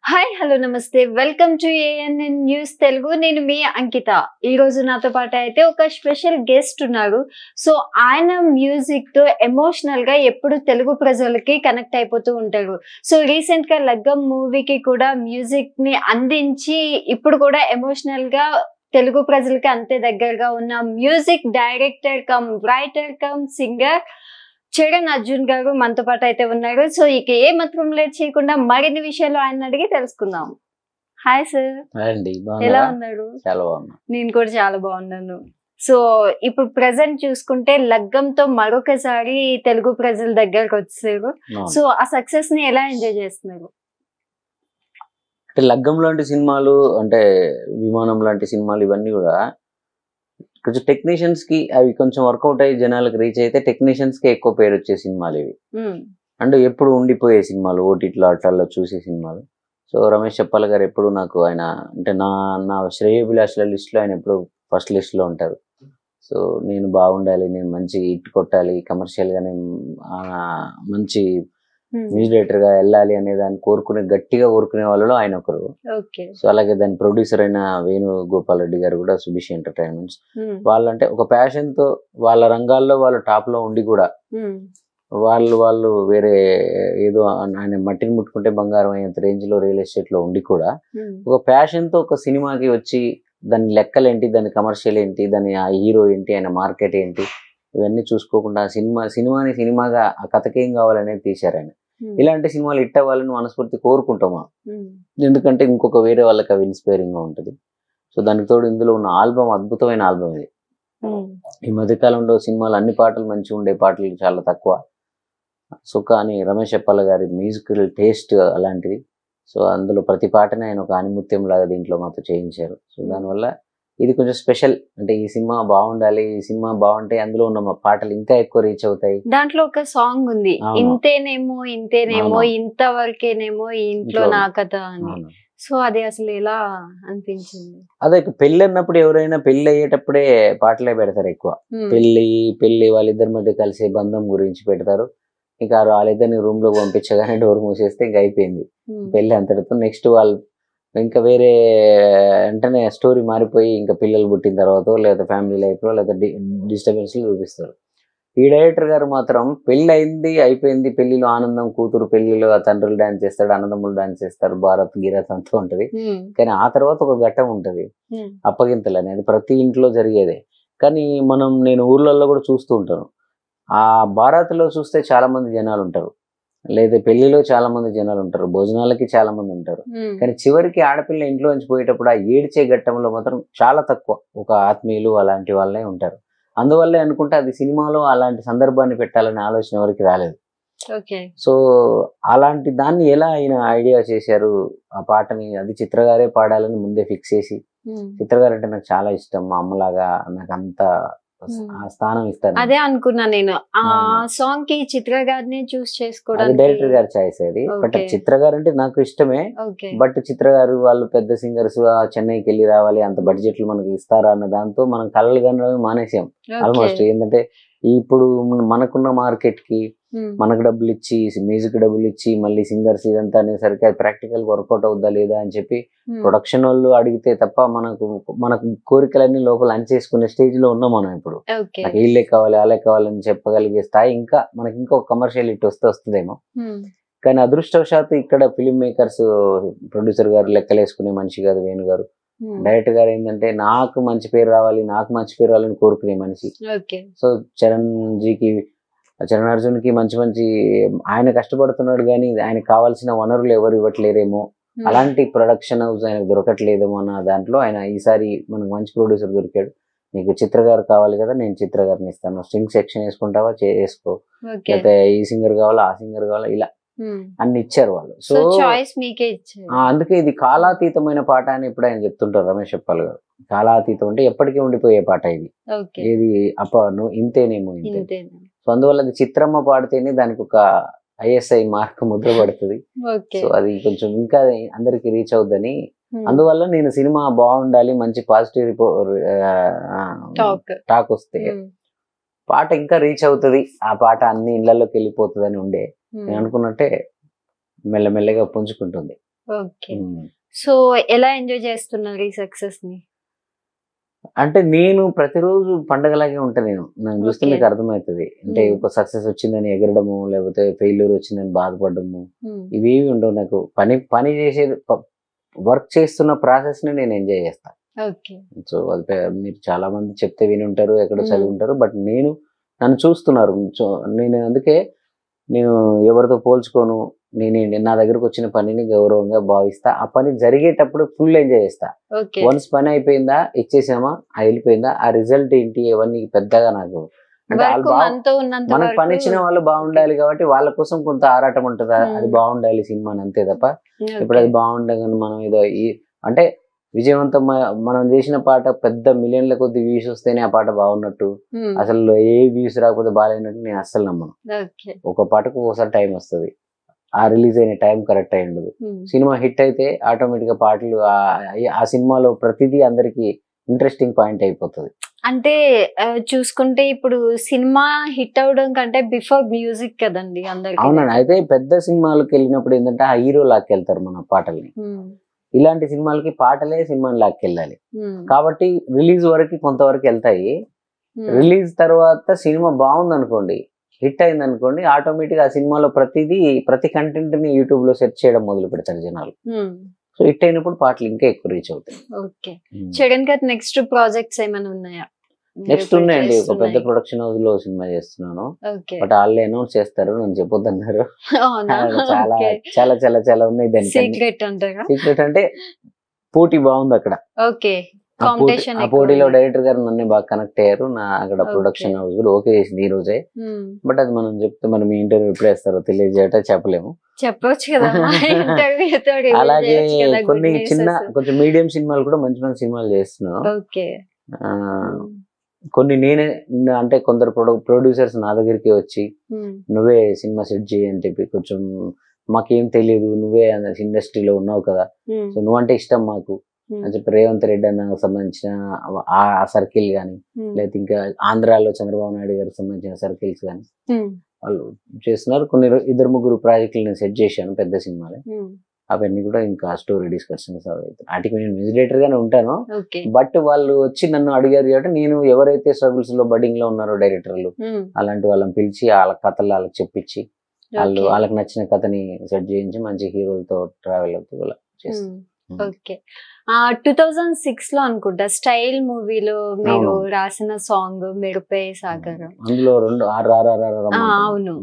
Hi hello నమస్తే welcome to ANN news Telugu. నేను మీ అంకిత. ఈ రోజు నాతో పాటు అయితే ఒక స్పెషల్ గెస్ట్ ఉన్నారు. సో ఆయన మ్యూజిక్ తో ఎమోషనల్ గా ఎప్పుడు తెలుగు ప్రజలకి కనెక్ట్ అయిపోతూ ఉంటారు. సో రీసెంట్ గా లగ్గం మూవీకి కూడా మ్యూజిక్ ని అందించి ఇప్పుడు కూడా ఎమోషనల్ గా తెలుగు ప్రజలకి అంతే దగ్గరగా ఉన్న music director cum writer cum singer Charan Arjun గారు మనతో పాటు అయితే ఉన్నారు. సో ఇక ఏ మాత్రం లేట్ చేయకుండా మరిన్ని విషయాలు ఆయన అడిగి తెలుసుకుందాం. హాయ్ సార్, ఎలా ఉన్నారు? నేను కూడా చాలా బాగున్నాను. సో ఇప్పుడు ప్రెసెంట్ చూసుకుంటే లగ్గంతో మరొకసారి తెలుగు ప్రజల దగ్గరకు వచ్చారు. సో ఆ సక్సెస్ ని ఎలా ఎంజాయ్ చేస్తున్నారు? అంటే లగ్గం లాంటి సినిమాలు, అంటే విమానం లాంటి సినిమాలు, ఇవన్నీ కూడా కొంచెం టెక్నీషియన్స్ కి అవి కొంచెం వర్కౌట్ అయ్యి జనాలకు రీచ్ అయితే టెక్నీషియన్స్ కి ఎక్కువ పేరు వచ్చే సినిమాలు ఇవి. అంటే ఎప్పుడు ఉండిపోయే సినిమాలు, ఓటీటీలో అట్లా చూసే సినిమాలు. సో రమేష్ చెప్పాల గారు ఎప్పుడు నాకు ఆయన అంటే నా శ్రేయోభిలాషుల లిస్ట్ లో ఆయన ఎప్పుడు ఫస్ట్ లిస్ట్ లో ఉంటారు. సో నేను బాగుండాలి, నేను మంచి హిట్ కొట్టాలి, కమర్షియల్ గా నేను మంచి మ్యూజిక్ డైరెక్టర్ గా వెళ్ళాలి అనే దాన్ని గట్టిగా కోరుకునే వాళ్ళలో ఆయన ఒకరు. సో అలాగే దాని ప్రొడ్యూసర్ అయిన వేణుగోపాల్ రెడ్డి గారు కూడా సుభిష్ ఎంటర్టైన్మెంట్స్. వాళ్ళంటే ఒక ప్యాషన్ తో వాళ్ళ రంగాల్లో వాళ్ళు టాప్ లో ఉండి కూడా వాళ్ళు వేరే ఏదో ఆయన మట్టిని ముట్టుకుంటే బంగారం అయ్యేంత రేంజ్ లో రియల్ ఎస్టేట్ లో ఉండి కూడా ఒక ప్యాషన్ తో ఒక సినిమాకి వచ్చి దాని లెక్కలేంటి, దాని కమర్షియల్ ఏంటి, దాని ఆ హీరో ఏంటి, ఆయన మార్కెట్ ఏంటి, ఇవన్నీ చూసుకోకుండా సినిమాని సినిమాగా ఆ కథకేం కావాలనేది తీశారు ఆయన. ఇలాంటి సినిమాలు హిట్ అవ్వాలని మనస్ఫూర్తి కోరుకుంటామా, ఎందుకంటే ఇంకొక వేరే వాళ్ళకి అవి ఇన్స్పైరింగ్ గా ఉంటుంది. సో దానికి తోడు ఇందులో ఉన్న ఆల్బమ్ అద్భుతమైన ఆల్బమ్ ఇది. ఈ మధ్యకాలంలో సినిమాలు అన్ని పాటలు మంచిగా ఉండే పాటలు చాలా తక్కువ. సో కానీ రమేష్ చెప్పాల గారి మ్యూజికల్ టేస్ట్ అలాంటిది. సో అందులో ప్రతి పాటని ఆయన ఒక ఆనిముత్యం లాగా దీంట్లో మాతో చేయించారు. సో దానివల్ల ఇది కొంచెం స్పెషల్. అంటే ఈ సినిమా బాగుండాలి, ఈ సినిమా బాగుంటే అందులో ఉన్న పాటలు ఇంకా ఎక్కువ రీచ్ అవుతాయి. దాంట్లో ఒక సాంగ్ ఉంది, ఇంతేనేమో ఇంతవరకేనేమో ఇంట్లో నా కథ అని. సో అది అసలు ఎలా అనిపించింది? అదే పెళ్లి అన్నప్పుడు ఎవరైనా పెళ్లి అయ్యేటప్పుడే పాటలే పెడతారు ఎక్కువ. పెళ్లి వాళ్ళిద్దరి మధ్య కలిసే బంధం గురించి పెడతారు. ఇంకా వాళ్ళిద్దరిని రూమ్ లో పంపించగానే డోర్ మూసేస్తే ఇంకా అయిపోయింది పెళ్లి అంతటితో. నెక్స్ట్ వాళ్ళు ఇంకా వేరే వెంటనే స్టోరీ మారిపోయి ఇంకా పిల్లలు పుట్టిన తర్వాత లేదా ఫ్యామిలీ లైఫ్ లో లేదా డిస్టర్బెన్స్ చూపిస్తారు. ఈ డైరెక్టర్ గారు మాత్రం పెళ్లి అయింది అయిపోయింది, పెళ్లిలో ఆనందం, కూతురు పెళ్లిలో తండ్రులు డాన్స్ చేస్తాడు, అన్నదమ్ములు డాన్స్ చేస్తారు, భారత్ గిరత్ అంతా ఉంటది. కానీ ఆ తర్వాత ఒక ఘట్టం ఉంటది, అప్పగింతలు అనేది ప్రతి ఇంట్లో జరిగేదే. కానీ నేను ఊర్లలో కూడా చూస్తూ ఉంటాను. ఆ భారత్ లో చూస్తే చాలా మంది జనాలు ఉంటారు, లేదా పెళ్లిలో చాలా మంది జనాలు ఉంటారు, భోజనాలకి చాలా మంది ఉంటారు. కానీ చివరికి ఆడపిల్ల ఇంట్లో నుంచి పోయేటప్పుడు ఆ ఏడ్చే ఘట్టంలో మాత్రం చాలా తక్కువ ఒక ఆత్మీయులు అలాంటి వాళ్ళే ఉంటారు. అందువల్లే అనుకుంటే అది సినిమాలో అలాంటి సందర్భాన్ని పెట్టాలనే ఆలోచన ఎవరికి రాలేదు. సో అలాంటి దాన్ని ఎలా ఆయన ఐడియా చేశారు ఆ పాటని, అది చిత్రగారే పాడాలని ముందే ఫిక్స్ చేసి, చిత్రగారు అంటే నాకు చాలా ఇష్టం, మా అమ్మలాగా, నాకు అంత స్థానం ఇస్తారు. అదే అనుకున్నా నేను. ఆ సాంగ్ కి చిత్ర గారిని చూస్ చేసుకోవడానికి డైరెక్టర్ గారి చాయిస్ అది. బట్ చిత్ర గారు అంటే నాకు ఇష్టమే. బట్ చిత్ర గారు వాళ్ళు పెద్ద సింగర్స్, చెన్నైకి వెళ్ళి రావాలి, అంత బడ్జెట్లు మనకి ఇస్తారా అన్న దాంతో మనం కళలు కనడమే మానేసాం ఆల్మోస్ట్. ఏంటంటే ఇప్పుడు మనకున్న మార్కెట్ కి మనకు డబ్బులు ఇచ్చి, మ్యూజిక్ డబ్బులు ఇచ్చి మళ్ళీ సింగర్స్ ఇదంతా అనేసరికి అది ప్రాక్టికల్ వర్కౌట్ అవుద్దా లేదా అని చెప్పి ప్రొడక్షన్ వాళ్ళు అడిగితే తప్ప మనకు కోరికలన్నీ లోపల అంచేసుకునే స్టేజ్ లో ఉన్నాం మనం ఇప్పుడు. నాకు వీళ్ళే కావాలి వాళ్ళే కావాలని చెప్పగలిగే స్థాయి ఇంకా మనకి ఇంకొక కమర్షియల్ హిట్ వస్తుందేమో. కానీ అదృష్టవశాత్తు ఇక్కడ ఫిలిం మేకర్స్, ప్రొడ్యూసర్ గారు లెక్కలేసుకునే మనిషి కాదు వేణు గారు. డైరెక్టర్ గారు ఏంటంటే నాకు మంచి పేరు రావాలి, నాకు మంచి పేరు రావాలని కోరుకునే మనిషి. సో చరణ్ అర్జున్ కి మంచి ఆయన కష్టపడుతున్నాడు, కానీ ఆయనకు కావాల్సిన వనరులు ఎవరు ఇవ్వట్లేరేమో, అలాంటి ప్రొడక్షన్ హౌస్ ఆయనకు దొరకట్లేదేమో అన్న దాంట్లో ఆయన ఈసారి మనకు మంచి ప్రొడ్యూసర్ దొరికాడు. నీకు చిత్ర గారు కావాలి కదా, నేను చిత్ర గారిని ఇస్తాను, స్ట్రింగ్ సెక్షన్ వేసుకుంటావా చేసుకో, లేకపోతే ఈ సింగర్ కావాలా ఆ సింగర్ కావాలా, ఇలా అన్ని ఇచ్చారు వాళ్ళు. సో చాయిస్ మీకే ఇచ్చారు. అందుకే ఇది కాలాతీతమైన పాట అని ఇప్పుడు ఆయన చెప్తుంటారు రమేష్ చెప్పాలి గారు. కాలాతీతం అంటే ఎప్పటికీ ఉండిపోయే పాట ఇది. ఏది ఇంతేనేమో ఇంతే. సో అందువల్ల అది చిత్రమ్మ పాడితేనే దానికి ఒక ISI మార్క్ ముద్ర పడుతుంది. సో అది కొంచెం ఇంకా అందరికి రీచ్ అవుద్దని, అందువల్ల నేను సినిమా బాగుండాలి, మంచి పాజిటివ్ టాక్ వస్తే పాట ఇంకా రీచ్ అవుతుంది, ఆ పాట అన్ని ఇళ్లలోకి వెళ్ళిపోతుంది అని ఉండే. నేను అనుకున్నట్టే మెల్లమెల్లగా పుంజుకుంటుంది. ఓకే. సో ఎలా ఎంజాయ్ చేస్తున్నారు ఈ సక్సెస్ ని? అంటే నేను ప్రతిరోజు పండగలాగే ఉంటా. నన్ను చూస్తే Okay. మీకు అర్థమవుతుంది. అంటే Hmm. ఒక సక్సెస్ వచ్చిందని ఎగరడము, లేకపోతే ఫెయిల్యూర్ వచ్చిందని బాధపడము, ఇవేవి ఉండవు నాకు. పని చేసేది, వర్క్ చేస్తున్న ప్రాసెస్ ని నేను ఎంజాయ్ చేస్తాను. ఓకే. సో అది మీరు చాలా మంది చెప్తే విని ఉంటారు, ఎక్కడో Hmm. చదివి ఉంటారు. బట్ నన్ను చూస్తున్నారు. సో నేను అందుకే నేను ఎవరితో పోల్చుకోను. నా దగ్గరకు వచ్చిన పనిని గౌరవంగా భావిస్తా. ఆ పని జరిగేటప్పుడు ఫుల్ ఎంజాయ్ చేస్తా. ఓకే. వన్స్ పని అయిపోయిందా, ఇచ్చేసామా, వెళ్ళిపోయిందా, ఆ రిజల్ట్ ఏంటి అవన్నీ పెద్దగా నాకు అంటే వాళ్ళు వర్క్ మనతో ఉన్నంత మనకు పని ఇచ్చిన వరకు వాళ్ళు బాగుండాలి కాబట్టి వాళ్ళ కోసం కొంత ఆరాటం ఉంటుందా, అది బాగుండాలి సినిమా అంతే తప్ప ఇప్పుడు అది బాగుండగానే మనం ఏదో అంటే విజయవంతం మనం చేసిన పాట పెద్ద మిలియన్ల కొద్ది వ్యూస్ వస్తేనే ఆ పాట బాగున్నట్టు, అసలు ఏ వ్యూస్ రాకపోతే బాగాలేనట్టు నేను అస్సలు నమ్మను. ఓకే. ఒక పాటకు ఒకసారి టైం వస్తుంది, ఆ రిలీజ్ అయిన టైం కరెక్ట్ అయి ఉండదు. సినిమా హిట్ అయితే ఆటోమేటిక్ గా పాటలు ఆ సినిమాలో ప్రతిదీ అందరికి ఇంట్రెస్టింగ్ పాయింట్ అయిపోతుంది. అంటే చూసుకుంటే ఇప్పుడు సినిమా హిట్ అవడం కంటే బిఫోర్ మ్యూజిక్ కదండి అందరికి. అవునండి. అయితే పెద్ద సినిమాలకు వెళ్ళినప్పుడు ఏంటంటే ఆ హీరో లాక్కెళ్తారు మన పాటల్ని. ఇలాంటి సినిమాలకి పాటలే సినిమాని లాక్కెళ్ళాలి కాబట్టి రిలీజ్ వరకు కొంతవరకు వెళ్తాయి. రిలీజ్ తర్వాత సినిమా బాగుంది అనుకోండి, హిట్ అయింది అనుకోండి, ఆటోమేటిక్ ఆ సినిమాలో ప్రతి కంటెంట్ ని యూట్యూబ్ లో సెర్చ్ చేయడం మొదలు పెడతారు జనాలు. సో హిట్ అయినప్పుడు పాటలు ఇంకా ఎక్కువ రీచ్ అవుతాయి. ఓకే. చరణ్ గారు నెక్స్ట్ ప్రాజెక్ట్స్ ఏమైనా ఉన్నాయా? నెక్స్ట్ ఉన్నాయండి. ఒక పెద్ద ప్రొడక్షన్ హౌస్ లో సినిమా చేస్తున్నాను. బట్ వాళ్ళు అనౌన్స్ చేస్తారు, నన్ను చెప్పొద్దన్నారు. చాలా చాలా చాలా చాలా ఉన్నాయి దానికి. సీక్రెట్ అంటారా? సీక్రెట్ అంటే పోటీ బాగుంది అక్కడ. ఓకే. ఆ పోటీలో డైరెక్టర్ గారు నన్ను బాగా కనెక్ట్ అయ్యారు. అక్కడ ప్రొడక్షన్ హౌస్ కూడా ఓకే చేసింది ఈ రోజే. బట్ అది మనం చెప్తే మనం మీ ఇంటర్వ్యూ ఎప్పుడు వేస్తారో తెలియజేయట చెప్పలేము. చెప్పొచ్చు కదా. అలాగే కొన్ని కొంచెం మీడియం సినిమాలు కూడా మంచి మంచి సినిమాలు చేస్తున్నాను. ఓకే. కొన్ని నేనే అంటే కొందరు ప్రొడ్యూసర్స్ నా దగ్గరికి వచ్చి నువ్వే సినిమా సెట్ చేయి అని చెప్పి, కొంచెం మాకేం తెలియదు, నువ్వే ఇండస్ట్రీలో ఉన్నావు కదా, సో నువ్వంటే ఇష్టం మాకు అని చెప్పి రేవంత్ రెడ్డి అన్న సంబంధించిన ఆ సర్కిల్ గానీ, లేకపోతే ఇంకా ఆంధ్రాలో చంద్రబాబు నాయుడు గారికి సంబంధించిన సర్కిల్స్ గానీ వాళ్ళు చేస్తున్నారు. కొన్ని 2-3 ప్రాజెక్టులు నేను సెట్ చేశాను, పెద్ద సినిమాలే. అవన్నీ కూడా ఇంకా స్టోరీ డిస్కషన్స్ వాటికి నేను మ్యూజిక్ గానే ఉంటాను. బట్ వాళ్ళు వచ్చి నన్ను అడిగారు కాబట్టి నేను ఎవరైతే స్ట్రగుల్స్ లో బడ్డింగ్ లో ఉన్నారో డైరెక్టర్లు అలాంటి వాళ్ళని పిలిచి వాళ్ళ కథలు వాళ్ళకి చెప్పించి వాళ్ళకి నచ్చిన కథని సెట్ చేయించి మంచి హీరోలతో ట్రావెల్ అవుతూ అలా చేస్తాను. ఓకే. 2006 లో అనుకుంటా స్టైల్ మూవీలో మీరు రాసిన సాంగ్ మెరుపే సాగర్, అందులో 2 అవును.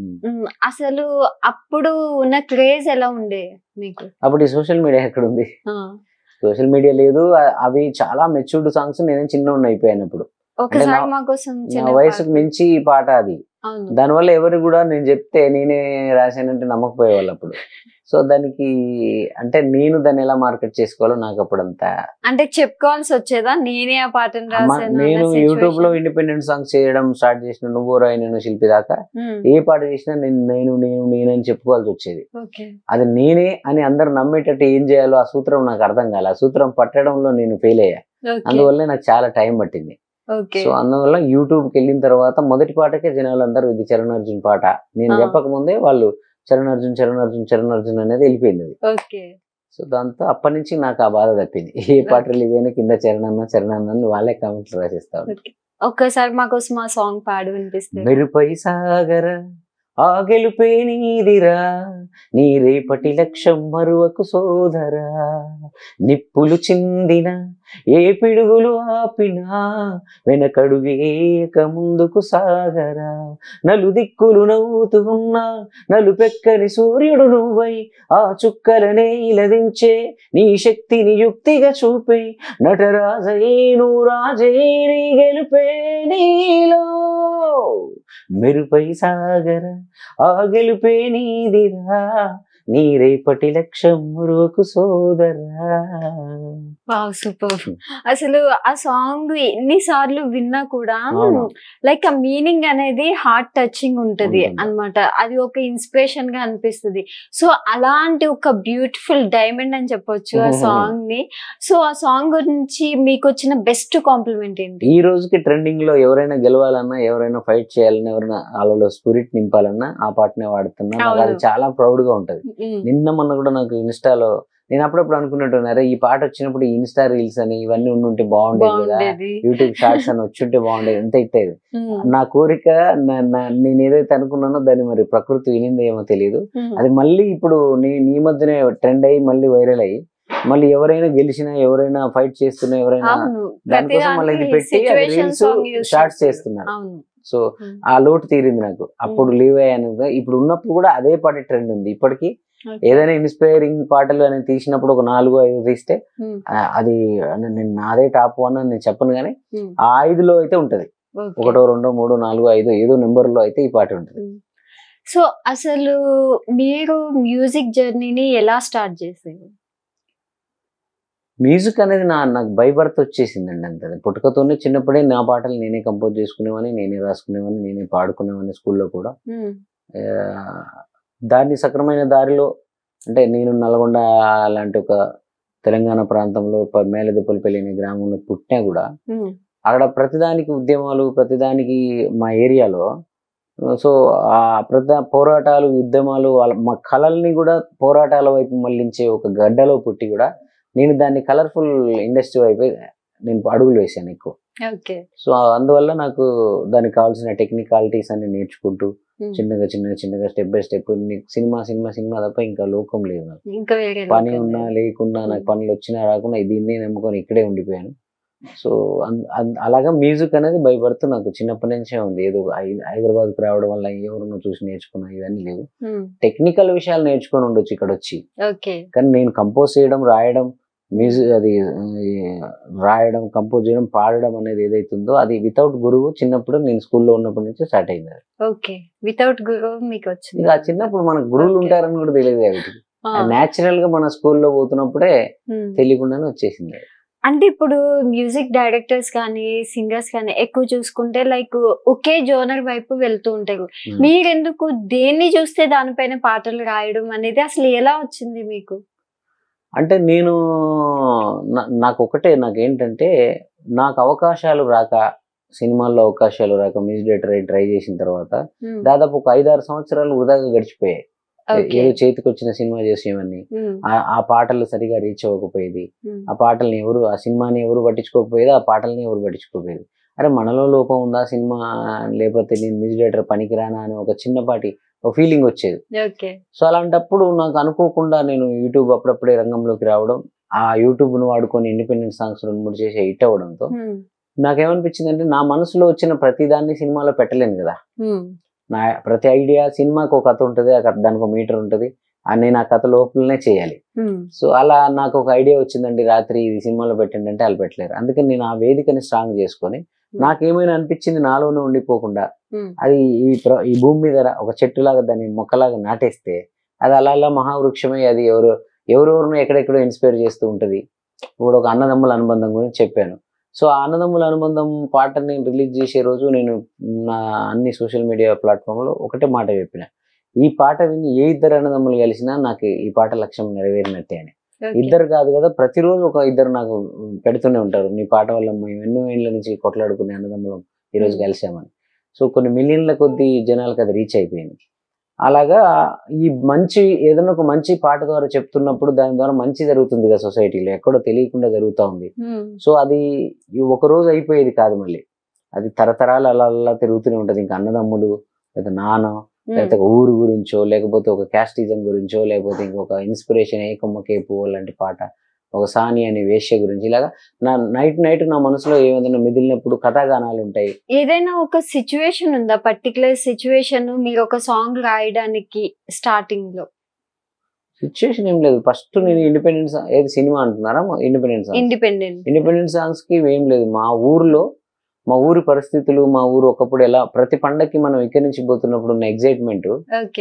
అసలు అప్పుడు ఉన్న క్రేజ్ ఎలా ఉండే మీకు? అప్పుడు ఈ సోషల్ మీడియా ఎక్కడ ఉంది? సోషల్ మీడియా లేదు. అవి చాలా మెచ్యూర్డ్ సాంగ్స్. నేనే చిన్న అయిపోయాను అప్పుడు. నా వయసుకు మించి ఈ పాట అది. దానివల్ల ఎవరు కూడా నేను చెప్తే నేనే రాశానంటే నమ్మకపోయేవాళ్ళు అప్పుడు. సో దానికి అంటే నేను దాన్ని ఎలా మార్కెట్ చేసుకోవాలో నాకు అప్పుడు అంతా అంటే చెప్పుకోవాల్సి వచ్చేదా, నేనే ఆ పాటను రాశాను. నేను యూట్యూబ్ లో ఇండిపెండెంట్ సాంగ్స్ చేయడం స్టార్ట్ చేసిన నువ్వు రాయి నేను శిల్పి దాకా ఏ పాట చేసినా నేనని చెప్పుకోవాల్సి వచ్చేది. అది నేనే అని అందరు నమ్మేటట్టు ఏం చేయాలో ఆ సూత్రం నాకు అర్థం కాలే. ఆ సూత్రం పట్టడంలో నేను ఫెయిల్ అయ్యా. అందువల్ల నాకు చాలా టైం పట్టింది. సో అందువల్ల యూట్యూబ్కి వెళ్ళిన తర్వాత మొదటి పాటకే జనాలందరూ ఇది చరణ్ అర్జున్ పాట నేను చెప్పక ముందే వాళ్ళు చరణ్ అర్జున్ అనేది వెళ్ళిపోయింది అది. సో దాంతో అప్పటి నుంచి నాకు ఆ బాధ తప్పింది. ఏ పాట రిలీజ్ అయినా కింద చరణ్ అన్న వాళ్ళే కామెంట్లు రాసిస్తారు. ఒక్కసారి మాకోసం ఆ సాంగ్ పాడు వినిపిస్తుంది. మెరుపై సాగర ఆ గెలుపే నీదిరా, నీ రేపటి లక్ష్యం మరువకు సోదరా, నిప్పులు చిందిన ఏ పిడుగులు ఆపినా వెనకడుగేక ముందుకు సాగరా, నలు దిక్కులు నవ్వుతూ ఉన్నా నలుపెక్కని సూర్యుడు నువ్వై ఆ చుక్కలనే ఇలదించే నీ శక్తిని యుక్తిగా చూపే నటరాజేను రాజే నీ గెలుపే నీలో, మెరుపై సాగర ఆ గెలుపే నీదిరా, నీ రేపటి లక్ష్యం మురుకు సోదరా. సూపర్. అసలు ఆ సాంగ్ ఎన్నిసార్లు విన్నా కూడా లైక్ ఆ మీనింగ్ అనేది హార్ట్ టచింగ్ ఉంటది అన్నమాట. అది ఒక ఇన్స్పిరేషన్ గా అనిపిస్తుంది. సో అలాంటి ఒక బ్యూటిఫుల్ డైమండ్ అని చెప్పొచ్చు ఆ సాంగ్ ని. సో ఆ సాంగ్ గురించి మీకు వచ్చిన బెస్ట్ కాంప్లిమెంట్ ఏంటి? ఈ రోజుకి ట్రెండింగ్ లో ఎవరైనా గెలవాలన్నా, ఎవరైనా ఫైట్ చేయాలన్నా, ఎవరైనా వాళ్ళలో స్పిరిట్ నింపాలన్నా ఆ పాటనే వాడుతున్నా. అది చాలా ప్రౌడ్ గా ఉంటది. నిన్న మొన్న కూడా నాకు ఇన్స్టాలో నేను అప్పుడప్పుడు అనుకున్నట్టున్నారా ఈ పాట వచ్చినప్పుడు ఇన్స్టా రీల్స్ అని ఇవన్నీ ఉండుంటే బాగుండేది కదా, యూట్యూబ్ షార్ట్స్ అని వచ్చుంటే బాగుండేది, ఎంత ఇట్టేది. నా కోరిక నేను ఏదైతే అనుకున్నానో దాన్ని మరి ప్రకృతి వినిందో ఏమో తెలియదు. అది మళ్ళీ ఇప్పుడు నీ మధ్యనే ట్రెండ్ అయ్యి మళ్ళీ వైరల్ అయ్యి మళ్ళీ ఎవరైనా గెలిచినా ఎవరైనా ఫైట్ చేస్తున్నా ఎవరైనా దానికోసం మళ్ళీ ఇది పెట్టి రీల్స్ షార్ట్స్ చేస్తున్నారు. సో ఆ లోటు తీరింది నాకు. అప్పుడు లీవ్ అయ్యాను. ఇప్పుడు ఉన్నప్పుడు కూడా అదే పాట ట్రెండ్ ఉంది ఇప్పటికీ. ఏదైనా ఇన్స్పైరింగ్ పాటలు అనేది తీసినప్పుడు ఒక 4-5 తీస్తే అది నేను నాదే టాప్ 1 అని నేను చెప్పను, కానీ ఆ 5లో అయితే ఉంటది. 1, 2, 3, 4, 5 ఏదో నెంబర్ లో అయితే ఈ పాట ఉంటుంది. సో అసలు మీరు మ్యూజిక్ జర్నీని ఎలా స్టార్ట్ చేసేది? మ్యూజిక్ అనేది నాకు బై బర్త్ వచ్చేసిందండి. అంతే, పుట్టుకతోనే చిన్నప్పుడే నా పాటలు నేనే కంపోజ్ చేసుకునేవాని, నేనే రాసుకునేవాని, నేనే పాడుకునేవాని స్కూల్లో కూడా. దాన్ని సక్రమైన దారిలో అంటే నేను నల్గొండ లాంటి ఒక తెలంగాణ ప్రాంతంలో మేలదుప్పలపల్లి అనే గ్రామంలో పుట్టినా కూడా అక్కడ ప్రతిదానికి ఉద్యమాలు, ప్రతిదానికి మా ఏరియాలో సో ఆ పోరాటాలు, ఉద్యమాలు, మా కళల్ని కూడా పోరాటాల వైపు మళ్ళించే ఒక గడ్డలో పుట్టి కూడా నేను దాన్ని కలర్ఫుల్ ఇండస్ట్రీ వైపు నేను అడుగులు వేసాను ఎక్కువ. సో అందువల్ల నాకు దానికి కావాల్సిన టెక్నికాలిటీస్ అన్ని నేర్చుకుంటూ చిన్నగా స్టెప్ బై స్టెప్ సినిమా తప్ప ఇంకా లోకం లేదు నాకు. పని ఉన్నా లేకున్నా, నాకు పనులు వచ్చినా రాకున్నా దీన్నే నమ్ముకొని ఇక్కడే ఉండిపోయాను. సో అలాగా మ్యూజిక్ అనేది బై బర్త్ నాకు చిన్నప్పటి నుంచే ఉంది. ఏదో హైదరాబాద్కి రావడం వల్ల ఎవరినో చూసి నేర్చుకున్నా ఇవన్నీ లేవు. టెక్నికల్ విషయాలు నేర్చుకొని ఉండొచ్చు ఇక్కడ వచ్చి, కానీ నేను కంపోజ్ చేయడం, రాయడం, మ్యూజిక్ అది రాయడం, కంపోజ్ చేయడం, పాడడం అనేది ఏదైతుందో అది వితౌట్ గురువు చిన్నప్పుడు నేను స్కూల్లో ఉన్నప్పటి నుంచి స్టార్ట్ అయింది. వితౌట్ గురువు మీకు వచ్చింది? ఇంకా చిన్నప్పుడు మనకు గురువులు ఉంటారని కూడా తెలియదు. వీటికి న్యాచురల్ గా మన స్కూల్లో పోతున్నప్పుడే తెలియకుండానే వచ్చేసింది. అంటే ఇప్పుడు మ్యూజిక్ డైరెక్టర్స్ కానీ సింగర్స్ కానీ ఎక్కువ చూసుకుంటే లైక్ ఒకే జోనర్ వైపు వెళ్తూ ఉంటారు. మీరెందుకు దేన్ని చూస్తే దానిపైన పాటలు రాయడం అనేది అసలు ఎలా వచ్చింది మీకు? అంటే నాకేంటంటే నాకు అవకాశాలు రాక, సినిమాల్లో అవకాశాలు రాక మ్యూజిక్ డైరెక్టర్ అయి ట్రై చేసిన తర్వాత దాదాపు ఒక 5-6 సంవత్సరాలు వృధాగా గడిచిపోయాయి. ఏదో చేతికి వచ్చిన సినిమా చేసేవన్నీ, ఆ పాటలు సరిగా రీచ్ అవ్వకపోయేది, ఆ పాటల్ని ఆ సినిమాని ఎవరు పట్టించుకోకపోయేది, ఆ పాటల్ని ఎవరు పట్టించుకోకపోయేది. అరే మనలో లోపం ఉందా సినిమా, లేకపోతే నేను మ్యూజిక్ డైరెక్టర్ పనికిరానా అని ఒక చిన్నపాటి ఒక ఫీలింగ్ వచ్చేది. సో అలాంటప్పుడు నాకు అనుకోకుండా నేను యూట్యూబ్ అప్పుడప్పుడే రంగంలోకి రావడం, ఆ యూట్యూబ్ ను వాడుకొని ఇండిపెండెంట్ సాంగ్స్ 2-3 చేసి హిట్ అవ్వడంతో నాకేమనిపించింది అంటే నా మనసులో వచ్చిన ప్రతి దాన్ని సినిమాలో పెట్టలేను కదా. నా ప్రతి ఐడియా, సినిమాకి ఒక కథ ఉంటుంది, దానికి ఒక మీటర్ ఉంటుంది, నేను ఆ కథ లోపలనే చేయాలి. సో అలా నాకు ఒక ఐడియా వచ్చిందండి, రాత్రి ఇది సినిమాలో పెట్టండి అంటే వాళ్ళు పెట్టలేరు. అందుకని నేను ఆ వేదికని స్ట్రాంగ్ చేసుకొని నాకేమైనా అనిపించింది నాలోనే ఉండిపోకుండా అది ఈ భూమి మీద ఒక చెట్టులాగా దాన్ని మొక్కలాగా నాటేస్తే అది అలా మహావృక్షమై అది ఎవరెవరినో ఎక్కడెక్కడో ఇన్స్పైర్ చేస్తూ ఉంటది. ఇప్పుడు ఒక అన్నదమ్ముల అనుబంధం గురించి చెప్పాను. సో ఆ అన్నదమ్ముల అనుబంధం పాటని రిలీజ్ చేసే రోజు నేను నా అన్ని సోషల్ మీడియా ప్లాట్ఫామ్లో ఒకటే మాట చెప్పిన, ఈ పాట విని ఏ 2 అన్నదమ్ములు కలిసినా నాకు ఈ పాట లక్ష్యం నెరవేరినట్టే అని. 2 కాదు కదా, ప్రతిరోజు ఒక 2 నాకు పెడుతూనే ఉంటారు, నీ పాట వల్ల మేము ఎన్నో ఏళ్ళ నుంచి కొట్లాడుకునే అన్నదమ్ములం ఈరోజు కలిసామని. సో కొన్ని మిలియన్ల కొద్ది జనాలకు అది రీచ్ అయిపోయింది. అలాగా ఈ ఏదైనా ఒక మంచి పాట ద్వారా చెప్తున్నప్పుడు దాని ద్వారా మంచి జరుగుతుంది కదా సొసైటీలో, ఎక్కడో తెలియకుండా జరుగుతూ ఉంది. సో అది ఒక రోజు అయిపోయేది కాదు, మళ్ళీ అది తరతరాలు అలా తిరుగుతూనే ఉంటది. ఇంకా అన్నదమ్ములు, లేదా నాన్న, లేకపోతే ఒక ఊరు గురించో, లేకపోతే ఒక క్యాస్టిజం గురించో, లేకపోతే ఇంకొక ఇన్స్పిరేషన్ ఏకమ్మ కేపు లాంటి పాట, ఒక సాని అనే వేశ్య గురించి, ఇలాగా నైట్ నా మనసులో ఏమైనా మిదిలినప్పుడు కథాగానాలు ఉంటాయి. ఏదైనా ఒక సిచ్యువేషన్ ఉందా, పర్టికులర్ సిచ్యువేషన్ మీరు ఒక సాంగ్ రాయడానికి స్టార్టింగ్ లో? సిచ్యువేషన్ ఏం లేదు. ఫస్ట్ నేను ఇండిపెండెంట్ ఏది సినిమా అంటున్నారా, ఇండిపెండెంట్ సాంగ్స్ కి ఏం లేదు. మా ఊరి పరిస్థితులు, మా ఊరు ఒకప్పుడు ఎలా ప్రతి పండక్కి మనం ఇక్కడి నుంచి పోతున్నప్పుడు ఉన్న ఎగ్జైట్మెంట్,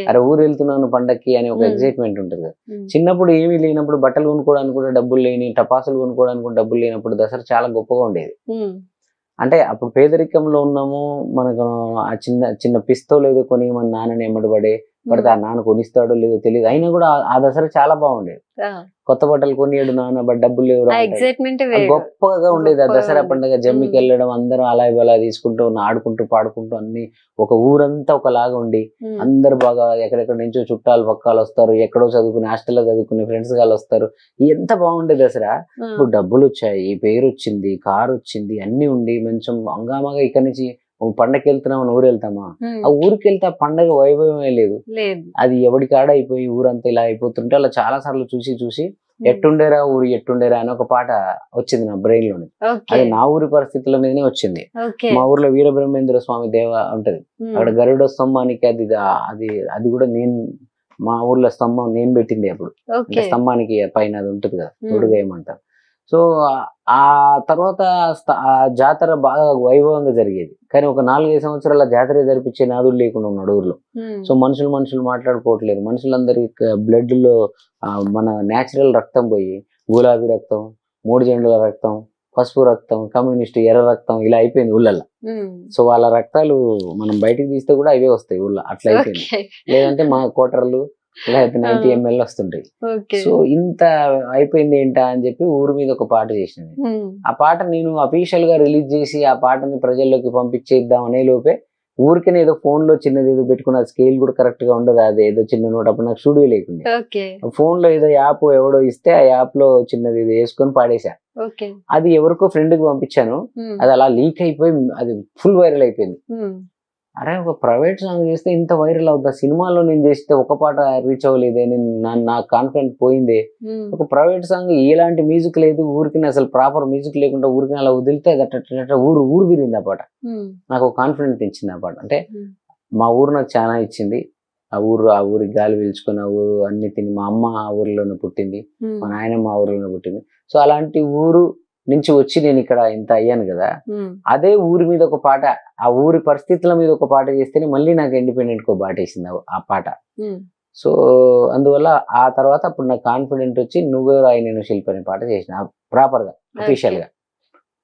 అరే ఊరు వెళ్తున్నాను పండక్కి అనే ఒక ఎగ్జైట్మెంట్ ఉంటుంది కదా. చిన్నప్పుడు ఏమీ లేనప్పుడు, బట్టలు కొనుక్కోవడానికి కూడా డబ్బులు లేని, టపాసులు కొనుక్కోవడానికి కూడా డబ్బులు లేనప్పుడు దసరా చాలా గొప్పగా ఉండేది. అంటే అప్పుడు పేదరికంలో ఉన్నాము, మనకు ఆ చిన్న పిస్తో లేదో కొని మన నాన్నని ఎమ్మడబడే పడితే ఆ నాన్న కొనిస్తాడో లేదో తెలియదు, అయినా కూడా ఆ దసరా చాలా బాగుండేది. కొత్త బట్టలు కొనియాడు నాన్న బట్ డబ్బులు లేవు ఎక్సైట్మెంట్ గొప్పగా ఉండేది. ఆ దసరా పండుగ జమ్మికి వెళ్ళడం, అందరం అలా ఇలా తీసుకుంటూ ఆడుకుంటూ పాడుకుంటూ అన్ని ఒక ఊరంతా ఒకలాగా ఉండి అందరు బాగా ఎక్కడెక్కడ నుంచో చుట్టాలు పక్కాలు వస్తారు, ఎక్కడో చదువుకుని హాస్టల్లో చదువుకునే ఫ్రెండ్స్ గాళ్ళు వస్తారు. ఎంత బాగుండేది దసరా. ఇప్పుడు డబ్బులు వచ్చాయి, పేరు వచ్చింది, కారు వచ్చింది, అన్ని ఉండి కొంచెం హంగామాగా ఇక్కడ నుంచి పండగకి వెళ్తున్నామని ఊరు వెళ్తామా, ఆ ఊరికి వెళ్తే ఆ పండగ వైభవమే లేదు. అది ఎవడి కాడ అయిపోయి ఊరంతా ఇలా అయిపోతుంటే అలా చాలా సార్లు చూసి ఎట్టుండేరా ఊరు ఎట్టుండేరా అని ఒక పాట వచ్చింది నా బ్రెయిన్ లోని. అది నా ఊరి పరిస్థితుల మీదనే వచ్చింది. మా ఊర్లో వీరబ్రహ్మేంద్ర స్వామి దేవ ఉంటది, అక్కడ గరుడ స్తంభానికి అది అది అది కూడా నేను మా ఊర్లో స్తంభం నేను పెట్టింది అప్పుడు. స్తంభానికి పైన అది ఉంటుంది కదా తొడుగా ఏమంటారు. సో ఆ తర్వాత ఆ జాతర బాగా వైభవంగా జరిగేది. కానీ ఒక 4-5 సంవత్సరాల జాతర జరిపించే నాదుడు లేకుండా ఉన్నాడు ఊర్లో. సో మనుషులు మాట్లాడుకోవట్లేరు. మనుషులందరికి బ్లడ్ లో మన నేచురల్ రక్తం పోయి గులాబీ రక్తం, 3 జెండుల రక్తం, పసుపు రక్తం, కమ్యూనిస్ట్ ఎర్ర రక్తం ఇలా అయిపోయింది ఊళ్ళల్లో. సో వాళ్ళ రక్తాలు మనం బయటికి తీస్తే కూడా అవే వస్తాయి ఊళ్ళో, అట్లా అయిపోయింది. లేదంటే మా కోటర్లు లేకపోతే 90 ml వస్తుంటాయి. సో ఇంత అయిపోయింది ఏంటా అని చెప్పి ఊరి మీద ఒక పాట చేసింది. ఆ పాట నేను అఫీషియల్ గా రిలీజ్ చేసి ఆ పాటని ప్రజల్లోకి పంపించేద్దాం అనే లోపే ఊరికనే ఏదో ఫోన్ లో చిన్నది ఏదో పెట్టుకున్న స్కేల్ కూడా కరెక్ట్ గా ఉండదు, అది ఏదో చిన్న నోట్. అప్పుడు నాకు స్టూడియో లేకుండా ఫోన్ లో ఏదో యాప్ ఎవడో ఇస్తే ఆ యాప్ లో చిన్నది ఏదో వేసుకొని పాడేశా. అది ఎవరికో ఫ్రెండ్ కి పంపించాను, అది అలా లీక్ అయిపోయి అది ఫుల్ వైరల్ అయిపోయింది. అరే ఒక ప్రైవేట్ సాంగ్ చేస్తే ఇంత వైరల్ అవుతా, సినిమాలో నేను చేస్తే ఒక పాట రీచ్ అవ్వలేదే, నేను నా కాన్ఫిడెంట్ పోయింది. ఒక ప్రైవేట్ సాంగ్ ఎలాంటి మ్యూజిక్ లేదు, ఊరికి అసలు ప్రాపర్ మ్యూజిక్ లేకుండా ఊరికి అలా వదిలితే ఊరు తిరిగింది ఆ పాట. నాకు కాన్ఫిడెంట్ ఇచ్చింది ఆ పాట. అంటే మా ఊరు నాకు చాలా ఇచ్చింది. ఆ ఊరికి గాలి పీల్చుకొని ఆ ఊరు అన్ని తిని, మా అమ్మ ఆ ఊరిలోనే పుట్టింది, మా నాయనమ్మ ఆ ఊరిలోనే పుట్టింది. సో అలాంటి ఊరు నుంచి వచ్చి నేను ఇక్కడ ఇంత అయ్యాను కదా, అదే ఊరి మీద ఒక పాట, ఆ ఊరి పరిస్థితుల మీద ఒక పాట చేస్తేనే మళ్ళీ నాకు ఇండిపెండెంట్ గా బాటేసింది ఆ పాట. సో అందువల్ల ఆ తర్వాత అప్పుడు నాకు కాన్ఫిడెంట్ వచ్చి నువ్వే రాయి నేను శిల్పి అనే పాట చేసిన ప్రాపర్ గా అఫీషియల్ గా.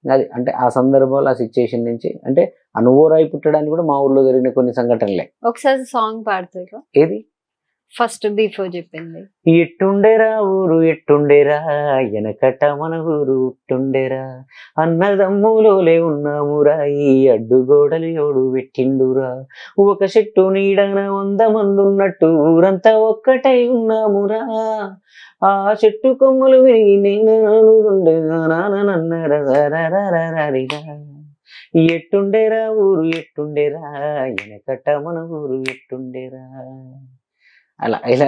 అది అంటే ఆ సందర్భంలో ఆ సిచ్యుయేషన్ నుంచి అంటే ఆ నువ్వో రాయి పుట్టడానికి కూడా మా ఊర్లో జరిగిన కొన్ని సంఘటనలే. ఒకసారి సాంగ్ పాడతారు ఏది ఫస్ట్ బిఫోర్ చెప్పింది. ఎట్టుండేరా ఊరు ఎట్టుండేరా ఎనకట మన ఊరు ఉట్టుండేరా, అన్నదమ్ములోలే ఉన్నామురా ఈ అడ్డుగోడలు ఎవడు పెట్టిండురా, ఒక చెట్టు నీడన 100 మంది ఉన్నట్టు ఊరంతా ఒక్కటై ఉన్నామురా, ఆ చెట్టు కొమ్మలు విరిగి ఎట్టుండేరా ఊరు ఎట్టుండేరా ఎనకట మన ఊరు ఎట్టుండేరా. అలా ఇలా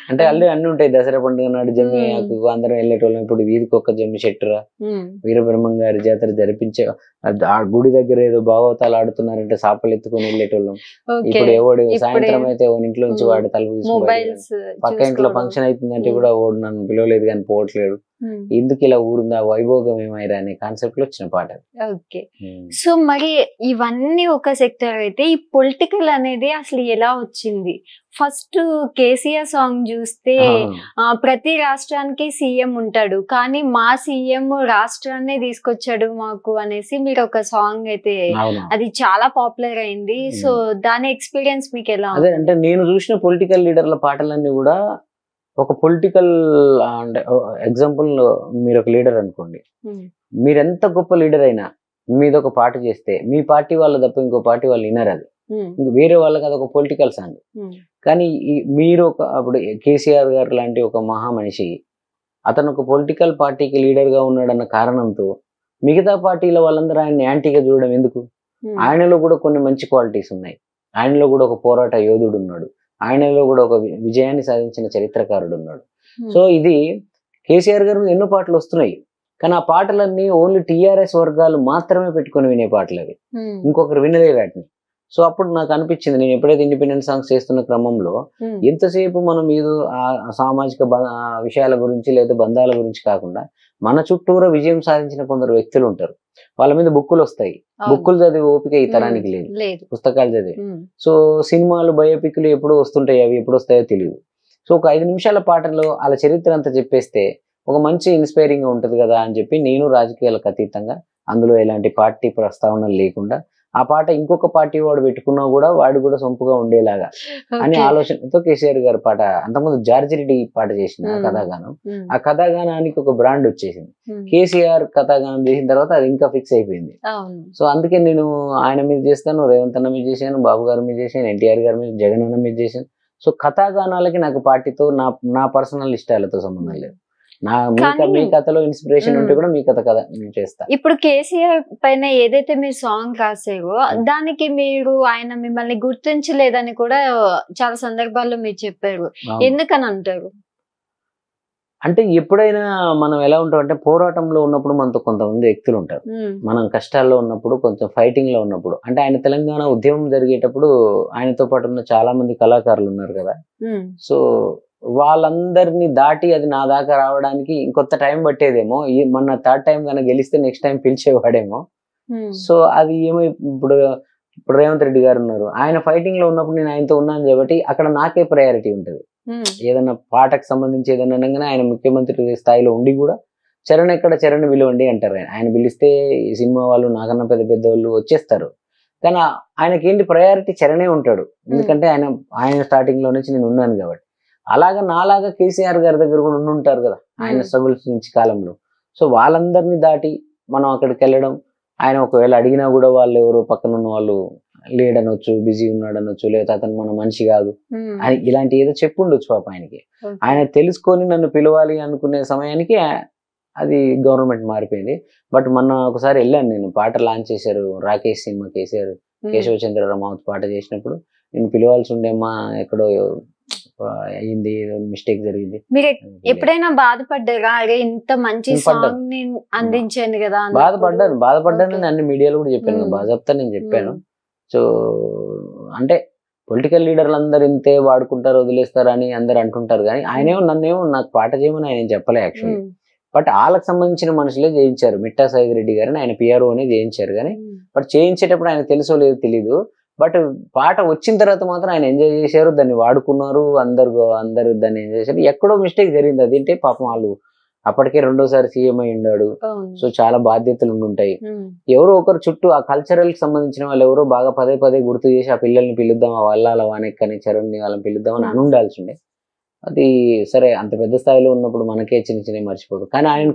అంటే ఆల్రెడీ అన్ని ఉంటాయి. దసరా పండుగ నాడు జమ్మి అందరం వెళ్ళేటోళ్ళం. ఇప్పుడు వీధికి ఒక్క జమ్మి చెట్టురా, వీరబ్రహ్మం గారి జాతర జరిపించే ఆ గుడి దగ్గర ఏదో భాగవతాలు ఆడుతున్నారంటే సాపలు ఎత్తుకొని వెళ్ళేటోళ్ళం. ఇప్పుడు ఎవడు సాయంత్రం అయితే ఇంట్లో నుంచి వాడు తలుపు తీసుకుని పక్క ఇంట్లో ఫంక్షన్ అవుతుందంటే కూడా వాడు నన్ను పిలవలేదు కానీ పోవట్లేడు, ఎందుకు ఇలా ఊరుందా వైభోగం ఏమైరా అనే కాన్సెప్ట్ లో వచ్చిన పాట. ఓకే, సో మరి ఇవన్నీ ఒక సెక్టర్ అయితే ఈ పొలిటికల్ అనేది అసలు ఎలా వచ్చింది? ఫస్ట్ కేసీఆర్ సాంగ్ చూస్తే ప్రతి రాష్ట్రానికి సీఎం ఉంటాడు, కానీ మా సీఎం రాష్ట్రాన్ని తీసుకొచ్చాడు మాకు అనేసి మీరు ఒక సాంగ్ అయితే అది చాలా పాపులర్ అయింది. సో దాని ఎక్స్పీరియన్స్ మీకు ఎలా? అదే అంటే నేను చూసిన పొలిటికల్ లీడర్ల పాటలన్నీ కూడా ఒక పొలిటికల్ అంటే ఎగ్జాంపుల్, మీరు ఒక లీడర్ అనుకోండి, మీరు ఎంత గొప్ప లీడర్ అయినా మీద ఒక పాట చేస్తే మీ పార్టీ వాళ్ళు తప్ప ఇంకో పార్టీ వాళ్ళు వినరు. అది వేరే వాళ్ళకి అది ఒక పొలిటికల్ సాంగ్. కానీ మీరు ఒక అప్పుడు కేసీఆర్ గారు లాంటి ఒక మహా మనిషి, అతను ఒక పొలిటికల్ పార్టీకి లీడర్ గా ఉన్నాడన్న కారణంతో మిగతా పార్టీల వాళ్ళందరూ ఆయన యాంటీగా చూడడం ఎందుకు? ఆయనలో కూడా కొన్ని మంచి క్వాలిటీస్ ఉన్నాయి, ఆయనలో కూడా ఒక పోరాట యోధుడు ఉన్నాడు, ఆయనలో కూడా ఒక విజయాన్ని సాధించిన చరిత్రకారుడు ఉన్నాడు. సో ఇది కేసీఆర్ గారు ఎన్నో పాటలు వస్తున్నాయి, కానీ ఆ పాటలన్నీ ఓన్లీ టీఆర్ఎస్ వర్గాలు మాత్రమే పెట్టుకుని వినే పాటలు అవి, ఇంకొకరు వినలేరు వాటిని. సో అప్పుడు నాకు అనిపించింది, నేను ఎప్పుడైతే ఇండిపెండెంట్ సాంగ్స్ చేస్తున్న క్రమంలో ఎంతసేపు మనం ఏదో ఆ సామాజిక విషయాల గురించి లేదా బంధాల గురించి కాకుండా మన చుట్టూరా విజయం సాధించిన కొందరు వ్యక్తులు ఉంటారు, వాళ్ళ మీద బుక్కులు వస్తాయి, బుక్కులు చదివే ఓపిక ఈ తరానికి లేదు, పుస్తకాలు చదివి. సో సినిమాలు బయోపిక్లు ఎప్పుడు వస్తుంటాయి, అవి ఎప్పుడు వస్తాయో తెలియదు. సో ఒక 5 నిమిషాల పాటలో వాళ్ళ చరిత్ర అంతా చెప్పేస్తే ఒక మంచి ఇన్స్పైరింగ్ గా ఉంటది కదా అని చెప్పి నేను రాజకీయాలకు అతీతంగా అందులో ఎలాంటి పార్టీ ప్రస్తావన లేకుండా ఆ పాట ఇంకొక పార్టీ వాడు పెట్టుకున్నా కూడా వాడు కూడా సొంపుగా ఉండేలాగా అని ఆలోచనతో కేసీఆర్ గారు పాట, అంతకుముందు జార్జి రెడ్డి పాట చేసిన కథాగానం, ఆ కథాగానానికి ఒక బ్రాండ్ వచ్చేసింది. కేసీఆర్ కథాగానం చేసిన తర్వాత అది ఇంకా ఫిక్స్ అయిపోయింది. సో అందుకే నేను ఆయన మీద చేస్తాను, రేవంత్ అన్న మీద చేశాను, బాబు గారి మీద చేశాను, ఎన్టీఆర్ గారి మీద, జగన్ అన్న మీద చేశాను. సో కథాగానాలకి నాకు పార్టీతో నా పర్సనల్ ఇష్టాలతో సంబంధం లేదు. మీ కథలో ఇన్స్పిరేషన్ ఉంటే కూడా మీ కథ నేను చేస్తా. ఇప్పుడు కేసీఆర్ పైన ఏదైతే మీరు సాంగ్ రాసారో దానికి మీరు ఆయన మిమ్మల్ని గుర్తించలేదని కూడా చాలా సందర్భాల్లో మీరు చెప్పారు. ఎందుకని అంటారు? అంటే ఎప్పుడైనా మనం ఎలా ఉంటాం అంటే పోరాటంలో ఉన్నప్పుడు మనతో కొంతమంది వ్యక్తులు ఉంటారు, మనం కష్టాల్లో ఉన్నప్పుడు, కొంచెం ఫైటింగ్ లో ఉన్నప్పుడు. అంటే ఆయన తెలంగాణ ఉద్యమం జరిగేటప్పుడు ఆయనతో పాటు ఉన్న చాలా మంది కళాకారులు ఉన్నారు కదా. సో వాళ్ళందరినీ దాటి అది నా దాకా రావడానికి ఇంకొంత టైం పట్టేదేమో. మొన్న థర్డ్ టైం కన్నా గెలిస్తే నెక్స్ట్ టైం పిలిచేవాడేమో. సో అది ఇప్పుడు రేవంత్ రెడ్డి గారు ఉన్నారు, ఆయన ఫైటింగ్ లో ఉన్నప్పుడు నేను ఆయనతో ఉన్నాను కాబట్టి అక్కడ నాకే ప్రయారిటీ ఉంటుంది. ఏదైనా పాటకు సంబంధించి ఏదైనా అనగానే ఆయన ముఖ్యమంత్రి స్థాయిలో ఉండి కూడా చరణ్ ఎక్కడ, చరణ్ పిలవండి అంటారు. ఆయన పిలిస్తే ఈ సినిమా వాళ్ళు నాకన్నా పెద్ద పెద్ద వాళ్ళు వచ్చేస్తారు, కానీ ఆయనకి ఏంటి ప్రయారిటీ చరణే ఉంటాడు. ఎందుకంటే ఆయన స్టార్టింగ్ లో నుంచి నేను ఉన్నాను కాబట్టి. అలాగా నాలాగా కేసీఆర్ గారి దగ్గర కూడా ఉండుంటారు కదా ఆయన స్ట్రగుల్స్ నుంచి కాలంలో. సో వాళ్ళందరినీ దాటి మనం అక్కడికి వెళ్ళడం, ఆయన ఒకవేళ అడిగినా కూడా వాళ్ళు ఎవరో పక్కన ఉన్న వాళ్ళు లేడనొచ్చు, బిజీ ఉన్నాడు అనొచ్చు, లేదా అతను మన మనిషి కాదు అని ఇలాంటి ఏదో చెప్పుండొచ్చు పాప ఆయనకి. ఆయన తెలుసుకొని నన్ను పిలవాలి అనుకునే సమయానికి అది గవర్నమెంట్ మారిపోయింది. బట్ మొన్న ఒకసారి వెళ్ళాను నేను, పాట లాంచ్ చేశారు రాకేష్ సినిమా, కేశవ చంద్ర రమావత్ పాట చేసినప్పుడు నేను పిలవాల్సి ఉండేమ్మా, ఎక్కడో అయింది, మిస్టేక్ జరిగింది. మీరు ఎప్పుడైనా బాధపడ్డారా? అరే ఇంత మంచి సాంగ్ నేను అందించాను కదా. బాధపడ్డాను అన్ని మీడియాలో కూడా చెప్పాను, బాగా చెప్తా నేను చెప్పాను. సో అంటే పొలిటికల్ లీడర్లు అందరు ఇంతే వాడుకుంటారు, వదిలేస్తారు అని అందరు అంటుంటారు, కానీ ఆయనేమో నన్నేమో నాకు పాట చేయమని ఆయన చెప్పలే యాక్చువల్లీ. బట్ వాళ్ళకి సంబంధించిన మనుషులే చేయించారు, మిట్టా సాయి రెడ్డి గారిని ఆయన పిఆర్ఓ అనే చేయించారు. కానీ బట్ చేయించేటప్పుడు ఆయన తెలుసో లేదో తెలీదు. బట్ పాట వచ్చిన తర్వాత మాత్రం ఆయన ఎంజాయ్ చేశారు, దాన్ని వాడుకున్నారు, అందరు దాన్ని ఎంజాయ్ చేశారు. ఎక్కడో మిస్టేక్ జరిగింది, అదేంటే పాపం వాళ్ళు అప్పటికే రెండోసారి సీఎం అయి ఉన్నాడు. సో చాలా బాధ్యతలు ఉండుంటాయి. ఎవరో ఒకరు చుట్టూ ఆ కల్చరల్ కి సంబంధించిన వాళ్ళు ఎవరో బాగా పదే పదే గుర్తు చేసి ఆ పిల్లల్ని పిలుద్దాం, ఆ వల్లాల వానెక్కని చరణ్ని వాళ్ళని పిలుద్దామని అని ఉండాల్సి ఉండే. అది సరే అంత పెద్ద స్థాయిలో ఉన్నప్పుడు మనకే చిన్న చిన్నవి మర్చిపోదు. కానీ ఆయన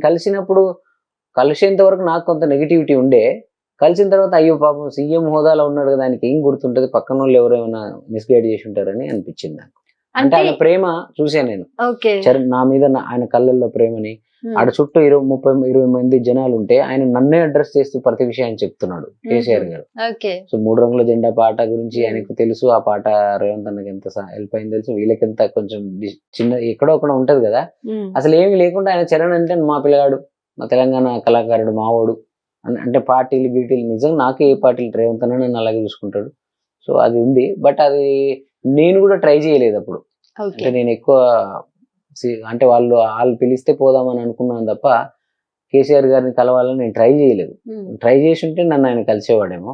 కలిసేంత వరకు నాకు కొంత నెగిటివిటీ ఉండే. కలిసిన తర్వాత అయ్యో పాపం సీఎం హోదాలో ఉన్నాడు కదా, ఆయనకి ఏం గుర్తుంటది, పక్కన వాళ్ళు ఎవరైనా మిస్గైడ్ చేసి ఉంటారని అనిపించింది నాకు. అంటే ఆయన ప్రేమ చూసా నేను, నా మీద ఆయన కళ్ళల్లో ప్రేమని. ఆడ చుట్టూ 20 మంది జనాలు ఉంటే ఆయన నన్నే అడ్రస్ చేస్తూ ప్రతి విషయాన్ని చెప్తున్నాడు కేసీఆర్ గారు. సో 3 రంగుల జెండా పాట గురించి ఆయనకు తెలుసు, ఆ పాట రేవంత్ అన్నకి ఎంత హెల్ప్ అయింది తెలుసు, వీళ్ళకెంత కొంచెం చిన్న ఎక్కడో ఒకడ ఉంటది కదా. అసలు ఏమి లేకుండా ఆయన చరణ్ అంటే మా పిల్లగాడు, మా తెలంగాణ కళాకారుడు, మావోడు అంటే పార్టీలు గీటీలు నిజం నాకు ఏ పార్టీలు రేవంత్ అన్న నన్ను అలాగే చూసుకుంటాడు. సో అది ఉంది. బట్ అది నేను కూడా ట్రై చేయలేదు అప్పుడు. అంటే నేను ఎక్కువ అంటే వాళ్ళు పిలిస్తే పోదామని అనుకున్నాను తప్ప కేసీఆర్ గారిని కలవాలని నేను ట్రై చేయలేదు. ట్రై చేసి ఉంటే నన్ను ఆయన కలిసేవాడేమో.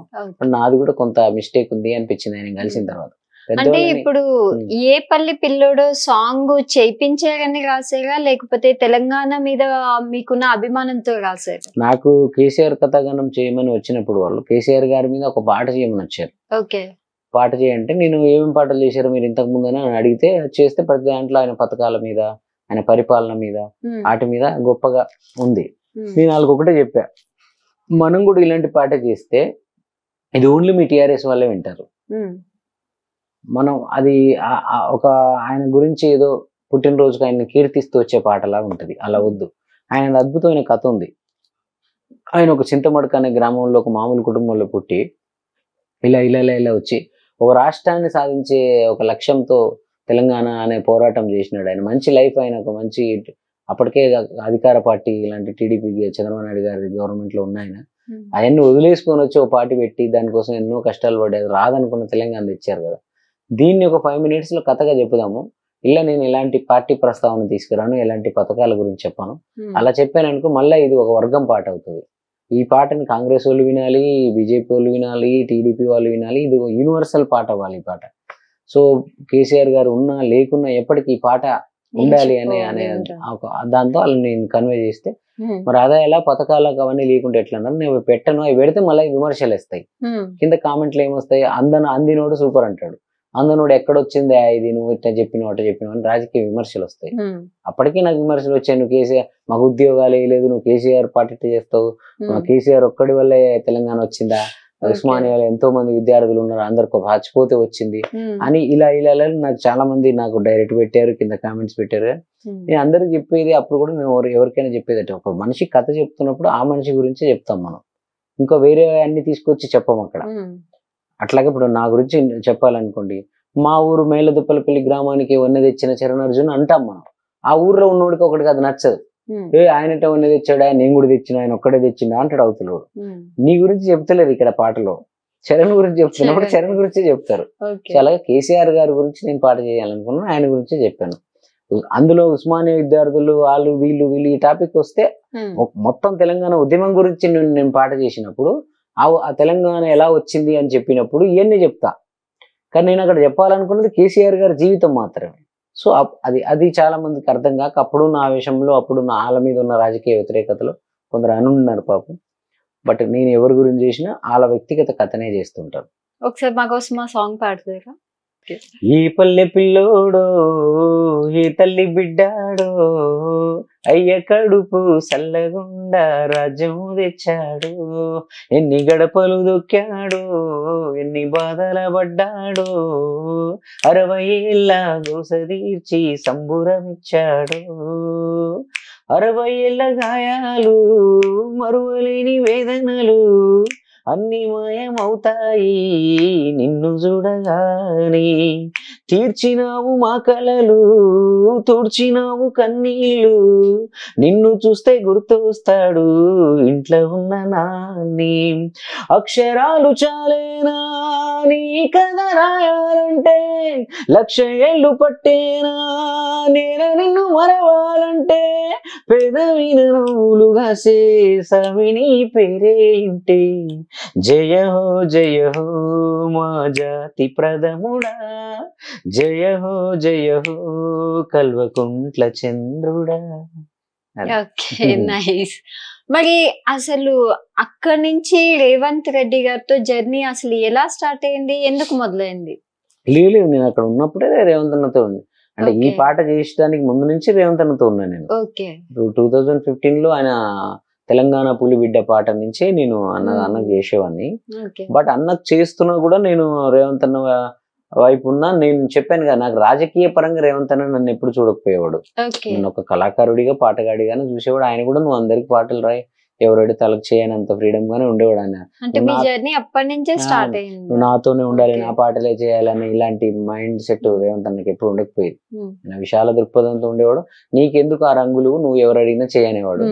నాది కూడా కొంత మిస్టేక్ ఉంది అనిపించింది ఆయన కలిసిన తర్వాత. అంటే ఇప్పుడు ఏ పల్లి పిల్లోడు సాంగ్ చేయించారని రాసారా, లేకపోతే తెలంగాణ మీద మీకున్న అభిమానంతో రాసారా? నాకు కేసీఆర్ కథాగానం చేయమని వచ్చినప్పుడు వాళ్ళు కేసీఆర్ గారి మీద ఒక పాట చేయమని వచ్చారు. పాట చేయంటే నేను ఏమేమి పాటలు చేశారు మీరు ఇంతకు ముందని అడిగితే చేస్తే ప్రతి దాంట్లో ఆయన పథకాల మీద, ఆయన పరిపాలన మీద, వాటి మీద గొప్పగా ఉంది. నేను వాళ్ళకి ఒకటే చెప్పా, మనం కూడా ఇలాంటి పాట చేస్తే ఇది ఓన్లీ మీ టీఆర్ఎస్ వాళ్ళే వింటారు. మనం అది ఒక ఆయన గురించి ఏదో పుట్టినరోజుకి ఆయన్ని కీర్తిస్తూ వచ్చే పాటలా ఉంటది, అలా వద్దు. ఆయన అద్భుతమైన కథ ఉంది. ఆయన ఒక చింతమడక అనే గ్రామంలో ఒక మామూలు కుటుంబంలో పుట్టి ఇలా వచ్చి ఒక రాష్ట్రాన్ని సాధించే ఒక లక్ష్యంతో తెలంగాణ అనే పోరాటం చేసినాడు. ఆయన మంచి లైఫ్, ఆయన ఒక మంచి అప్పటికే అధికార పార్టీ ఇలాంటి టీడీపీ చంద్రబాబు నాయుడు గారి గవర్నమెంట్ లో ఉన్నాయన అవన్నీ వదిలేసుకొని వచ్చి ఒక పార్టీ పెట్టి దానికోసం ఎన్నో కష్టాలు పడేది, రాదనుకున్న తెలంగాణ తెచ్చారు కదా. దీన్ని ఒక 5 minutes లో కథగా చెప్పుదాము. ఇలా నేను ఎలాంటి పార్టీ ప్రస్తావన తీసుకురాను, ఎలాంటి పథకాల గురించి చెప్పాను, అలా చెప్పాను అనుకో మళ్ళీ ఇది ఒక వర్గం పాట అవుతుంది. ఈ పాటని కాంగ్రెస్ వాళ్ళు వినాలి, బీజేపీ వాళ్ళు వినాలి, టీడీపీ వాళ్ళు వినాలి, ఇది యూనివర్సల్ పాట అవ్వాలి ఈ పాట. సో కేసీఆర్ గారు ఉన్నా లేకున్నా ఎప్పటికీ ఈ పాట ఉండాలి అనే దాంతో వాళ్ళని నేను కన్వే చేస్తే మరి అదే ఎలా పథకాలకు అవన్నీ లేకుంటే ఎట్లా అన్నారు. నేను పెట్టను, అవి పెడితే మళ్ళీ విమర్శలు వస్తాయి. కింద కామెంట్లు ఏమొస్తాయి, అందినోడు సూపర్ అంటాడు, అందనోడు ఎక్కడొచ్చింది ఇది, నువ్వు ఇట్లా చెప్పినావు అట్లా చెప్పినావు అని రాజకీయ విమర్శలు వస్తాయి. అప్పటికీ నాకు విమర్శలు వచ్చాయి, నువ్వు కేసీఆర్ మాకు ఉద్యోగాలు వేయలేదు, నువ్వు కేసీఆర్ పార్టీ చేస్తావు, కేసీఆర్ ఒక్కడి వల్లే తెలంగాణ వచ్చిందా, ఉస్మానియాలో ఎంతో మంది విద్యార్థులు ఉన్నారు, అందరికి చచ్చిపోతే వచ్చింది అని ఇలా నాకు చాలా మంది నాకు డైరెక్ట్ పెట్టారు, కింద కామెంట్స్ పెట్టారు. నేను అందరికి చెప్పేది అప్పుడు కూడా నేను ఎవరికైనా చెప్పేది అంటే ఒక మనిషి కథ చెప్తున్నప్పుడు ఆ మనిషి గురించి చెప్తాం మనం, ఇంకా వేరే అన్ని తీసుకొచ్చి చెప్పాం అక్కడ. అట్లాగే ఇప్పుడు నా గురించి చెప్పాలనుకోండి, మా ఊరు మేలదుప్పలపల్లి గ్రామానికి వన్నె తెచ్చిన చరణార్జున్ అంటాం మనం, ఆ ఊర్లో ఉన్నోడికి ఒకటికి అది నచ్చదు. ఆయనట వన్నె తెచ్చాడా, నేను కూడా తెచ్చిన, ఆయన ఒక్కడే తెచ్చిండా అంటాడు అవతలోడు. నీ గురించి చెప్తలేదు ఇక్కడ పాటలో, చరణ్ గురించి చెప్తున్నప్పుడు చరణ్ గురించే చెప్తారు. అలాగే కేసీఆర్ గారి గురించి నేను పాట చేయాలనుకున్నాను, ఆయన గురించే చెప్పాను. అందులో ఉస్మానియా విద్యార్థులు వాళ్ళు వీళ్ళు ఈ టాపిక్ వస్తే మొత్తం తెలంగాణ ఉద్యమం గురించి నేను పాట చేసినప్పుడు ఆ తెలంగాణ ఎలా వచ్చింది అని చెప్పినప్పుడు ఇవన్నీ చెప్తా. కానీ నేను అక్కడ చెప్పాలనుకున్నది కేసీఆర్ గారి జీవితం మాత్రమే. సో అది చాలా మందికి అర్థం కాక అప్పుడున్న ఆవేశంలో అప్పుడున్న వాళ్ళ మీద ఉన్న రాజకీయ వ్యతిరేకతలో కొందరు అనున్నారు పాపం. బట్ నేను ఎవరి గురించి చేసినా వాళ్ళ వ్యక్తిగత కథనే చేస్తుంటాను. ఒకసారి మాకోసం ఆ సాంగ్ పాడుతారా? ఈ పల్లె పిల్లోడో ఈ తల్లి బిడ్డాడో అయ్య కడుపు సల్లగుండా రాజ్యం తెచ్చాడు, ఎన్ని గడపలు దొక్కాడు, ఎన్ని బాధల పడ్డాడు, 60 ఏళ్ళ గోస తీర్చి సంబురమిచ్చాడు, 60 ఏళ్ళ గాయాలు మరువలేని వేదనలు అన్ని మాయమవుతాయి నిన్ను చూడగానే, తీర్చినావు మా కలలు తుడిచినావు కన్నీళ్ళు, నిన్ను చూస్తే గుర్తొస్తాడు ఇంట్లో ఉన్న నాన్ని, అక్షరాలు చాలేనా నీ కథ రాయాలంటే, 1,00,000 ఏళ్ళు పట్టేనా నేను నిన్ను మరవాలంటే, పెదవిన నవ్వులుగా చేసావి నీ పేరే ఇంటే, జయ హో మా జాతి ప్రథముడా, జయ హో కల్వకుంట్ల చంద్రుడా. Okay, nice. మరి అసలు అక్కడి నుంచి రేవంత్ రెడ్డి గారితో జర్నీ అసలు ఎలా స్టార్ట్ అయింది, ఎందుకు మొదలైంది? లేదు నేను అక్కడ ఉన్నప్పుడే రేవంత్ అన్నతో ఉంది, అంటే ఈ పాట చేసడానికి ముందు నుంచి రేవంత్ అన్నతో ఉన్నా నేను. 2015లో ఆయన తెలంగాణ పులి బిడ్డ పాట నుంచి నేను అన్నకు చేసేవాడిని. బట్ అన్నకు చేస్తున్నా కూడా నేను రేవంత్ అన్న వైపు ఉన్నా. నేను చెప్పాను కదా, నాకు రాజకీయ పరంగా రేవంత్ అన్న నన్ను ఎప్పుడు చూడకపోయేవాడు, నేను ఒక కళాకారుడిగా పాటగాడిగానే చూసేవాడు. ఆయన కూడా నువ్వు అందరికి పాటలు రాయి, ఎవరైతే తలకు చేయనంత ఫ్రీడమ్ గానే ఉండేవాడు ఆయన. నువ్వు నాతోనే ఉండాలి, నా పాటలే చేయాలని ఇలాంటి మైండ్ సెట్ రేవంత్ అన్నకి ఎప్పుడు ఉండకపోయేది. విశాల దృక్పథంతో ఉండేవాడు. నీకెందుకు ఆ రంగులు, నువ్వు ఎవరు అడిగినా చేయనేవాడు.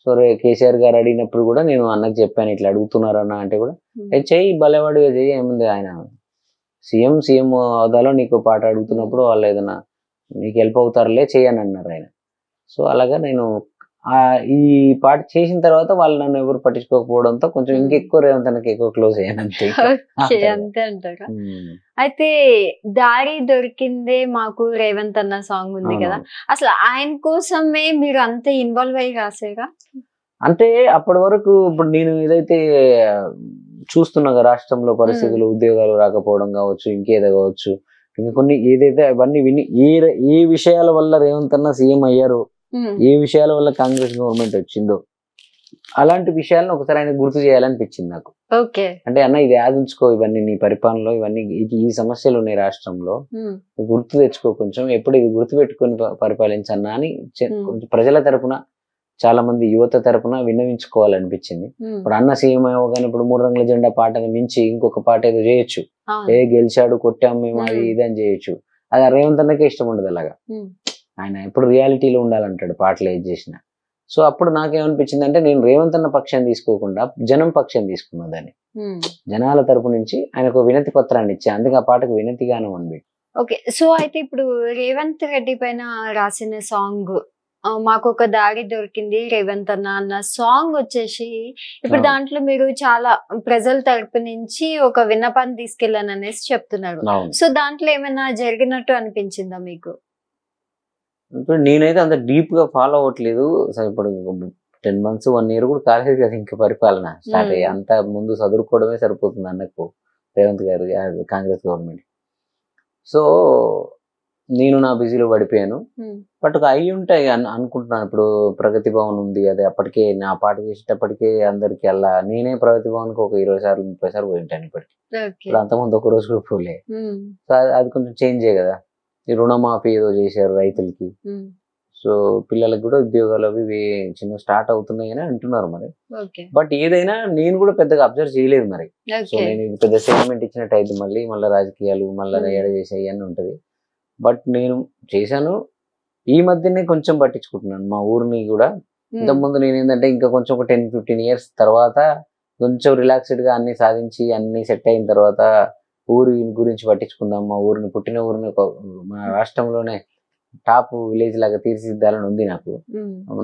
సో కేసీఆర్ గారు అడిగినప్పుడు కూడా నేను అన్నకు చెప్పాను, ఇట్లా అడుగుతున్నారన్న అంటే కూడా చెయ్యి భలేవాడు చెయ్యి, ఏముంది ఆయన సీఎం హోదాలో నీకు పాట అడుగుతున్నప్పుడు వాళ్ళు ఏదైనా నీకు హెల్ప్ అవుతారులే చేయని అన్నారు ఆయన. సో అలాగా నేను ఈ పాట చేసిన తర్వాత వాళ్ళు నన్ను ఎవరు పట్టించుకోకపోవడంతో కొంచెం ఇంకెక్కువ రేవంత్ అన్నకి ఎక్కువ క్లోజ్ అయ్యాను అంతే. అంతే అంటారా? అయితే దారి దొరికిందే మాకు రేవంత్ అన్న సాంగ్ ఉంది కదా, అసలు ఆయన కోసమే మీరు అంత ఇన్వాల్వ్ అయ్యి రాసారా? అంటే అప్పటి వరకు ఇప్పుడు నేను ఏదైతే చూస్తున్నా రాష్ట్రంలో పరిస్థితులు, ఉద్యోగాలు రాకపోవడం కావచ్చు, ఇంకేదో కావచ్చు, ఇంకా కొన్ని ఏదైతే అవన్నీ విని ఏ విషయాల వల్ల రేవంత్ అన్న సీఎం అయ్యారు, ఏ విషయాల వల్ల కాంగ్రెస్ గవర్నమెంట్ వచ్చిందో అలాంటి విషయాలను ఒకసారి ఆయన గుర్తు చేయాలనిపించింది నాకు. అంటే అన్న ఇది ఆదించుకో, ఇవన్నీ నీ పరిపాలనలో ఇవన్నీ ఈ సమస్యలు ఉన్నాయి రాష్ట్రంలో, గుర్తు తెచ్చుకో కొంచెం, ఎప్పుడు ఇది గుర్తు పెట్టుకొని పరిపాలించన్నా అని ప్రజల తరపున చాలా మంది యువత తరపున విన్నవించుకోవాలనిపించింది. ఇప్పుడు అన్న సీఎం అవ్వగానే ఇప్పుడు 3 రంగుల జెండా పాటను మించి ఇంకొక పాట ఏదో చేయొచ్చు, గెలిచాడు కొట్టాం మేము అది ఇది అని చేయొచ్చు. అది రేవంత్ అన్నకే ఇష్టం ఉండదు అలాగా, ఆయన ఎప్పుడు రియాలిటీలో ఉండాలంటాడు పాటలు ఏది చేసినా. సో అప్పుడు నాకేమనిపించింది అంటే నేను రేవంత్ అన్న పక్షాన్ని తీసుకోకుండా జనం పక్షాన్ని తీసుకున్నదాన్ని, జనాల తరపు నుంచి ఆయనకు వినతి పత్రాన్ని ఇచ్చా, అందుకే ఆ పాటకు వినతిగానం అనిపెట్టి. ఓకే, సో అయితే ఇప్పుడు రేవంత్ రెడ్డి పైన రాసిన సాంగ్ మాకు ఒక దారి దొరికింది రేవంత్ అన్న సాంగ్ వచ్చేసి ఇప్పుడు దాంట్లో మీరు చాలా ప్రజల తరపు నుంచి ఒక విన్నపాన్ని తీసుకెళ్ళాను అనేసి చెప్తున్నారు. సో దాంట్లో ఏమైనా జరిగినట్టు అనిపించిందా మీకు? ఇప్పుడు నేనైతే అంత డీప్ గా ఫాలో అవ్వట్లేదు. అసలు ఇప్పుడు 10 months 1 year కూడా కాలేదు కదా ఇంకా పరిపాలన స్టార్ట్ అయ్యి. అంత ముందు చదువుకోవడమే సరిపోతుంది అన్నకు రేవంత్ గారు కాంగ్రెస్ గవర్నమెంట్. సో నేను నా బిజీలో పడిపోయాను. బట్ అయి ఉంటాయి అనుకుంటున్నాను. ఇప్పుడు ప్రగతి భవన్ ఉంది, అదే అప్పటికే నా పాట చేసేటప్పటికే అందరికి అలా నేనే ప్రగతి భవన్ కి ఒక 20 సార్లు 30 సార్లు పోయి ఉంటాను ఇప్పటికి. ఇప్పుడు అంతకుముందు ఒక రోజు కూడా పోలే. సో అది కొంచెం చేంజే కదా. ఈ రుణమాఫీ ఏదో చేశారు రైతులకి. సో పిల్లలకు కూడా ఉద్యోగాలు అవి చిన్న స్టార్ట్ అవుతున్నాయి అని అంటున్నారు మరి. బట్ ఏదైనా నేను కూడా పెద్దగా అబ్జర్వ్ చేయలేదు మరి. సో నేను పెద్ద స్టేట్మెంట్ ఇచ్చినట్టు అయితే మళ్ళీ రాజకీయాలు మళ్ళీ ఏడ చేసాయి అని ఉంటది. బట్ నేను చేశాను. ఈ మధ్యనే కొంచెం పట్టించుకుంటున్నాను మా ఊరిని కూడా. ఇంతకుముందు నేను ఏంటంటే ఇంకా కొంచెం ఒక 10-15 years తర్వాత కొంచెం రిలాక్స్డ్ గా అన్ని సాధించి అన్ని సెట్ అయిన తర్వాత ఊరి గురించి పట్టించుకుందాం, మా ఊరిని పుట్టిన ఊరిని మన రాష్ట్రంలోనే టాప్ విలేజ్ లాగా తీర్చిదిద్దాలని ఉంది నాకు.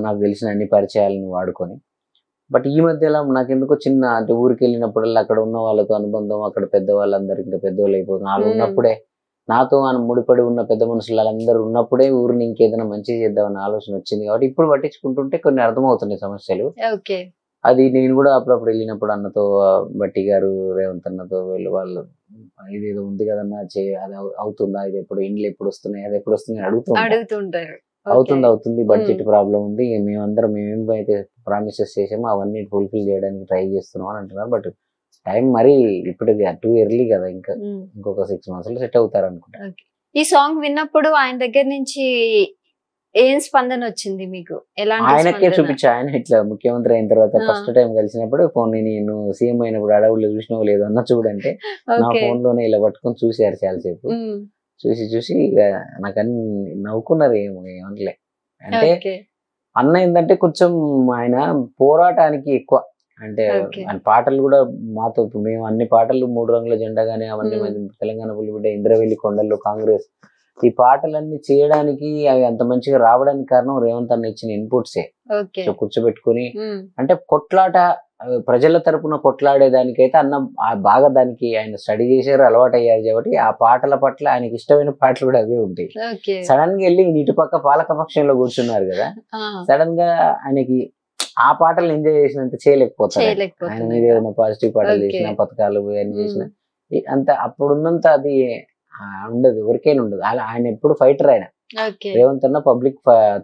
నాకు తెలిసిన అన్ని పరిచయాలను వాడుకొని. బట్ ఈ మధ్యలో నాకు ఎందుకో చిన్న అంటే ఊరికి వెళ్ళినప్పుడల్లా అక్కడ ఉన్న వాళ్ళతో అనుబంధం, అక్కడ పెద్దవాళ్ళందరూ ఇంకా పెద్దవాళ్ళు అయిపోతున్నారు. వాళ్ళు ఉన్నప్పుడే నాతో ముడిపడి ఉన్న పెద్ద మనుషులు వాళ్ళందరూ ఉన్నప్పుడే ఊరిని ఇంకేదైనా మంచిగా చేద్దామన్న ఆలోచన వచ్చింది. కాబట్టి ఇప్పుడు పట్టించుకుంటుంటే కొన్ని అర్థమవుతున్నాయి సమస్యలు. అది నేను కూడా అప్పుడప్పుడు వెళ్ళినప్పుడు అన్నతో, బట్టి గారు, రేవంత్ అన్నతో వాళ్ళు ఇదేదో ఉంది కదన్నా అది అవుతుందా, ఇది ఎప్పుడు ఇండ్లు ఎప్పుడు వస్తున్నాయి, అది ఎప్పుడు వస్తున్నాయి అడుగుతుంటారు. అవుతుంది బడ్జెట్ ప్రాబ్లం ఉంది, మేమేమైతే ప్రామిసెస్ చేసామో అవన్నీ ఫుల్ఫిల్ చేయడానికి ట్రై చేస్తున్నాం అని అంటున్నారు. బట్ టైం మరి ఇప్పుడు టూ ఎర్లీ కదా, ఇంకొక 6 months లో సెట్ అవుతారు అనుకుంటా. ఈ సాంగ్ విన్నప్పుడు ఆయన దగ్గర నుంచి ఏం స్పందన వచ్చింది మీకు? ఆయనకే చూపించా. ఆయన ఇట్లా ముఖ్యమంత్రి అయిన తర్వాత ఫస్ట్ టైం కలిసినప్పుడు ఫోన్ నేను సీఎం అయినప్పుడు అడవులు చూసినావు లేదు అన్న చూడంటే నా ఫోన్ లోనే ఇలా పట్టుకొని చూసారు చాలాసేపు. చూసి ఇక నాకు అన్ని నవ్వుకున్నారు. ఏమనలే అంటే అన్న ఏంటంటే కొంచెం ఆయన పోరాటానికి ఎక్కువ అంటే పాటలు కూడా మాతో మేము అన్ని పాటలు 3 రంగుల జెండా గానీ అవన్నీ తెలంగాణ పులిబిడ్డ, ఇంద్రవెల్లి కొండల్లో కాంగ్రెస్, ఈ పాటలన్నీ చేయడానికి అవి అంత మంచిగా రావడానికి కారణం రేవంత్ అన్న ఇచ్చిన ఇన్పుట్సే. సో కూర్చోబెట్టుకుని అంటే కొట్లాట ప్రజల తరపున కొట్లాడేదానికైతే అన్న బాగా దానికి ఆయన స్టడీ చేశారు, అలవాటు అయ్యారు. కాబట్టి ఆ పాటల పట్ల ఆయనకి ఇష్టమైన పాటలు కూడా అవే ఉంటాయి. సడన్ గా వెళ్ళి ఇటుపక్క పాలక పక్షంలో కూర్చున్నారు కదా, సడన్ గా ఆయనకి ఆ పాటలు ఎంజాయ్ చేసినంత చేయలేకపోతారు. ఆయన మీద ఏదైనా పాజిటివ్ పాటలు చేసిన, పథకాలు అన్ని చేసిన అంత అప్పుడున్నంత అది ఉండదు, ఎవరికైనా ఉండదు. అలా ఆయన ఎప్పుడు ఫైటర్. ఆయన రేవంత్ అన్న పబ్లిక్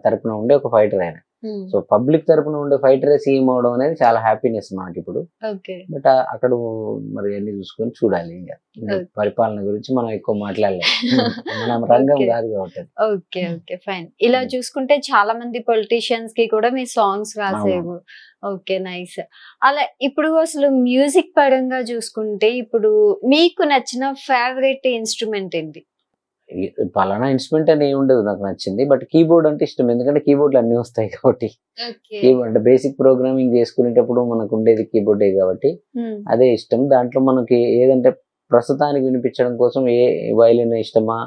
తరపున ఉండే ఒక ఫైటర్ ఆయన. సో పబ్లిక్ తరపున ఉండే ఫైటరే సీఎం అవడం అనేది చాలా హ్యాపీనెస్ మనకి ఇప్పుడు. బట్ అక్కడ మరి అన్ని చూసుకొని చూడాలి. ఇంకా పరిపాలన గురించి మనం ఎక్కువ మాట్లాడలేదు, మన రంగం కాదు కాబట్టి. Okay fine. ఇలా చూసుకుంటే చాలా మంది పొలిటీషియన్స్ కి కూడా మీ సాంగ్స్ రాసేవు. Okay nice. అలా ఇప్పుడు అసలు మ్యూజిక్ పరంగా చూసుకుంటే ఇప్పుడు మీకు నచ్చిన ఫేవరెట్ ఇన్స్ట్రుమెంట్ ఏంటి? పలానా ఇన్స్ట్రుమెంట్ అని ఏమి ఉండదు నాకు నచ్చింది. బట్ కీబోర్డ్ అంటే ఇష్టం, ఎందుకంటే కీబోర్డ్లు అన్ని వస్తాయి కాబట్టి. కీబోర్డ్ అంటే బేసిక్ ప్రోగ్రామింగ్ చేసుకునేటప్పుడు మనకు ఉండేది కీబోర్డే కాబట్టి అదే ఇష్టం. దాంట్లో మనకి ఏదంటే ప్రస్తుతానికి వినిపించడం కోసం ఏ వైలిన్ ఇష్టమా,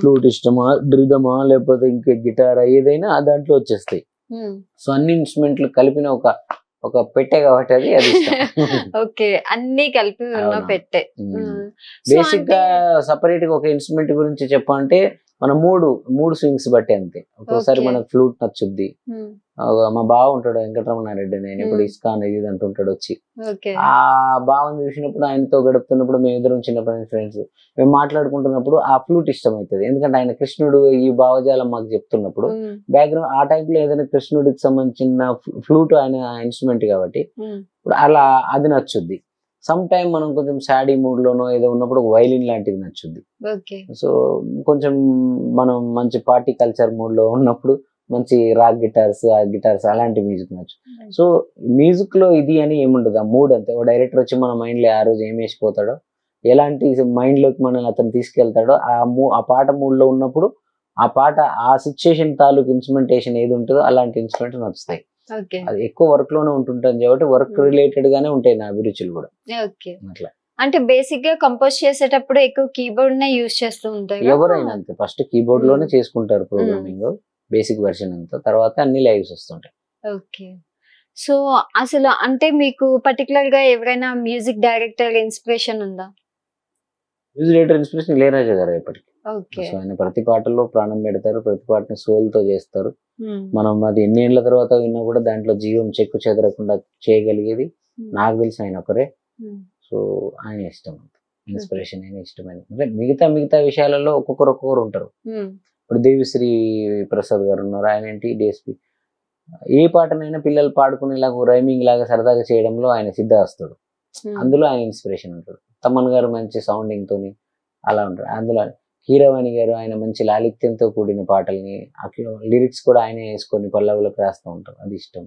ఫ్లూట్ ఇష్టమా, డ్రిదమా, లేకపోతే ఇంకే గిటారా, ఏదైనా ఆ దాంట్లో వచ్చేస్తాయి. సో అన్ని ఇన్స్ట్రుమెంట్లు కలిపిన ఒక పెట్టే కాబట్టి అది ఇష్టం. ఓకే, అన్ని కలిపి ఉన్న పెట్టే. బేసిక్ గా సపరేట్ గా ఒక ఇన్స్ట్రుమెంట్ గురించి చెప్పాలంటే మన మూడు స్వింగ్స్ బట్టి అంతే. ఒక్కోసారి మనకు ఫ్లూట్ నచ్చుద్ది. మా బావ ఉంటాడు వెంకటరమణారెడ్డి, నేను ఇప్పుడు ఇస్కాన్ ఇది అంటుంటాడు వచ్చి. ఆ బావని చూసినప్పుడు ఆయనతో గడుపుతున్నప్పుడు మేమిద్దరం చిన్నప్పటి ఫ్రెండ్స్, మేము మాట్లాడుకుంటున్నప్పుడు ఆ ఫ్లూట్ ఇష్టం అవుతుంది. ఎందుకంటే ఆయన కృష్ణుడు ఈ భావజాలం మాకు చెప్తున్నప్పుడు బ్యాక్గ్రౌండ్ ఆ టైప్ లో ఏదైనా కృష్ణుడికి సంబంధించిన ఫ్లూట్ ఆయన ఇన్స్ట్రుమెంట్ కాబట్టి ఇప్పుడు అలా అది నచ్చుద్ది. సమ్ టైమ్ మనం కొంచెం సాడీ మూడ్ లోనో ఏదో ఉన్నప్పుడు వైలిన్ లాంటిది నచ్చుద్ది. సో కొంచెం మనం మంచి పార్టీ కల్చర్ మూడ్ లో ఉన్నప్పుడు మంచి రాక్ గిటార్స్ అలాంటి మ్యూజిక్ నచ్చు. సో మ్యూజిక్ లో ఇది అని ఏముండదు, ఆ మూడ్ అంతే. ఓ డైరెక్టర్ వచ్చి మన మైండ్ లో ఆ రోజు ఏం వేసిపోతాడో, ఎలాంటి మైండ్ లోకి మనల్ని అతను తీసుకెళ్తాడో ఆ పాట మూడ్ లో ఉన్నప్పుడు ఆ పాట ఆ సిచ్యుయేషన్ తాలూకు ఇన్స్ట్రుమెంటేషన్ ఏది ఉంటుందో అలాంటి ఇన్స్ట్రుమెంట్ నచ్చుతాయి. అది ఎక్కువ వర్క్ లోనే ఉంటుంటాను కాబట్టి వర్క్ రిలేటెడ్ గానే ఉంటాయి నా అభిరుచులు కూడా. అట్లా అంటే బేసిక్ గా కంపోజ్ చేసేటప్పుడు ఎక్కువ కీబోర్డ్ నే యూజ్ చేస్తూ ఉంటారు ఎవరైనా అంతే. ఫస్ట్ కీబోర్డ్ లోనే చేసుకుంటారు ప్రోగ్రామింగ్ బేసిక్ వెర్షన్ అంతా, తర్వాత అన్ని లైవ్స్ వస్తుంటాయి. ఓకే. సో అసలు అంటే మీకు పర్టికులర్ గా ఎవరైనా మ్యూజిక్ డైరెక్టర్ ఇన్స్పిరేషన్ ఉందా? మ్యూజిక్ డైరెక్టర్ ఇన్స్పిరేషన్ ఇళయరాజా గారు. ఎప్పటికీ ఓకే. సో ఆయన ప్రతి పాటలో ప్రాణం పెడతారు, ప్రతి పాటని soul తో చేస్తారు. మనం అది ఎన్ని ఏళ్ల తర్వాత విన్నా కూడా దాంట్లో జీవం చెక్కు చెదరకుండా చేయగలిగేది నాకు తెలిసి ఆయన ఒకరే. సో ఆయన ఇష్టం, ఇన్స్పిరేషన్ అయిన ఇష్టమైన. అంటే మిగతా విషయాలలో ఒక్కొక్కరు ఉంటారు. ఇప్పుడు దేవిశ్రీ ప్రసాద్ గారు ఉన్నారు, ఆయన ఏంటి డిఎస్పి. ఏ పాటనైనా పిల్లలు పాడుకునేలాగా రైమింగ్ లాగా సరదాగా చేయడంలో ఆయన సిద్ధహస్తుడు. అందులో ఆయన ఇన్స్పిరేషన్ ఉంటాడు. తమన్ గారు మంచి సౌండింగ్ తోని అలా ఉంటాడు. అందులో కీరవాణి గారు ఆయన మంచి లాలిత్యంతో కూడిన పాటల్ని, లిరిక్స్ కూడా ఆయన వేసుకొని పల్లవులకు రాస్తూ ఉంటారు, అది ఇష్టం.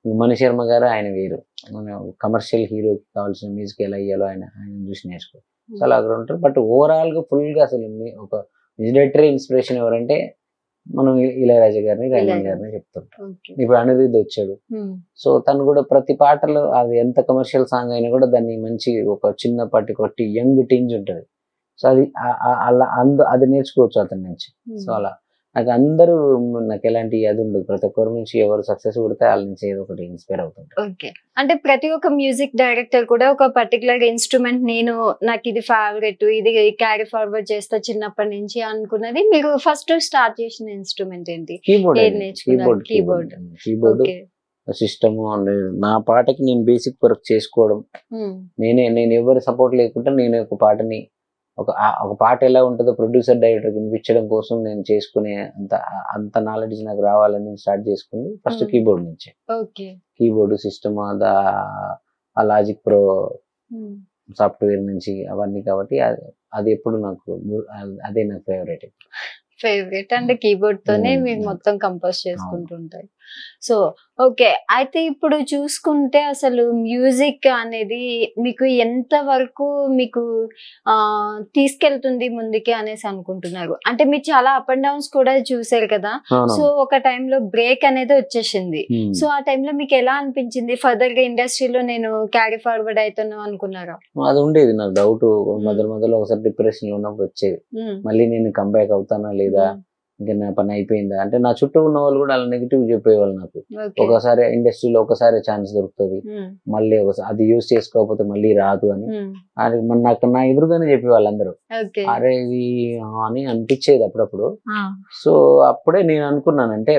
మణి శర్మ గారు ఆయన వేరు, మన కమర్షియల్ హీరోకి కావాల్సిన మ్యూజిక్ ఎలా అయ్యాలో ఆయన చూసి నేర్చుకో చాలా అక్కడ ఉంటారు. బట్ ఓవరాల్గా ఫుల్గా అసలు ఒక మ్యూజిక్ ఇన్స్పిరేషన్ ఎవరంటే మనం ఇళయరాజా గారిని, రెహమాన్ గారిని చెప్తుంటాం. ఇప్పుడు అనిరుద్ధ్ వచ్చాడు, సో తను కూడా ప్రతి పాటలో అది ఎంత కమర్షియల్ సాంగ్ అయినా కూడా దాన్ని మంచి ఒక చిన్నపాటి కొట్టి యంగ్ టింజ్ ఉంటుంది. సో అది అలా అది నేర్చుకోవచ్చు అతని నుంచి. సో అలా నాకు ఎలాంటి అది ఉండదు, ప్రతి ఒక్కరి నుంచి ఎవరు సక్సెస్ కొడితే వాళ్ళ నుంచి ఏదో ఒకటి ఇన్స్పైర్ అవుతుంటారు. ఓకే. అంటే ప్రతి ఒక్క మ్యూజిక్ డైరెక్టర్ కూడా ఒక పర్టికులర్ ఇన్స్ట్రుమెంట్ నాకు ఇది ఫేవరెట్, ఇది క్యారీ ఫార్వర్డ్ చేస్తా చిన్నప్పటి నుంచి అనుకున్నది. మీరు ఫస్ట్ స్టార్ట్ చేసిన ఇన్స్ట్రుమెంట్ ఏంటి? కీబోర్డ్. సిస్టమ్. నా పాటకి నేను బేసిక్ వర్క్ చేసుకోవడం, నేను ఎవరి సపోర్ట్ లేకుండా నేను ఒక పాటని ఒక పాట ఎలా ఉంటుందో ప్రొడ్యూసర్ డైరెక్టర్ వినిపించడం కోసం నేను చేసుకునే అంత నాలెడ్జ్ నాకు రావాలని స్టార్ట్ చేసుకుంది ఫస్ట్ కీబోర్డ్ నుంచి. కీబోర్డ్ సిస్టమ్, ఆ లాజిక్ ప్రో సాఫ్ట్వేర్ నుంచి అవన్నీ. కాబట్టి అది ఎప్పుడు అదే నాకు ఫేవరెట్ అంటే కీబోర్డ్ తోనే మీరు మొత్తం కంపోజ్ చేసుకుంటుంటారు. సో ఓకే, అయితే ఇప్పుడు చూసుకుంటే అసలు మ్యూజిక్ అనేది మీకు ఎంత వరకు మీకు తీసుకెళ్తుంది ముందుకి అనేసి అనుకుంటున్నారు? అంటే మీరు చాలా అప్ అండ్ డౌన్స్ కూడా చూసారు కదా, సో ఒక టైంలో బ్రేక్ అనేది వచ్చేసింది. సో ఆ టైంలో మీకు ఎలా అనిపించింది? ఫర్దర్ గా ఇండస్ట్రీలో నేను క్యారీ ఫార్వర్డ్ అవుతాను అనుకున్నారా? అది ఉండేది నాకు డౌట్. మొదలు ఒకసారి డిప్రెషన్ లో ఉన్నప్పుడు వచ్చేది, మళ్ళీ నేను కంబ్యాక్ అవుతానా లేదా, ఇంకా నా పని అయిపోయిందా అంటే. నా చుట్టూ ఉన్న వాళ్ళు కూడా అలా నెగిటివ్ చెప్పేవాళ్ళు నాకు. ఒకసారి ఇండస్ట్రీలో ఒకసారి ఛాన్స్ దొరుకుతుంది, మళ్ళీ అది యూజ్ చేసుకోకపోతే మళ్ళీ రాదు అని నాకు నా ఎదురుగానే చెప్పేవాళ్ళు అందరూ. అరే ఇది అని అనిపించేది అప్పుడప్పుడు. సో అప్పుడే నేను అనుకున్నానంటే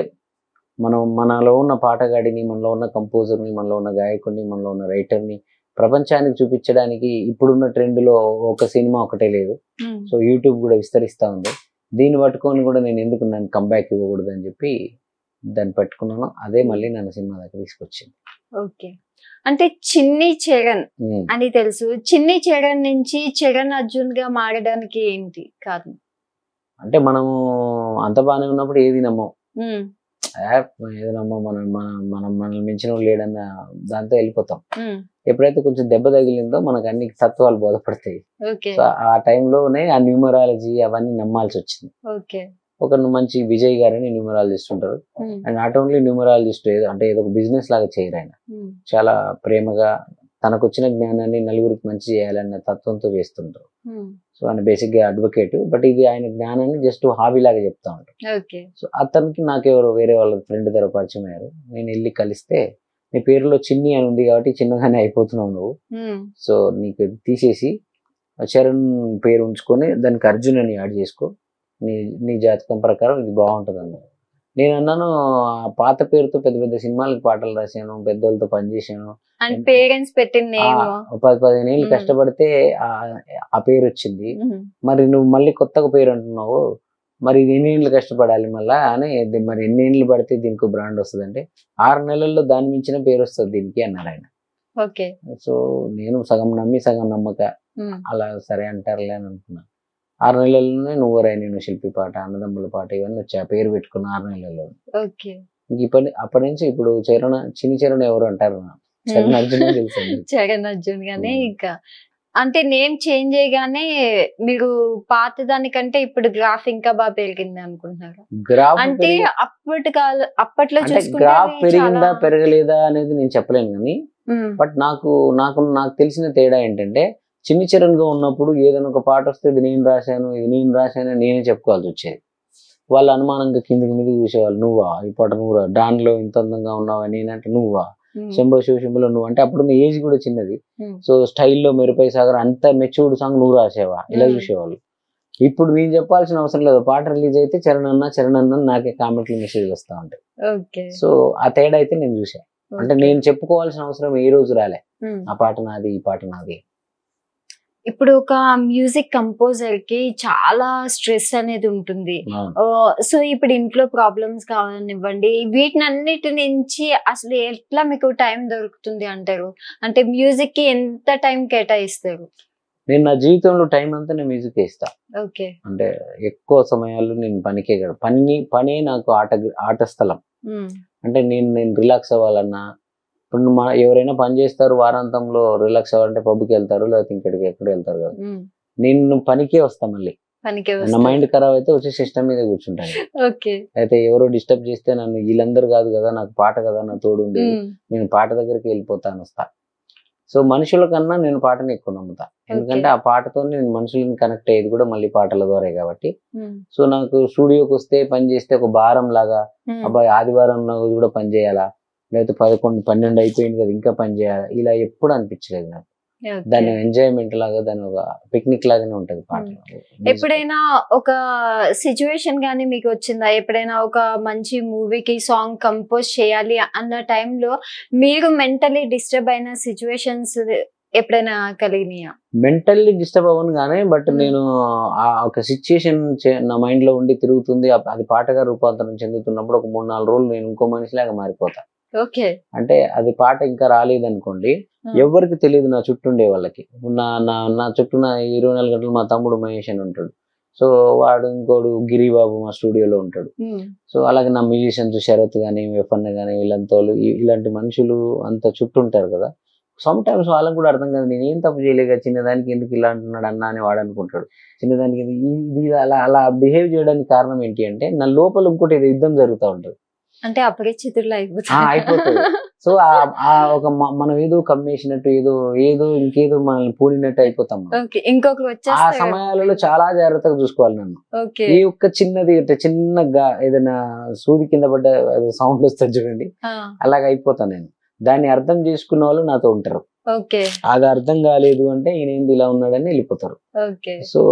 మనలో ఉన్న పాటగాడిని, మనలో ఉన్న కంపోజర్ని, మనలో ఉన్న గాయకుడిని, మనలో ఉన్న రైటర్ని ప్రపంచానికి చూపించడానికి ఇప్పుడున్న ట్రెండ్ లో ఒక సినిమా ఒకటే లేదు. సో యూట్యూబ్ కూడా విస్తరిస్తా ఉంది, దీన్ని పట్టుకొని కూడా నేను ఎందుకు నన్ను కంబ్యాక్ ఇవ్వకూడదు అని చెప్పి దాన్ని పట్టుకున్నాను. అదే మళ్ళీ నన్ను సినిమా దగ్గర తీసుకొచ్చింది. ఓకే. అంటే చిన్ని చరణ్ అని తెలుసు, చిన్ని చరణ్ నుంచి చరణ్ అర్జున్ గా మారడానికి ఏంటి కారణం? అంటే మనము అంత బాగానే ఉన్నప్పుడు ఏది నమ్మం, ఏదమ్మా మనల్ని మించిన వాళ్ళు లేడన్న దాంతో వెళ్ళిపోతాం. ఎప్పుడైతే కొంచెం దెబ్బ తగిలిందో మనకు అన్ని తత్వాలు బోధపడతాయి. సో ఆ టైంలోనే ఆ న్యూమరాలజీ అవన్నీ నమ్మాల్సి వచ్చింది. ఒక మంచి విజయ్ గారని న్యూమరాలజిస్ట్ ఉంటారు, అండ్ నాట్ ఓన్లీ న్యూమరాలజిస్ట్, అంటే ఏదో ఒక బిజినెస్ లాగా చేయరు ఆయన. చాలా ప్రేమగా తనకు వచ్చిన జ్ఞానాన్ని నలుగురికి మంచి చేయాలన్న తత్వంతో చేస్తుంటారు. సో ఆయన బేసిక్ గా అడ్వకేట్, బట్ ఇది ఆయన జ్ఞానాన్ని జస్ట్ హాబీ లాగా చెప్తా ఉంటారు. సో అతనికి నాకెవరో వేరే వాళ్ళ ఫ్రెండ్ దగ్గర పరిచయం అయ్యారు. నేను వెళ్ళి కలిస్తే, నీ పేరులో చిన్ని అని ఉంది కాబట్టి చిన్నగానే అయిపోతున్నావు నువ్వు, సో నీకు తీసేసి చరణ్ పేరు ఉంచుకొని దానికి అర్జున్ అని యాడ్ చేసుకో, నీ జాతకం ప్రకారం ఇది బాగుంటుంది అన్నారు. నేను అన్నాను, ఆ పాత పేరుతో పెద్ద పెద్ద సినిమాలకు పాటలు రాశాను, పెద్దోళ్ళతో పనిచేసాను, పేరెంట్స్ పెట్టిన 10-15 ఏళ్ళు కష్టపడితే ఆ పేరు వచ్చింది, మరి నువ్వు మళ్ళీ కొత్తగా పేరు అంటున్నావు, మరి ఇది ఎన్ని ఏళ్ళు కష్టపడాలి మళ్ళా అని. మరి ఎన్ని ఏళ్ళు పడితే దీనికి బ్రాండ్ వస్తుంది అంటే 6 నెలల్లో దాని మించిన పేరు వస్తుంది దీనికి అన్నారు ఆయన. సో నేను సగం నమ్మి సగం నమ్మక అలా సరే అంటారులే అని అనుకున్నాను. 6 నెలల్లోనే నువ్వురై నేను శిల్పి పాట, అన్నదమ్ముల పాట ఇవన్నీ వచ్చా పేరు పెట్టుకున్న 6 నెలల్లో. అప్పటి నుంచి ఇప్పుడు చిన్ని చరణ్ ఎవరు అంటారు, చరణ్ అర్జున్ తెలుసు. చరణ్ అర్జున్ గానే. ఇంకా అంటే నేమ్ చేంజ్ చేయగానే మీరు పాత దానికంటే ఇప్పుడు గ్రాఫ్ ఇంకా బాగా పెరిగింది అనుకుంటున్నారు? అంటే అప్పట్లో గ్రాఫ్ పెరిగిందా పెరగలేదా అనేది నేను చెప్పలేను కానీ, బట్ నాకు తెలిసిన తేడా ఏంటంటే, చిన్ని చరణ్ గా ఉన్నప్పుడు ఏదైనా ఒక పాట వస్తే ఇది నేను రాశాను నేనే చెప్పుకోవాల్సి వచ్చేది. వాళ్ళు అనుమానంగా కిందికి మీద చూసేవాళ్ళు, నువ్వా ఈ పాట, నువ్వు దానిలో ఇంత అందంగా ఉన్నావా, నేనంటే నువ్వా, శంభో శివశంభులో నువ్వు అంటే అప్పుడు ఏజ్ కూడా చిన్నది. సో స్టైల్లో మెరుపై సాగర్ అంత మెచ్యూర్డ్ సాంగ్ నువ్వు రాసేవా, ఇలా చూసేవాళ్ళు. ఇప్పుడు నేను చెప్పాల్సిన అవసరం లేదు, పాట రిలీజ్ అయితే చరణ్ అన్న నాకే కామెంట్లు మెసేజ్లు వస్తా ఉంటాయి. ఓకే. సో ఆ తేడా అయితే నేను చూసాను. అంటే నేను చెప్పుకోవాల్సిన అవసరం ఏ రోజు రాలే, ఆ పాట నాది, ఈ పాట నాది. ఇప్పుడు ఒక మ్యూజిక్ కంపోజర్ కి చాలా స్ట్రెస్ అనేది ఉంటుంది. సో ఇప్పుడు ఇంట్లో ప్రాబ్లమ్స్ కావనివ్వండి, వీటినన్నిటి నుంచి అసలు ఎట్లా మీకు టైం దొరుకుతుంది అంటారు? అంటే మ్యూజిక్ కి ఎంత టైం కేటాయిస్తారు? నేను నా జీవితంలో టైం అంతా నేను మ్యూజిక్ ఇస్తా. ఓకే. అంటే ఎక్కువ సమయాలు నేను పనికే కదా, పనే నాకు ఆట స్థలం. అంటే నేను రిలాక్స్ అవ్వాలన్నా, ఇప్పుడు ఎవరైనా పని చేస్తారు వారాంతంలో రిలాక్స్ అవ్వాలంటే పబ్కి వెళ్తారు, లేకపోతే ఇంకెక్కడికి ఎక్కడ వెళ్తారు కదా. నేను పనికే వస్తా, మళ్ళీ నా మైండ్ ఖరాబ్ అయితే వచ్చి సిస్టమ్ మీద కూర్చుంటాను. అయితే ఎవరో డిస్టర్బ్ చేస్తే నన్ను వీళ్ళందరూ కాదు కదా, నాకు పాట కదా నా తోడు ఉండేది, నేను పాట దగ్గరికి వెళ్ళిపోతాను, వస్తా. సో మనుషుల కన్నా నేను పాటని ఎక్కువ నమ్ముతా, ఎందుకంటే ఆ పాటతో నేను మనుషులను కనెక్ట్ అయ్యేది కూడా మళ్ళీ పాటల ద్వారా కాబట్టి. సో నాకు స్టూడియోకి వస్తే పని చేస్తే ఒక భారం లాగా, అబ్బాయి ఆదివారం నాకు కూడా పని చేయాలా, లేకపోతే 11, 12 అయిపోయింది కదా ఇంకా పని చేయాలా, ఇలా ఎప్పుడు అనిపించలేదు నాకు. దాని ఎంజాయ్మెంట్ లాగా, దాని ఒక పిక్నిక్ లాగానే ఉంటది పాట. ఎప్పుడైనా ఒక సిచ్యువేషన్ గానీ మీకు వచ్చిందా? ఎప్పుడైనా ఒక మంచి మూవీకి సాంగ్ కంపోజ్ చేయాలి అన్న టైంలో మీరు మెంటలీ డిస్టర్బ్ అయిన సిచ్యువేషన్స్ ఎప్పుడైనా కలిగినాయా? మెంటల్లీ డిస్టర్బ్ అవ్వను కానీ, బట్ నేను ఆ ఒక సిచ్యుయేషన్ నా మైండ్ లో ఉండి తిరుగుతుంది, అది పాటగా రూపాంతరం చెందుతున్నప్పుడు ఒక 3-4 రోజులు నేను ఇంకో మనిషిలాగా మారిపోతా. అంటే అది పాట ఇంకా రాలేదనుకోండి, ఎవరికి తెలియదు నా చుట్టూ ఉండే వాళ్ళకి. నా చుట్టూ 24 గంటలు మా తమ్ముడు మహేష్ అని ఉంటాడు. సో వాడు, ఇంకోడు గిరిబాబు మా స్టూడియోలో ఉంటాడు. సో అలాగే నా మ్యూజిషియన్స్ శరత్ కానీ, వెఫన్న కానీ, వీళ్ళంతా ఇలాంటి మనుషులు అంత చుట్టూ ఉంటారు కదా. సమ్ టైమ్స్ వాళ్ళకి కూడా అర్థం కాదు, నేను ఏం తప్పు చేయలేక చిన్నదానికి ఎందుకు ఇలా అంటున్నాడు అన్న అని వాడు అనుకుంటాడు. చిన్నదానికి ఇది అలా బిహేవ్ చేయడానికి కారణం ఏంటి అంటే, నా లోపల ఇంకోటి ఏదో యుద్ధం జరుగుతూ ఉంటుంది, అంటే అపరిచితులు అయిపోతుంది. సో ఒక మనం ఏదో కమ్మేసినట్టు, ఏదో ఇంకేదో మనల్ని పూనినట్టు అయిపోతాం. ఆ సమయాలలో చాలా జాగ్రత్తగా చూసుకోవాలి నన్ను. ఈ ఒక్క చిన్నగా ఏదైనా సూది కింద పడ్డ సౌండ్ వస్తుంది చూడండి, అలాగ అయిపోతాను నేను. దాన్ని అర్థం చేసుకున్న వాళ్ళు నాతో ఉంటారు. అది అర్థం కాలేదు అంటే ఈయన ఇలా ఉన్నాడని వెళ్ళిపోతారు. సో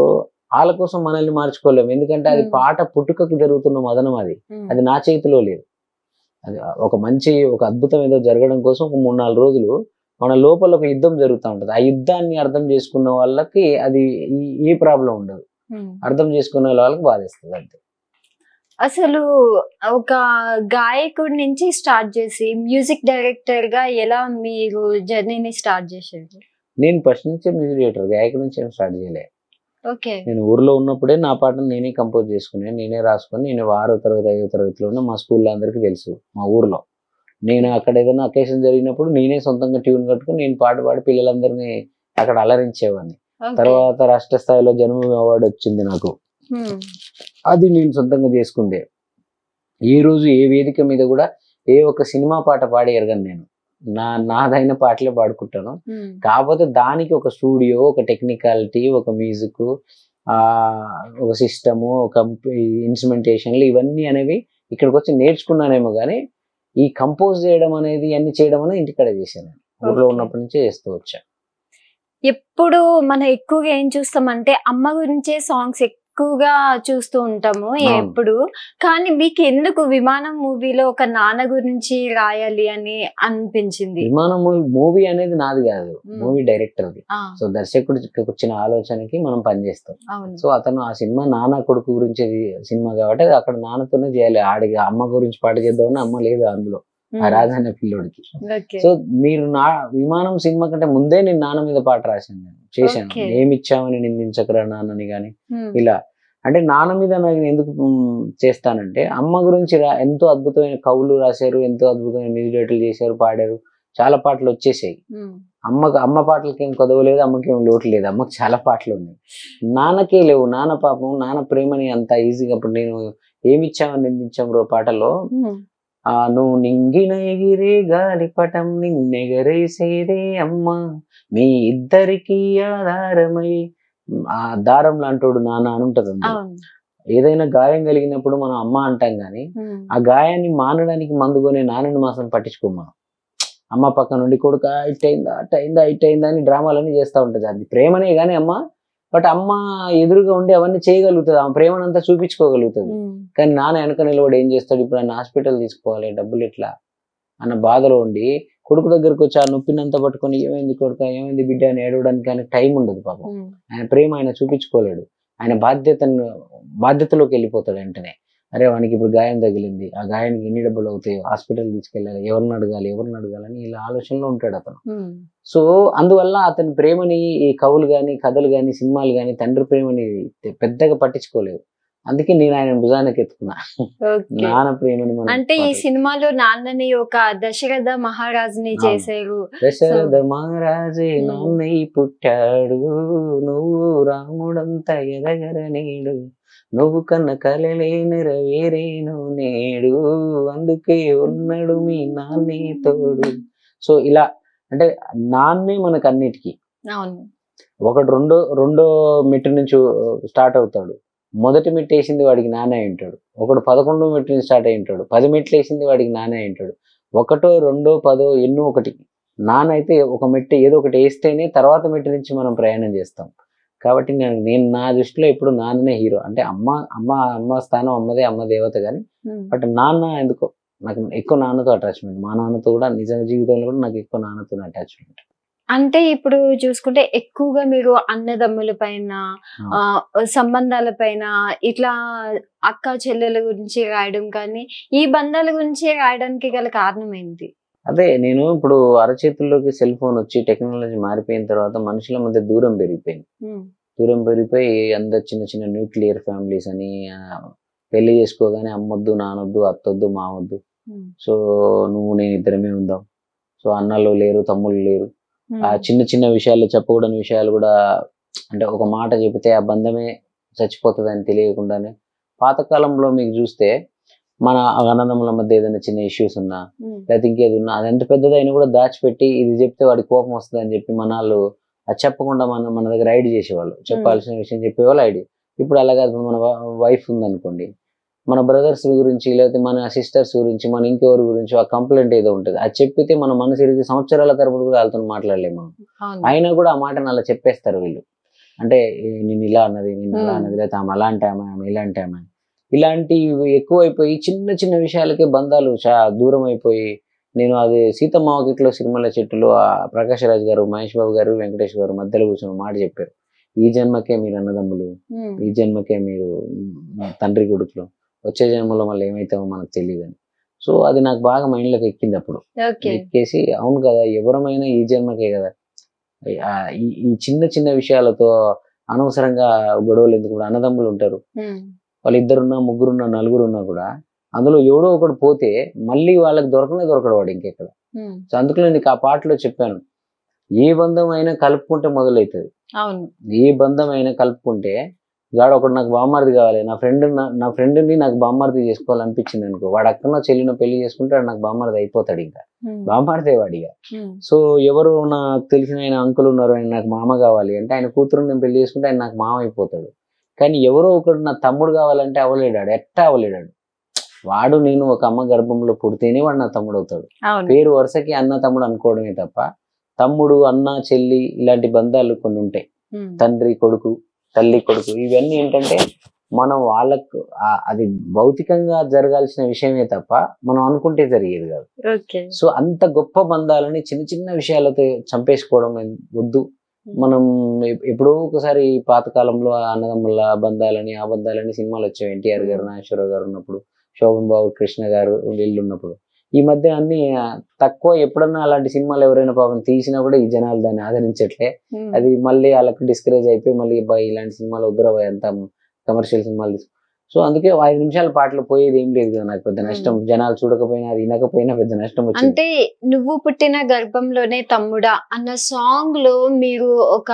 వాళ్ళ కోసం మనల్ని మార్చుకోలేము, ఎందుకంటే అది పాట పుట్టుకకి జరుగుతున్న మదనం, అది నా చేతిలో లేదు. అది ఒక అద్భుతం ఏదో జరగడం కోసం ఒక 3-4 రోజులు మన లోపల ఒక యుద్ధం జరుగుతూ ఉంటది. ఆ యుద్ధాన్ని అర్థం చేసుకున్న వాళ్ళకి అది ఏ ప్రాబ్లం ఉండదు, అర్థం చేసుకున్న వాళ్ళకి బాధేస్తుంది అంతే. అసలు ఒక గాయకుడి నుంచి స్టార్ట్ చేసి మ్యూజిక్ డైరెక్టర్ గా ఎలా మీరు జర్నీని స్టార్ట్ చేశారు? నేను ఫస్ట్ నుంచే మ్యూజిక్ డైరెక్టర్, గాయకుడి నుంచి ఏం స్టార్ట్ చేయలేదు. నేను ఊర్లో ఉన్నప్పుడే నా పాటను నేనే కంపోజ్ చేసుకుని, నేనే రాసుకొని, నేను 6వ తరగతి 5వ తరగతిలో మా స్కూల్లో అందరికీ తెలుసు మా ఊర్లో. నేను అక్కడ ఏదైనా అకేషన్ జరిగినప్పుడు నేనే సొంతంగా ట్యూన్ కట్టుకుని నేను పాట పాడి పిల్లలందరినీ అక్కడ అలరించేవాడిని. తర్వాత రాష్ట్ర స్థాయిలో జన్మభూమి అవార్డు వచ్చింది నాకు, అది నేను సొంతంగా చేసుకుందే. ఏ రోజు ఏ వేదిక మీద కూడా ఏ ఒక్క సినిమా పాట పాడి ఎరగను నేను, నాదైన పాటలే పాడుకుంటాను. కాకపోతే దానికి ఒక స్టూడియో, ఒక టెక్నికాలిటీ, ఒక మ్యూజిక్, ఒక సిస్టము, ఒక ఇన్స్ట్రుమెంటేషన్లు, ఇవన్నీ అనేవి ఇక్కడికి వచ్చి నేర్చుకున్నానేమో కానీ ఈ కంపోజ్ చేయడం అనేది, అన్ని చేయడం అనేది ఇంటికాడ చేశాను, ఊర్లో ఉన్నప్పటి నుంచే చేస్తూ వచ్చా. ఎప్పుడు మనం ఎక్కువగా ఏం చూస్తామంటే అమ్మ గురించే సాంగ్స్ ఎక్కువగా చూస్తూ ఉంటాము ఎప్పుడు. కానీ మీకు ఎందుకు విమానం మూవీలో ఒక నాన్న గురించి రాయాలి అని అనిపించింది? విమానం మూవీ అనేది నాది కాదు, మూవీ డైరెక్టర్ది. సో దర్శకుడికి వచ్చిన ఆలోచనకి మనం పనిచేస్తాం. సో అతను ఆ సినిమా నాన్న కొడుకు గురించి సినిమా కాబట్టి అక్కడ నాన్నతోనే చేయాలి. ఆడికి అమ్మ గురించి పాట చేద్దామని అమ్మ లేదు అందులో, ఆ రాజన్న పిల్లోడికి. సో మీరు విమానం సినిమా కంటే ముందే నేను నాన్న మీద పాట రాశాను, నేను చేశాను. ఏమిచ్చామని నిందించకరా నాన్నని గాని, ఇలా. అంటే నాన్న మీద నాకు ఎందుకు చేస్తానంటే, అమ్మ గురించి ఎంతో అద్భుతమైన కవులు రాశారు, ఎంతో అద్భుతమైన మ్యూజిక్ డైరెక్టర్లు చేశారు, పాడారు, చాలా పాటలు వచ్చేసాయి. అమ్మ పాటలకి ఏం కొదవలేదు, అమ్మకి ఏం లోటు లేదు, అమ్మకి చాలా పాటలు ఉన్నాయి, నాన్నకే లేవు. నాన్న పాపం, నాన్న ప్రేమని అంత ఈజీగా, అప్పుడు నేను ఏమిచ్చామని నిందించాం రో పాటలో, నువ్వు నింగిన ఎగిరే గాలిపటం నిన్నెగరేసేదే అమ్మ, మీ ఇద్దరికి ఆధారమై, ఆ దారం లాంటోడు నాన్న అని ఉంటది. ఏదైనా గాయం కలిగినప్పుడు మనం అమ్మ అంటాం గాని, ఆ గాయాన్ని మానడానికి మందుకొని నాన్నని మాసం పట్టించుకోం మనం. అమ్మ పక్క నుండి కొడుక ఇట్టయిందా అని డ్రామాలన్నీ చేస్తూ ఉంటది. అది ప్రేమనే గానీ అమ్మ బట్ అమ్మ ఎదురుగా ఉండి అవన్నీ చేయగలుగుతుంది, ఆమె ప్రేమనంతా చూపించుకోగలుగుతుంది. కానీ నాన్న వెనక నిలబడి ఏం చేస్తాడు, ఇప్పుడు ఆయన హాస్పిటల్ తీసుకోవాలి, డబ్బులు ఎట్లా అన్న బాధలో ఉండి కొడుకు దగ్గరకు వచ్చి ఆ నొప్పినంతా పట్టుకొని ఏమైంది కొడుక, ఏమైంది బిడ్డ అని ఏడవడానికి ఆయన టైం ఉండదు పాపం. ఆయన ప్రేమ ఆయన చూపించుకోలేడు, ఆయన బాధ్యతలోకి వెళ్ళిపోతాడు వెంటనే. అరే వానికి ఇప్పుడు గాయం తగిలింది, ఆ గాయానికి ఎన్ని డబ్బులు అవుతాయో, హాస్పిటల్ తీసుకెళ్ళాలి, ఎవరిని అడగాలని ఇలా ఆలోచనలో ఉంటాడు అతను. సో అందువల్ల అతని ప్రేమని ఈ కవులు కానీ, కథలు కానీ, సినిమాలు కానీ తండ్రి ప్రేమని పెద్దగా పట్టించుకోలేదు. అందుకే నేను ఆయన భుజానికి ఎత్తుకున్నా, నాన్న ప్రేమని. అంటే ఈ సినిమాలో నాన్నని ఒక దశరథ మహారాజుని చేశారు. దశరథ మహారాజే నాన్నై పుట్టాడు, నువ్వు రాముడంతా ఎదగరనేడు, నువ్వు కన్న కలలే నెరవేరేను నేడు, అందుకే ఉన్నాడు మీ నాన్నే తోడు. సో ఇలా అంటే నాన్నే మనకు అన్నిటికీ. ఒకటి రెండో మెట్టు నుంచి స్టార్ట్ అవుతాడు, మొదటి మెట్టు వేసింది వాడికి నానే ఉంటాడు. ఒకడు 11 మెట్టు నుంచి స్టార్ట్ అయి ఉంటాడు, 10 మెట్లు వేసింది వాడికి నానే ఉంటాడు. 1, 2, 10 ఎన్నో ఒకటి. నాన్న అయితే ఒక మెట్టు ఏదో ఒకటి వేస్తేనే తర్వాత మెట్టు నుంచి మనం ప్రయాణం చేస్తాం. కాబట్టి నేను నా దృష్టిలో ఇప్పుడు నాన్ననే హీరో. అంటే అమ్మ స్థానం అమ్మదే, అమ్మ దేవత. కానీ బట్ నాన్న ఎందుకో నాకు ఎక్కువ నాన్నతో అటాచ్మెంట్. మా నాన్నతో కూడా నిజ జీవితంలో కూడా నాకు ఎక్కువ నాన్నతో అటాచ్మెంట్. అంటే ఇప్పుడు చూసుకుంటే ఎక్కువగా మీరు అన్నదమ్ముల పైన, సంబంధాల పైన, ఇట్లా అక్క చెల్లెల గురించి రాయడం కానీ, ఈ బంధాల గురించి రాయడానికి గల కారణం ఏంటి? అదే నేను ఇప్పుడు అరచేతుల్లోకి సెల్ ఫోన్ వచ్చి టెక్నాలజీ మారిపోయిన తర్వాత మనుషుల మధ్య దూరం పెరిగిపోయి అందరు చిన్న చిన్న న్యూక్లియర్ ఫ్యామిలీస్ అని, పెళ్లి చేసుకోగానే అమ్మొద్దు, నానొద్దు, అత్తొద్దు, మావద్దు, సో నువ్వు నేను ఇద్దరమే ఉందాం, సో అన్నలు లేరు, తమ్ముళ్ళు లేరు. ఆ చిన్న చిన్న విషయాలు, చెప్పకూడని విషయాలు కూడా, అంటే ఒక మాట చెబితే ఆ బంధమే చచ్చిపోతుంది అని తెలియకుండానే. పాతకాలంలో మీకు చూస్తే మన అన్నదమ్ముల మధ్య ఏదైనా చిన్న ఇష్యూస్ ఉన్నా, లేకపోతే ఇంకేది ఉన్నా, అది ఎంత పెద్దదైనా కూడా దాచిపెట్టి ఇది చెప్తే వాడికి కోపం వస్తుంది అని చెప్పి మనాళ్ళు అది చెప్పకుండా మన దగ్గర ఐడి చేసేవాళ్ళు, చెప్పాల్సిన విషయం చెప్పేవాళ్ళు ఐడి. ఇప్పుడు అలాగే మన వైఫ్ ఉందనుకోండి, మన బ్రదర్స్ గురించి, లేకపోతే మన సిస్టర్స్ గురించి, మన ఇంకెవరి గురించి ఆ కంప్లైంట్ ఏదో ఉంటుంది, అది చెప్పితే మన మనసు ఇరిగి సంవత్సరాల తరపుడు కూడా వాళ్ళతో మాట్లాడలేము మనం. అయినా కూడా ఆ మాటను అలా చెప్పేస్తారు వీళ్ళు. అంటే నేను ఇలా అన్నది, నేను అలా అన్నది, లేకపోతే ఆమె అలాంటి ఆమె ఇలాంటి ఆమె, ఇలాంటివి ఎక్కువైపోయి చిన్న చిన్న విషయాలకే బంధాలు దూరం అయిపోయి. నేను అది సీతమ్మ వాకిట్లో సిరిమల్ల చెట్టులో ప్రకాష్ రాజ్ గారు, మహేష్ బాబు గారు, వెంకటేష్ గారు మధ్యలో కూర్చొని మాట చెప్పారు, ఈ జన్మకే మీరు అన్నదమ్ములు, ఈ జన్మకే మీరు తండ్రి కొడుకులు, వచ్చే జన్మలో మళ్ళీ ఏమైతామో మనకు తెలియదని. సో అది నాకు బాగా మైండ్లోకి ఎక్కింది అప్పుడు. ఎక్కేసి అవును కదా, ఎవరమైనా ఈ జన్మకే కదా, ఈ చిన్న చిన్న విషయాలతో అనవసరంగా గొడవలు ఎందుకు. కూడా అన్నదమ్ములు ఉంటారు, వాళ్ళు 2 3 4 కూడా అందులో ఎవడో ఒకడు పోతే మళ్ళీ వాళ్ళకి దొరకడు వాడు ఇంకెక్కడ. సో అందుకనే నీకు ఆ పాటలో చెప్పాను, ఏ బంధం అయినా కలుపుకుంటే మొదలవుతుంది. ఏ బంధం అయినా కలుపుకుంటే, వాడు ఒకడు నాకు బామ్మారిది కావాలి, నా ఫ్రెండ్ని నాకు బామ్మారిది చేసుకోవాలనిపించింది అనుకో, వాడు అక్కడో చెల్లినో పెళ్లి చేసుకుంటే నాకు బామ్మారిది అయిపోతాడు, ఇంకా బామ్మారిదే వాడిగా. సో ఎవరు నాకు తెలిసిన ఆయన అంకుల్ ఉన్నారు, ఆయన నాకు మామ కావాలి అంటే ఆయన కూతురు నేను పెళ్లి చేసుకుంటే ఆయన నాకు మామ అయిపోతాడు. కానీ ఎవరో ఒకడు నా తమ్ముడు కావాలంటే అవ్వలేడాడు, ఎట్టా అవ్వలేడాడు. వాడు నేను ఒక అమ్మ గర్భంలో పుడితేనే వాడు నా తమ్ముడు అవుతాడు. పేరు వరుసకి అన్న తమ్ముడు అనుకోవడమే తప్ప తమ్ముడు, అన్న, చెల్లి ఇలాంటి బంధాలు కొన్ని ఉంటాయి. తండ్రి కొడుకు, తల్లి కొడుకు, ఇవన్నీ ఏంటంటే మనం వాళ్ళకు అది భౌతికంగా జరగాల్సిన విషయమే తప్ప మనం అనుకుంటే జరిగేది కాదు. సో అంత గొప్ప బంధాలని చిన్న చిన్న విషయాలతో చంపేసుకోవడం వద్దు. మనం ఎప్పుడో ఒకసారి పాతకాలంలో అన్నదమ్ముల బంధాలని, ఆ బంధాలని సినిమాలు వచ్చాయి. ఎన్టీఆర్ గారు, నాగేశ్వరరావు గారు ఉన్నప్పుడు, శోభన్ బాబు, కృష్ణ గారు వీళ్ళు ఉన్నప్పుడు. ఈ మధ్య అన్ని తక్కువ. ఎప్పుడన్నా అలాంటి సినిమాలు ఎవరైనా పాపం తీసినా కూడా ఈ జనాలు దాన్ని ఆదరించట్లే. అది మళ్ళీ వాళ్ళకి డిస్కరేజ్ అయిపోయి మళ్ళీ ఇలాంటి సినిమాలు వద్దురాబాయ్ అంతా కమర్షియల్ సినిమాలు. సో అందుకే 5 నిమిషాల పాటలు పోయేది ఏం లేదు కదా, నాకు పెద్ద నష్టం. జనాలు చూడకపోయినా, అది వినకపోయినా పెద్ద నష్టం వచ్చింది. అంటే నువ్వు పుట్టిన గర్భంలోనే తమ్ముడా అన్న సాంగ్ లో మీరు ఒక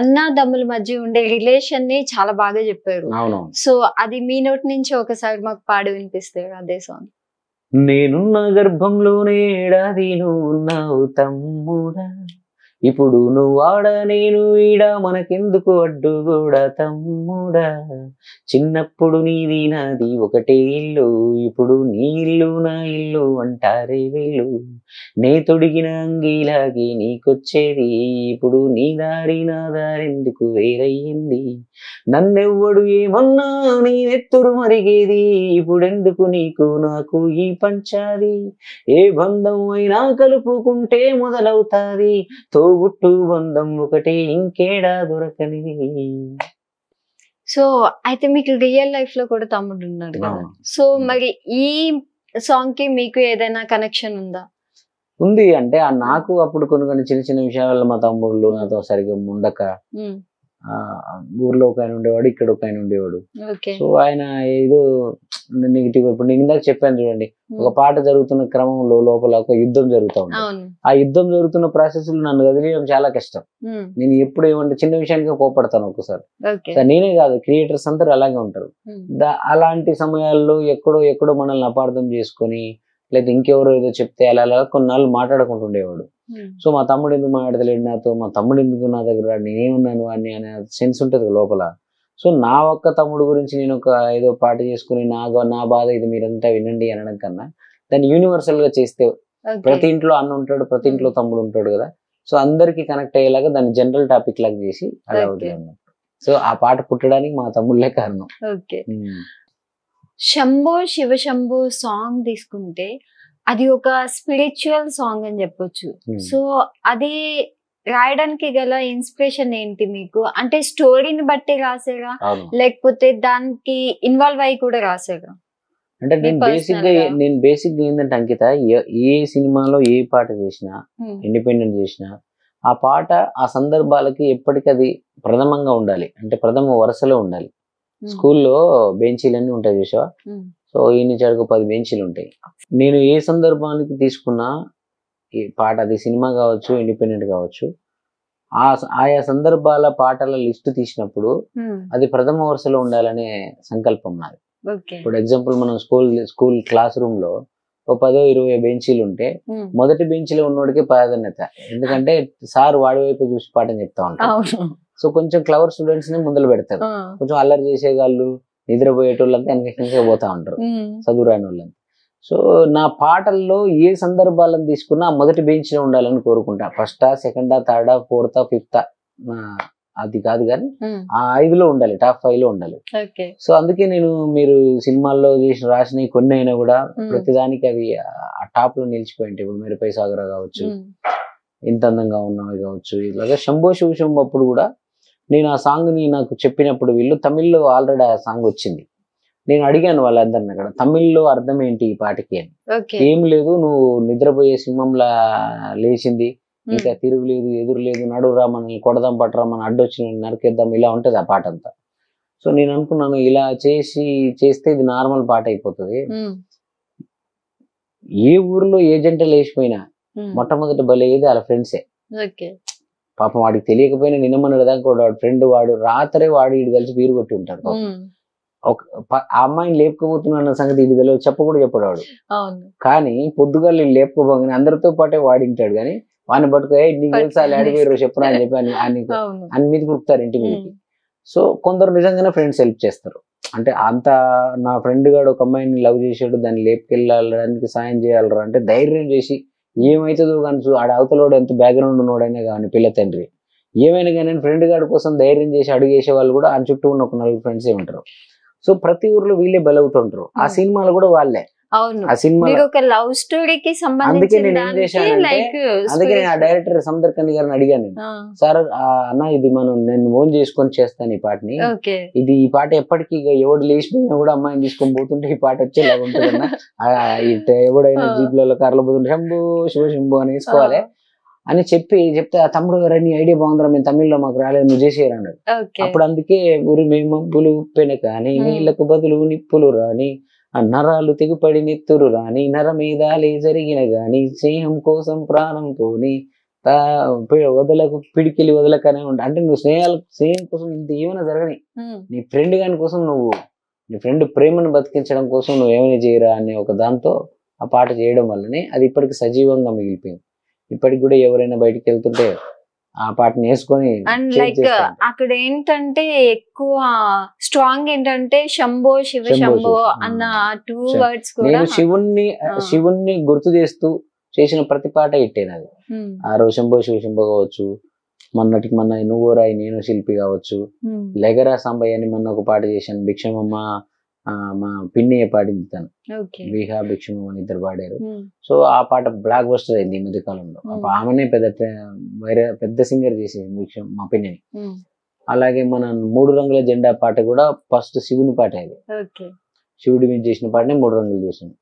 అన్నదమ్ముల మధ్య ఉండే రిలేషన్ ని చాలా బాగా చెప్పారు. అవును. సో అది మీ నోటి నుంచి ఒకసారి మాకు పాడి వినిపిస్తారు అదే సాంగ్. నేనున్న గర్భంలోనే ఏడాది నువ్వు ఉన్నావు తమ్ముడా, ఇప్పుడు నువ్వు ఆడ నేను ఈడ మనకెందుకు అడ్డు కూడా తమ్ముడా, చిన్నప్పుడు నీది నాది ఒకటే ఇల్లు, ఇప్పుడు నీ ఇల్లు నా ఇల్లు అంటారే వీళ్ళు, నే తొడిగిన అంగీలాగి నీకొచ్చేది, ఇప్పుడు నీ దారి నా దారెందుకు వేరయ్యింది, నన్నెవ్వడు ఏమన్నా నీ నెత్తురు మరిగేది, ఇప్పుడెందుకు నీకు నాకు ఈ పంచాది, ఏ బంధం అయినా కలుపుకుంటే మొదలవుతాది, తోబుట్టు బంధం ఒకటే ఇంకేడా దొరకనిది. సో అయితే మీకు రియల్ లైఫ్ లో కూడా తమ్ముడు ఉన్నాడు కదా, సో మరి ఈ సాంగ్ కి మీకు ఏదైనా కనెక్షన్ ఉందా? ఉంది అంటే నాకు అప్పుడు కొన్ని చిన్న చిన్న విషయాలలో మా తమ్ముళ్ళు నాతో సరిగ్గా ఉండక, ఊర్లో ఒక ఆయన ఉండేవాడు, ఇక్కడ ఒక ఆయన ఉండేవాడు. సో ఆయన ఏదో నెగిటివ్, ఇప్పుడు నేను ఇందాక చెప్పాను చూడండి, ఒక పాట జరుగుతున్న క్రమంలో లోపల ఒక యుద్ధం జరుగుతూ ఉంటుంది. ఆ యుద్ధం జరుగుతున్న ప్రాసెస్ లో నన్ను వదిలేయడం చాలా కష్టం. నేను ఎప్పుడు ఏమంటే చిన్న విషయానికి కోపడతాను ఒక్కసారి. నేనే కాదు, క్రియేటర్స్ అందరూ అలాగే ఉంటారు. అలాంటి సమయాల్లో ఎక్కడో మనల్ని అపార్థం చేసుకొని, లేదా ఇంకెవరో ఏదో చెప్తే అలా కొన్నాళ్ళు మాట్లాడుకుంటూ ఉండేవాడు. సో మా తమ్ముడు ఎందుకు మాట్లాడతలేడు నాతో, మా తమ్ముడు ఎందుకు నా దగ్గర, నేనేమున్నాను అని అనే సెన్స్ ఉంటుంది లోపల. సో నా ఒక్క తమ్ముడు గురించి నేను ఒక ఏదో పాట చేసుకుని నా బాధ ఇది మీరంతా వినండి అనడం కన్నా, దాన్ని యూనివర్సల్ గా చేస్తే, ప్రతి ఇంట్లో అన్న ఉంటాడు, ప్రతి ఇంట్లో తమ్ముడు ఉంటాడు కదా, సో అందరికి కనెక్ట్ అయ్యేలాగా దాన్ని జనరల్ టాపిక్ లాగా చేసి అలా వదిలేను. సో ఆ పాట పుట్టడానికి మా తమ్ముళ్ళే కారణం. శంభో శివ శంభో సాంగ్ తీసుకుంటే అది ఒక స్పిరిచువల్ సాంగ్ అని చెప్పొచ్చు. సో అది రాయడానికి గల ఇన్స్పిరేషన్ ఏంటి మీకు? అంటే స్టోరీని బట్టి రాసారా, లేకపోతే దానికి ఇన్వాల్వ్ అయ్యి కూడా రాసారా? అంటే నేను బేసిక్ గా ఏంటంటే అంకిత, ఏ సినిమాలో ఏ పాట చేసినా, ఇండిపెండెంట్ చేసినా, ఆ పాట ఆ సందర్భాలకి ఎప్పటికది ప్రథమంగా ఉండాలి, అంటే ప్రథమ వరుసలో ఉండాలి. స్కూల్లో బెంచీలన్నీ ఉంటాయి చూసావా, సో ఈ నుంచి అడుగు 10 బెంచీలు ఉంటాయి. నేను ఏ సందర్భానికి తీసుకున్నా ఈ పాట, అది సినిమా కావచ్చు, ఇండిపెండెంట్ కావచ్చు, ఆయా సందర్భాల పాటల లిస్ట్ తీసినప్పుడు అది ప్రథమ వరుసలో ఉండాలనే సంకల్పం నాది. ఇప్పుడు ఎగ్జాంపుల్ మనం స్కూల్ క్లాస్ రూమ్ లో ఒక 10-20 బెంచీలు ఉంటే మొదటి బెంచీలో ఉన్నోడికి ప్రాధాన్యత, ఎందుకంటే సార్ వాడి వైపు చూసి పాఠం చెప్తా ఉంటారు. సో కొంచెం క్లవర్ స్టూడెంట్స్ ని ముందలు పెడతారు, కొంచెం అల్లరి చేసేవాళ్ళు, నిద్రపోయేటోళ్ళంతా వెనక పోతా ఉంటారు, చదువురాని వాళ్ళంతా. సో నా పాటల్లో ఏ సందర్భాలను తీసుకున్నా మొదటి బెంచ్ లో ఉండాలని కోరుకుంటా. ఫస్టా, సెకండా, థర్డా, ఫోర్తా, ఫిఫ్తా అది కాదు కానీ ఆ 5లో ఉండాలి, టాప్ 5లో ఉండాలి. సో అందుకే మీరు సినిమాల్లో రాసిన కొన్ని అయినా కూడా ప్రతిదానికి అవి ఆ టాప్ లో నిలిచిపోయింది. ఇప్పుడు మీరుపై సాగరా కావచ్చు, ఇంత అందంగా ఉన్నావు కావచ్చు, ఇలాగా శంభో శివ శంభో అప్పుడు కూడా నేను ఆ సాంగ్ ని నాకు చెప్పినప్పుడు, వీళ్ళు తమిళ్లో ఆల్రెడీ ఆ సాంగ్ వచ్చింది, నేను అడిగాను వాళ్ళందరిని అక్కడ, తమిళ్లో అర్థం ఏంటి ఈ పాటకి అని. ఏం లేదు, నువ్వు నిద్రపోయే సింహంలా లేచింది, ఇంకా తిరుగులేదు, ఎదురు లేదు, నడురా, మనల్ని కొడదాం, పట్టరా, మన అడ్డొచ్చి నరికేద్దాం, ఇలా ఉంటది ఆ పాట అంతా. సో నేను అనుకున్నాను, ఇలా చేస్తే ఇది నార్మల్ పాట అయిపోతుంది. ఏ ఊర్లో ఏ జంట లేచిపోయినా మొట్టమొదటి బలయ్యేది వాళ్ళ ఫ్రెండ్సే. పాపం వాడికి తెలియకపోయినా నిన్నమన్నది దాకా వాడు ఫ్రెండ్, వాడు రాత్రే వాడు ఇటు కలిసి బీరు కొట్టి ఉంటాడు. ఆ అమ్మాయిని లేపుకోబోతున్నా సంగతి ఇది తెలియదు, చెప్పాడు వాడు. కానీ పొద్దుగాలు నేను లేపుకోబోగానే అందరితో పాటే వాడింటాడు, కానీ వాడిని పట్టుకో నీకు తెలుసా ఆడిపోయారు చెప్పురా అని చెప్పి అన్ని మీద కురుకుతారు ఇంటి మీదకి. సో కొందరు నిజంగానే ఫ్రెండ్స్ హెల్ప్ చేస్తారు. అంటే అంత నా ఫ్రెండ్ గాడు ఒక అమ్మాయిని లవ్ చేసాడు, దాన్ని లేపుకెళ్ళడానికి సాయం చేయాలరా అంటే ధైర్యం చేసి ఏమైతుందో కానీ ఆడ అవతలోడు ఎంత బ్యాక్గ్రౌండ్ ఉన్నోడైనా కానీ పిల్ల తండ్రి ఏమైనా కానీ ఫ్రెండ్ గాడి కోసం ధైర్యం చేసి అడుగేసే వాళ్ళు కూడా ఆయన చుట్టూ ఉన్న ఒక 4 ఫ్రెండ్సే ఉంటారు. సో ప్రతి ఊర్లో వీళ్ళే బలవుతుంటారు. ఆ సినిమాలో కూడా వాళ్ళే. ఆ సినిమా లవ్ స్టోరీకి అందుకే నేను ఏం చేశానంటే, అందుకే నేను ఆ డైరెక్టర్ సమదర్కని గారిని అడిగాను, సార్ అన్న ఇది నేను ఓన్ చేసుకొని చేస్తాను ఈ పాటని, ఈ పాట ఎప్పటికీ ఎవడు లేచిపోయినా కూడా అమ్మాయిని తీసుకొని పోతుంటే ఈ పాట వచ్చేలాగా ఉంటుందన్న, ఎవడైనా జీప్లలో కార్లో పోతుంటే శంభో శివ శంభో అని వేసుకోవాలి అని చెప్తే, ఆ తమ్ముడు గారు నీ ఐడియా బాగుందిరా, మేము తమిళ్లో మాకు రాలేదు, నువ్వు చేసేయరు అన్నాడు. అప్పుడు అందుకే ఊరి మేము మబ్బులు పెనకాని నీళ్లకు బదులు నిప్పులు రాని, నరాలు తెగుపడి నెత్తురు రాని, నర మీద జరిగిన గాని, స్నేహం కోసం ప్రాణంతోని వదలకు పిడికిలి వదలకనే ఉంటా. అంటే నువ్వు స్నేహం కోసం ఇంత ఏమైనా జరగని, నీ ఫ్రెండ్ గాని కోసం నీ ఫ్రెండ్ ప్రేమను బతికించడం కోసం నువ్వు ఏమైనా చేయరా అనే ఒక దాంతో ఆ పాట చేయడం వల్లనే అది ఇప్పటికి సజీవంగా మిగిలిపోయింది. ఇప్పటికి కూడా ఎవరైనా బయటికి వెళ్తుంటే ఆ పాటని వేసుకొని అండ్ change లైక్ చేస్తా ఉంటా. అక్కడ ఏంటంటే ఎక్కువ స్ట్రాంగ్ ఏంటంటే శంభో శివ శంభో శంభో శివ. అన్న టూ శం- వర్డ్స్ కూడా నేను ఆ. శివుణ్ణి గుర్తు చేస్తూ చేసిన ప్రతి పాట ఇట్టేనది. ఉమ్, ఆ రోజు శంభో శివ శంభో కావచ్చు, మొన్నటికి మొన్న నువ్వు రాయి నేను శిల్పి కావచ్చు, ఉమ్, లెగరా సాంబయ్య అని మొన్న ఒక పాట చేశాను, భిక్షమమ్మ మా పిన్నయ్య పాడింది తను, ఓకే విహా భిక్షమమ్మ అని ఇద్దరు పాడారు. ఉమ్, సో ఆ పాట బ్లాక్ బస్టర్ అయింది ఈ మధ్య కాలంలో. ఆమెనే వేరే పెద్ద సింగర్ చేసేది భిక్షం మా పిన్నని. ఉమ్, అలాగే మన 3 రంగుల జెండా పాట కూడా ఫస్ట్ శివుని పాట అది, ఓకే శివుడి మీద చేసిన పాటనే 3 రంగులు చేసింది.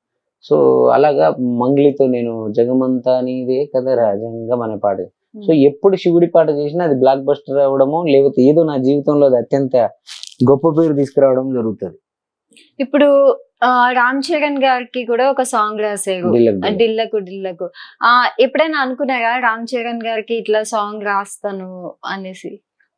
సో అలాగా మంగ్లీతో నేను జగమంతా నీదే కదా రాజంగం అనే పాట. సో ఎప్పుడు శివుడి పాట చేసినా అది బ్లాక్ బస్టర్ అవ్వడము, లేకపోతే ఏదో నా జీవితంలో అది అత్యంత గొప్ప పేరు తీసుకురావడం జరుగుతుంది. ఇప్పుడు రామ్ చరణ్ గారికి కూడా ఒక సాంగ్ రాశారు, దిల్లక్ దిల్లక్. డిల్లకు డిల్లకు. ఎప్పుడైనా అనుకున్నారా రామ్ చరణ్ గారికి ఇట్లా సాంగ్ రాస్తాను అనేసి?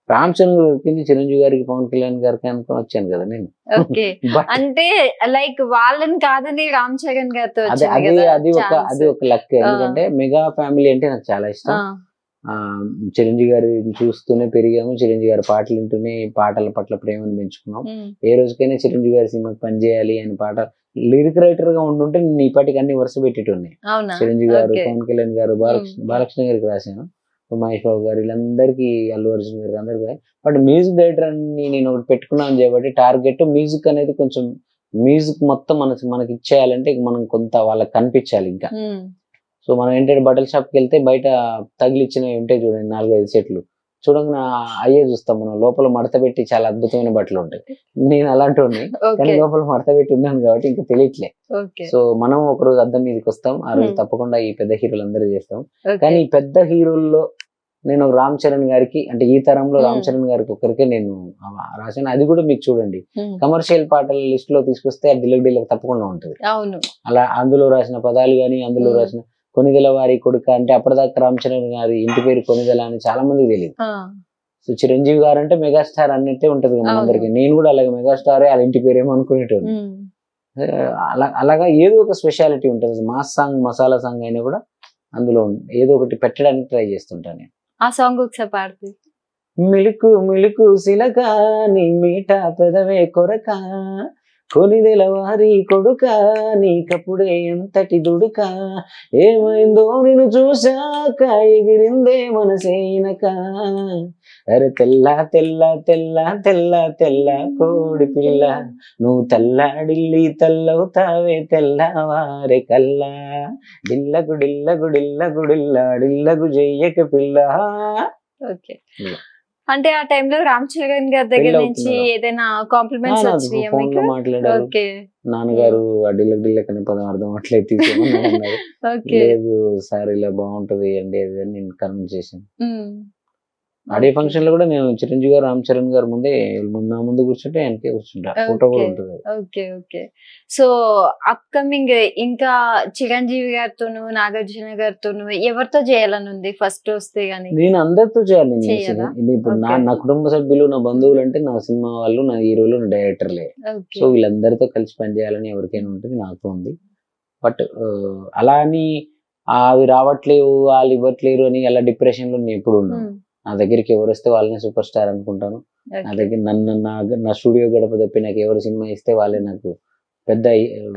రామ్ చరణ్ గారికి, చిరంజీవి గారికి, పవన్ కళ్యాణ్ గారికి అనుకుని వచ్చాను కదా నేను. ఓకే But అంటే లైక్ వాళ్ళని కాదని రామ్ చరణ్ గారితో అదే వచ్చింది అది కదా అది ఒక chance. అది ఒక లక్. ఎందుకంటే మెగా ఫ్యామిలీ అంటే నాకు చాలా ఇష్టం. ఆ, చిరంజీవి గారిని చూస్తూనే పెరిగాము, చిరంజీవి గారి పాటలు వింటూనే పాటల పట్ల ప్రేమను పెంచుకున్నాం. ఉమ్, ఏ రోజుకైనా చిరంజీవి గారి సినిమాకి పనిచేయాలి అని పాట లిరిక్ రైటర్ గా ఉంటుంటే నేను ఈ పాటికి అన్ని వరుస పెట్టేటున్నాయి. అవునా? చిరంజీవి గారు, Okay. పవన్ కళ్యాణ్ గారు, బాలకృష్ణ గారికి రాశాను, మహేష్ బాబు గారు, వీళ్ళందరికీ, అల్లు అర్జున్ గారికి అందరికీ. బట్ మ్యూజిక్ డైరెక్టర్ అని నేను ఒకటి పెట్టుకున్నాను కాబట్టి టార్గెట్ మ్యూజిక్ అనేది కొంచెం మ్యూజిక్ మొత్తం మనకి ఇచ్చేయాలంటే మనం కొంత వాళ్ళకి కనిపించాలి ఇంకా. ఉమ్, సో మనం ఏంటంటే బట్టల షాప్కి వెళ్తే బయట తగిలిచ్చినవి ఉంటాయి చూడండి, 4-5 సెట్లు చూడంగా అయ్యే చూస్తాం మనం. లోపల మడత పెట్టి చాలా అద్భుతమైన బట్టలు ఉంటాయి. నేను అలాంటి ఉన్నాయి కానీ ఓకే లోపల మడత పెట్టి ఉన్నాను కాబట్టి ఇంకా తెలియట్లే. ఓకే సో మనం ఒక రోజు అద్దం మీదకి వస్తాం, ఆ రోజు Hmm. తప్పకుండా ఈ పెద్ద హీరోలు అందరూ చేస్తాం. ఓకే కానీ ఈ పెద్ద హీరోల్లో నేను రామ్ చరణ్ గారికి, అంటే ఈ తరంలో రామ్ Hmm. చరణ్ గారికి ఒక్కరికే నేను రాశాను. అది కూడా మీకు చూడండి, ఉమ్, కమర్షియల్ పాటల లిస్ట్ లో తీసుకొస్తే ఆ డిల్లక్ డిల్లక్ తప్పకుండా ఉంటుంది. అవును అలా అందులో రాసిన పదాలు కానీ, అందులో Hmm. రాసిన కొనిదెల వారి కొడుక అంటే అప్పటిదాకా రామ్ చరణ్ గారి ఇంటి పేరు కొనిదెల అని చాలా మందికి తెలియదు. ఆ, సో చిరంజీవి గారు అంటే మెగాస్టార్ అన్నట్టే ఉంటది కదా మనందరికి. నేను కూడా అలాగే మెగాస్టారే, వాళ్ళ ఇంటి పేరేమో అనుకునేటోడు. ఉమ్, అలాగా ఏదో ఒక స్పెషాలిటీ ఉంటుంది. మాస్ సాంగ్, మసాలా సాంగ్ అయినా కూడా అందులో ఏదో ఒకటి పెట్టడానికి ట్రై చేస్తుంటాను నేను. ఆ సాంగ్ ఒకసారి పాడుతుంది. మిలుకు మిలుకు సిలక నీ మీట పెదవే కొరక, కొనిదెల వారి కొడుక నీకప్పుడే ఎంతటి దుడుక, ఏమైందో నిన్ను చూశాక ఎగిరిందే మనసేనక, అరే తెల్ల తెల్ల తెల్ల తెల్ల తెల్ల కోడి పిల్ల, నువ్వు తెల్లాడిల్లి తెల్లవుతావే తెల్లవారే కల్లా, డిల్లకు డిల్లకు డిల్లకు డిల్లా డిల్లకు చెయ్యక పిల్ల. ఓకే ఇలా. అంటే ఆ టైంలో రామ్ చరణ్ గారి దగ్గర పెళ్ళి నుంచి అవుతుందా? ఏదైనా కాంప్లిమెంట్స్ వచ్చినాయా ఫోన్ లో మీకు? మాట్లాడారు, ఓకే నాన్నగారు ఆ డిల్లక్ డిల్లక్ అనే పదం అర్థం అట్లయితే తీసేయమని అన్నారు. ఓకే లేదు సార్ ఇలా బాగుంటది అండి అది అని నేను కన్విన్స్ చేశాను. ఉమ్, ఆడియో ఫంక్షన్ లో కూడా నేను చిరంజీవి గారు, రామ్ చరణ్ గారు ముందే నా ముందు కూర్చుంటే వెనకే కూర్చుంటా, ఫోటో కూడా ఓకే ఉంటుంది. ఓకే ఓకే సో అప్కమింగ్ ఇంకా చిరంజీవి గారితోను, నాగార్జున గారితోను ఎవరితో చేయాలని ఉంది ఫస్ట్ వస్తే గానీ? నేను అందరితో చేయాలి. నేను చెయ్యాలా? ఇప్పుడు Okay. నా కుటుంబ సభ్యులు, నా బంధువులు అంటే నా సినిమా వాళ్ళు, నా హీరోలు, నా డైరెక్టర్లే. ఓకే సో వీళ్ళందరితో కలిసి పనిచేయాలని ఎవరికైనా ఉంటుంది, నాకు ఉంది. బట్ అలా అని అవి రావట్లేవు, వాళ్ళు ఇవ్వట్లేరు అని అలా డిప్రెషన్ లో నేను ఎప్పుడు ఉన్నాను. ఉమ్, నా దగ్గరికి ఎవరు వస్తే వాళ్ళని సూపర్ స్టార్ అనుకుంటాను. నా ఓకే దగ్గర నా స్టూడియో గడప తప్పి నాకు ఎవరు సినిమా ఇస్తే వాళ్ళే నాకు పెద్ద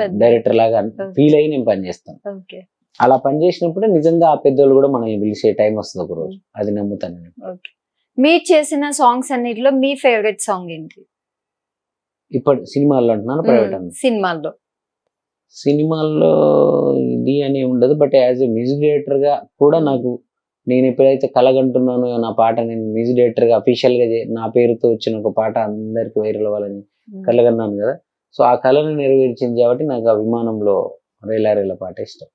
పెద్ద. డైరెక్టర్ లాగా ఫీల్ అయ్యి నేను పనిచేస్తాను. ఓకే అలా పనిచేసినప్పుడే నిజంగా ఆ పెద్దోళ్ళు కూడా మనల్ని పిలిచే టైం వస్తుంది ఒక రోజు, అది నమ్ముతాను నేను. ఓకే మీరు చేసిన సాంగ్స్ అన్నిటిలో మీ ఫేవరెట్ సాంగ్ ఏంటి? ఇప్పుడు సినిమాల్లో అంటున్నాను, ప్రైవేట్ అన్న సినిమాల్లో సినిమాల్లో ఇది అని ఉండదు. But as a music director గా కూడా నాకు, నేను ఎప్పుడైతే కలగంటున్నానో నా పాట నేను మ్యూజిక్ డైరెక్టర్ గా అఫీషియల్ గా నా పేరుతో వచ్చిన ఒక పాట అందరికి వైరల్ అవ్వాలని కలగన్నాను కదా. సో ఆ కళను నెరవేర్చింది కాబట్టి నాకు ఆ విమానంలో రేలా పాట ఇష్టం.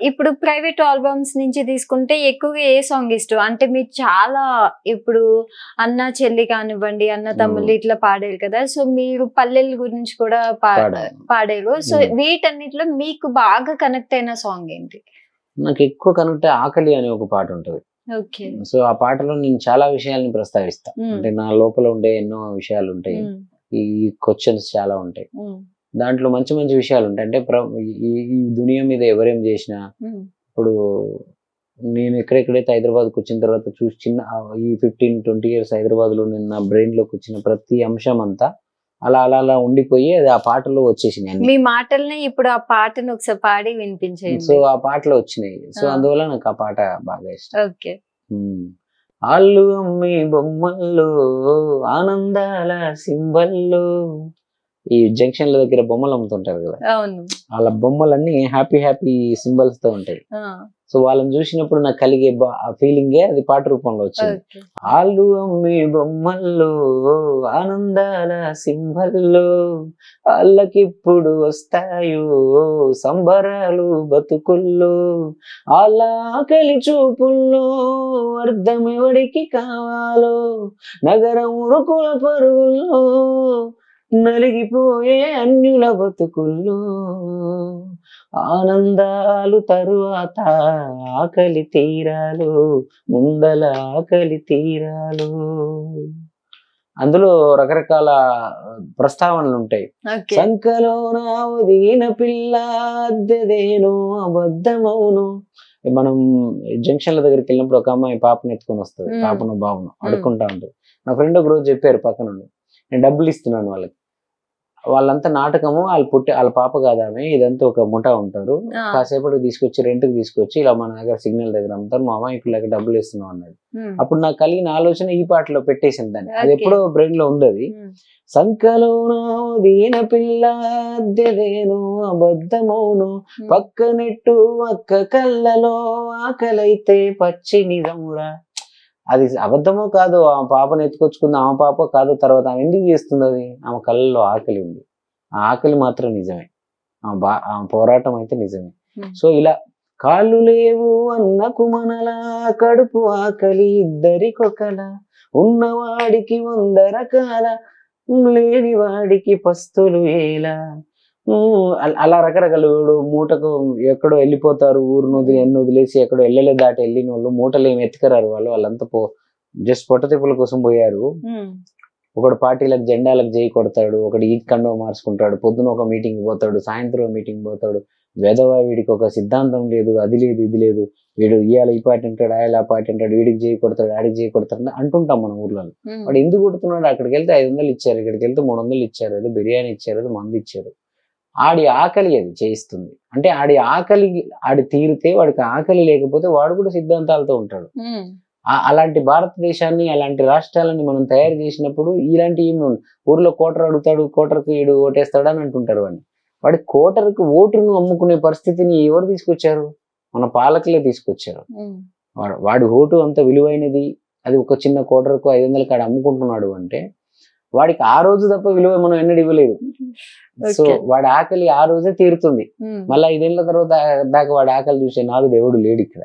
ఇప్పుడు ప్రైవేట్ ఆల్బమ్స్ నుంచి తీసుకుంటే ఎక్కువగా ఏ సాంగ్ ఇష్టం? అంటే మీరు చాలా ఇప్పుడు అన్న చెల్లి కానివ్వండి, అన్న తమ్ముళ్ళు ఇట్లా పాడారు కదా, సో మీరు పల్లెల గురించి కూడా పాడారు. సో వీటన్నిటిలో మీకు బాగా కనెక్ట్ అయిన సాంగ్ ఏంటి? నాకు ఎక్కువ కనెక్ట్ ఆకలి అనే ఒక పాట ఉంటుంది. ఓకే సో ఆ పాటలో నేను చాలా విషయాల్ని ప్రస్తావిస్తా. అంటే నా లోపల ఉండే ఎన్నో విషయాలు ఉంటాయి, ఈ క్వశ్చన్స్ చాలా ఉంటాయి. దాంట్లో మంచి మంచి విషయాలు ఉంటాయి. అంటే ఈ దునియా మీద ఎవరేం చేసినా, ఇప్పుడు నేను ఎక్కడెక్కడైతే హైదరాబాద్కి వచ్చిన తర్వాత చూసి ఈ 15-20 years హైదరాబాద్లో నేను నా బ్రెయిన్లోకి వచ్చిన ప్రతి అంశం అంతా అలా అలా అలా ఉండిపోయి అది ఆ పాటలో వచ్చేసినాయి. మీ మాటల్ని ఇప్పుడు ఆ పాటను ఒకసారి పాడి వినిపించేయండి. సో ఆ పాటలో వచ్చినాయి. సో అందువల్ల నాకు ఆ పాట బాగా ఇష్టం. ఓకే. ఆళ్ళు అమ్మే బొమ్మల్లో ఆనందాల సింబల్లో, ఈ జంక్షన్ల దగ్గర బొమ్మలు అమ్ముతుంటారు కదా, అవును, వాళ్ళ బొమ్మలన్నీ హ్యాపీ హ్యాపీ సింబల్స్ తో ఉంటాయి. సో వాళ్ళని చూసినప్పుడు నాకు కలిగే ఆ ఫీలింగే అది పాట రూపంలో వచ్చింది. ఆళ్ళు అమ్మే బొమ్మల్లో ఆనందాల సింబల్లో, వాళ్ళకిప్పుడు వస్తాయో సంబరాలు బతుకుల్లో, వాళ్ళ ఆకలి చూపుల్లో అర్థం ఎవడికి కావాలో, నగరం ఉరుకుల పరుగుల్లో నలిగిపోయే అన్యుల బతుకుల్లో, ఆనందాలు తరువాత ఆకలి తీరాలు, ముందల ఆకలి తీరాలు. అందులో రకరకాల ప్రస్తావనలు ఉంటాయి. సంకలో నా ఒదిగిన పిల్ల అద్దెదేనో అబద్ధమవును. మనం జంక్షన్ల దగ్గరికి వెళ్ళినప్పుడు ఒక అమ్మాయి పాపను ఎత్తుకొని వస్తుంది, పాపను బాబును అడుక్కుంటా ఉంటుంది. నా ఫ్రెండ్ ఒక రోజు చెప్పారు పక్క నుండి, నేను డబ్బులు ఇస్తున్నాను వాళ్ళకి, వాళ్ళంతా నాటకము, వాళ్ళ పాప కాదామే, ఇదంతా ఒక ముఠా ఉంటారు, కాసేపటికి తీసుకొచ్చి రెంట్కి తీసుకొచ్చి ఇలా మన దగ్గర సిగ్నల్ దగ్గర అమ్ముతారు, మా అమ్మాయికి లేక డబ్బులు ఇస్తున్నాం అన్నాడు. అప్పుడు నాకు కలిగిన ఆలోచన ఈ పాటలో పెట్టేసింది దాన్ని, అది ఎప్పుడో బ్రెయిన్ లో ఉంది. అది సంకలో దీన పిల్ల అద్దెదేను అబద్ధమౌను, పక్కనెట్టు అక్క కళ్ళలో ఆకలైతే పచ్చి నిజమురా. అది అబద్ధమో కాదు, ఆమె పాపను ఎత్తుకొచ్చుకుంది, ఆమె పాప కాదు, తర్వాత ఆమె ఎందుకు చేస్తుంది అది, ఆమె కళ్ళలో ఆకలి ఉంది, ఆ ఆకలి మాత్రం నిజమే, ఆమె పోరాటం అయితే నిజమే. సో ఇలా కాళ్ళు లేవు అన్నకు మనలా, కడుపు ఆకలి ఇద్దరికొకలా, ఉన్నవాడికి 100 రకాల, లేని వాడికి పస్తులు ఏలా. అలా రకరకాల మూటకు ఎక్కడో వెళ్ళిపోతారు, ఊరు వదిలేసి ఎక్కడో ఎల్లెలే దాటి వెళ్ళిన వాళ్ళు మూటలు ఏమి ఎత్తుకరారు, వాళ్ళంతా జస్ట్ పొట్టతిప్పుల కోసం పోయారు. ఒకడు పార్టీలకు జెండాలకు జై కొడతాడు, ఒకడు ఈద్ కండవ మార్చుకుంటాడు, పొద్దున ఒక మీటింగ్ పోతాడు, సాయంత్రం మీటింగ్ పోతాడు, వెధవ వీడికి ఒక సిద్ధాంతం లేదు, అది లేదు ఇది లేదు, వీడు ఇవాళ ఈ పార్టీ అంటాడు, ఆయన ఆ పార్టీ అంటాడు, వీడికి జై కొడతాడు, ఆడికి జై కొడతాడు అంటుంటాం మన ఊర్లలో. వాడు ఎందుకు కొడుతున్నాడు, అక్కడికి వెళ్తే 500 ఇచ్చారు, ఇక్కడికి వెళ్తే 300 ఇచ్చారు, ఏదో బిర్యానీ ఇచ్చారు, ఏదో మందు ఇచ్చారు. ఆడి ఆకలి అది చేయిస్తుంది, అంటే ఆడి తీరితే వాడికి ఆకలి లేకపోతే వాడు కూడా సిద్ధాంతాలతో ఉంటాడు. అలాంటి భారతదేశాన్ని అలాంటి రాష్ట్రాలని మనం తయారు చేసినప్పుడు ఇలాంటి ఊర్లో కోటర్ అడుగుతాడు, కోటర్కి వీడు ఓటేస్తాడు అని అంటుంటారు. వాడి కోటర్కి ఓటును అమ్ముకునే పరిస్థితిని ఎవరు తీసుకొచ్చారు, మన పాలకులే తీసుకొచ్చారు. వాడి ఓటు అంత విలువైనది, అది ఒక చిన్న కోటర్కు 500 కాడ అమ్ముకుంటున్నాడు అంటే వాడికి ఆ రోజు తప్ప విలువ మనం ఎన్నడూ ఇవ్వలేదు. సో వాడి ఆకలి ఆ రోజే తీరుతుంది, మళ్ళీ 5 ఏళ్ల తర్వాత దాకా వాడి ఆకలి చూసే నాదుడు ఎవడు లేడు ఇక్కడ.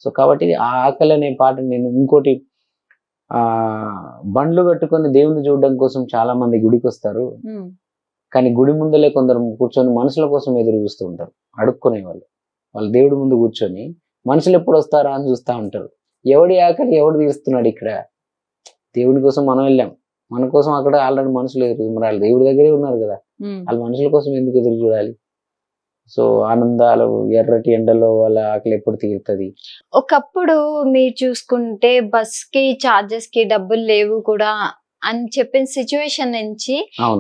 సో కాబట్టి ఆ ఆకలి అనే పాట నేను ఇంకోటి, బండ్లు కట్టుకొని దేవుని చూడడం కోసం చాలా మంది గుడికి వస్తారు, కానీ గుడి ముందలే కొందరు కూర్చొని మనుషుల కోసం ఎదురు చూస్తూ ఉంటారు, అడుక్కునే వాళ్ళు దేవుడి ముందు కూర్చొని మనుషులు ఎప్పుడు వస్తారా అని చూస్తూ ఉంటారు. ఎవడి ఆకలి ఎవడు తీరుస్తున్నాడు ఇక్కడ, దేవుని కోసం మనం వెళ్ళాం, మన కోసం అక్కడ ఆల్రెడీ మనుషులు ఎదురు, మరి వాళ్ళు దేవుడి దగ్గరే ఉన్నారు కదా, వాళ్ళు మనుషుల కోసం ఎందుకు ఎదురు చూడాలి. సో ఆనందాలు ఎర్రటి ఎండలో వాళ్ళ ఆకలి ఎప్పుడు తీరుతుంది. ఒకప్పుడు మీరు చూసుకుంటే బస్ కి చార్జెస్ కి డబ్బులు లేవు కూడా అని చెప్పిన సిచ్యువేషన్ నుంచి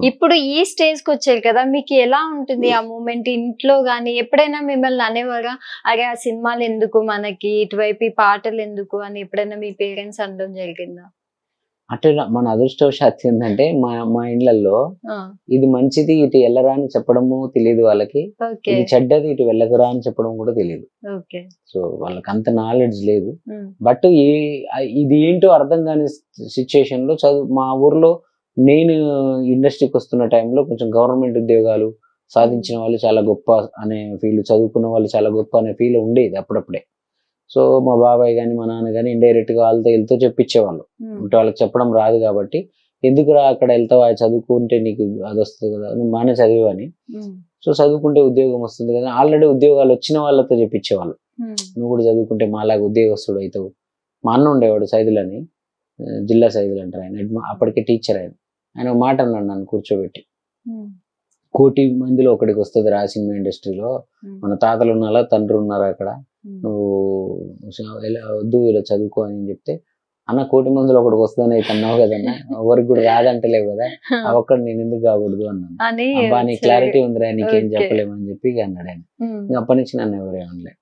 ఇప్పుడు ఈ స్టేజ్ కి వచ్చారు కదా, మీకు ఎలా ఉంటుంది ఆ మూమెంట్? ఇంట్లో గానీ ఎప్పుడైనా మిమ్మల్ని అనేవారా, అరే ఆ సినిమాలు ఎందుకు మనకి, ఇటువైపు ఈ పాటలు ఎందుకు అని ఎప్పుడైనా మీ పేరెంట్స్ అనడం జరిగిందా? అంటే మన అదృష్టవశాత్తు ఏంటంటే మా ఇండ్లలో ఇది మంచిది ఇటు వెళ్ళరా అని చెప్పడము తెలియదు వాళ్ళకి, ఇది చెడ్డది ఇటు వెళ్ళకురా అని చెప్పడం కూడా తెలియదు. సో వాళ్ళకి అంత నాలెడ్జ్ లేదు. బట్ ఇది ఏంటో అర్థం కాని సిచ్యుయేషన్ లో మా ఊర్లో నేను ఇండస్ట్రీకి వస్తున్న టైంలో కొంచెం గవర్నమెంట్ ఉద్యోగాలు సాధించిన వాళ్ళు చాలా గొప్ప అనే ఫీల్, చదువుకున్న వాళ్ళు చాలా గొప్ప అనే ఫీల్ ఉండేది అప్పుడప్పుడే. సో మా బాబాయ్ కానీ మా నాన్న కానీ ఇండైరెక్ట్ గా వాళ్ళతో వెళ్తూ చెప్పించేవాళ్ళు, అంటే వాళ్ళకి చెప్పడం రాదు కాబట్టి ఎందుకురా అక్కడ వెళ్తావా, చదువుకుంటే నీకు అది వస్తుంది కదా, నువ్వు బాగానే చదివాని, సో చదువుకుంటే ఉద్యోగం వస్తుంది కదా, ఆల్రెడీ ఉద్యోగాలు వచ్చిన వాళ్ళతో చెప్పించేవాళ్ళు, నువ్వు కూడా చదువుకుంటే మాలాగా ఉద్యోగస్తుడు అవుతావు. మా అన్న ఉండేవాడు సైదులు అని, జిల్లా సైదులు అంటారు ఆయన, అప్పటికే టీచర్ ఆయన మాట అన్నాడు నన్ను కూర్చోబెట్టి, 1 కోటి మందిలో ఒకడికి వస్తుంది రా సినిమా ఇండస్ట్రీలో, మన తాతలు ఉన్నారా తండ్రి ఉన్నారా అక్కడ, నువ్వు వద్దు ఇలా చదువుకో అని చెప్తే, అన్న 1,000,000 మందిలో ఒకటికి వస్తుందని అయితే అన్నావు కదన్నా, ఎవరికి కూడా రాదంటలేవు కదా, ఆ ఒక్కడు నేను ఎందుకు కాకూడదు అన్నాను. అబ్బా నీ క్లారిటీ ఉందిరా, నీకేం చెప్పలేమని చెప్పి ఇక అన్నాడు ఆయన. ఇంకా అప్పటి నుంచి నన్ను ఎవరేమనలే,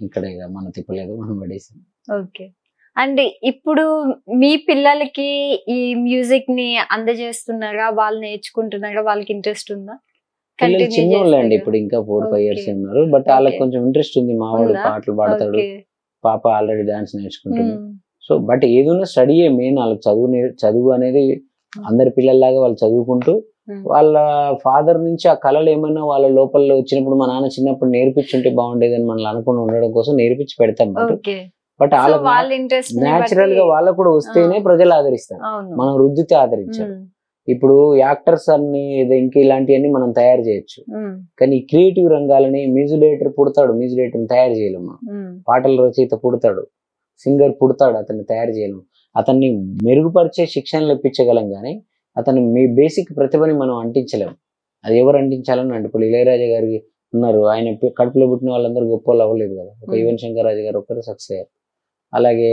ఇక్కడ ఇక మనం తిప్పలేదు, మనం పడేసాం. ఓకే. అండ్ ఇప్పుడు మీ పిల్లలకి ఈ మ్యూజిక్ ని అందజేస్తున్నారా, వాళ్ళు నేర్చుకుంటున్నారా, వాళ్ళకి ఇంట్రెస్ట్ ఉందా? పిల్లలు చిన్నోళ్ళే అండి, ఇప్పుడు ఇంకా 4-5 years ఉన్నారు. బట్ వాళ్ళకి కొంచెం ఇంట్రెస్ట్ ఉంది. మా వాడు పాటలు పాడతాడు, పాప ఆల్రెడీ డాన్స్ నేర్చుకుంటుంది. సో బట్ ఏదైనా స్టడీయే మెయిన్. వాళ్ళకి చదువు అనేది అందరి పిల్లల్లాగా వాళ్ళు చదువుకుంటూ, వాళ్ళ ఫాదర్ నుంచి ఆ కళలు ఏమైనా వాళ్ళ లోపల వచ్చినప్పుడు, మా నాన్న చిన్నప్పుడు నేర్పించుంటే బాగుండేదని మనల్ని అనుకుని ఉండడం కోసం నేర్పించి పెడతాం. బట్ న్యాచురల్ గా వాళ్ళకు కూడా వస్తేనే ప్రజలు ఆదరిస్తారు, మనం రుద్దితే ఆదరించారు. ఇప్పుడు యాక్టర్స్ అన్ని ఇంకా ఇలాంటివన్నీ మనం తయారు చేయొచ్చు, కానీ ఈ క్రియేటివ్ రంగాలని మ్యూజిక్ డైరెక్టర్ పుడతాడు, మ్యూజిక్ డైరెక్టర్ తయారు చేయలేము. పాటల రచయిత పుడతాడు, సింగర్ పుడతాడు, అతన్ని తయారు చేయలేము. అతన్ని మెరుగుపరిచే శిక్షణలు ఇప్పించగలం, కానీ అతను మీ బేసిక్ ప్రతిభని మనం అంటించలేము. అది ఎవరు అంటించాలని అంటే, ఇప్పుడు ఇళయరాజా గారికి ఉన్నారు, ఆయన కడుపులో పుట్టిన వాళ్ళందరూ గొప్ప వాళ్ళు అవ్వలేదు కదా. ఒక యువన్ శంకర్ రాజా గారు ఒక్కరు సక్సెస్ అయ్యారు. అలాగే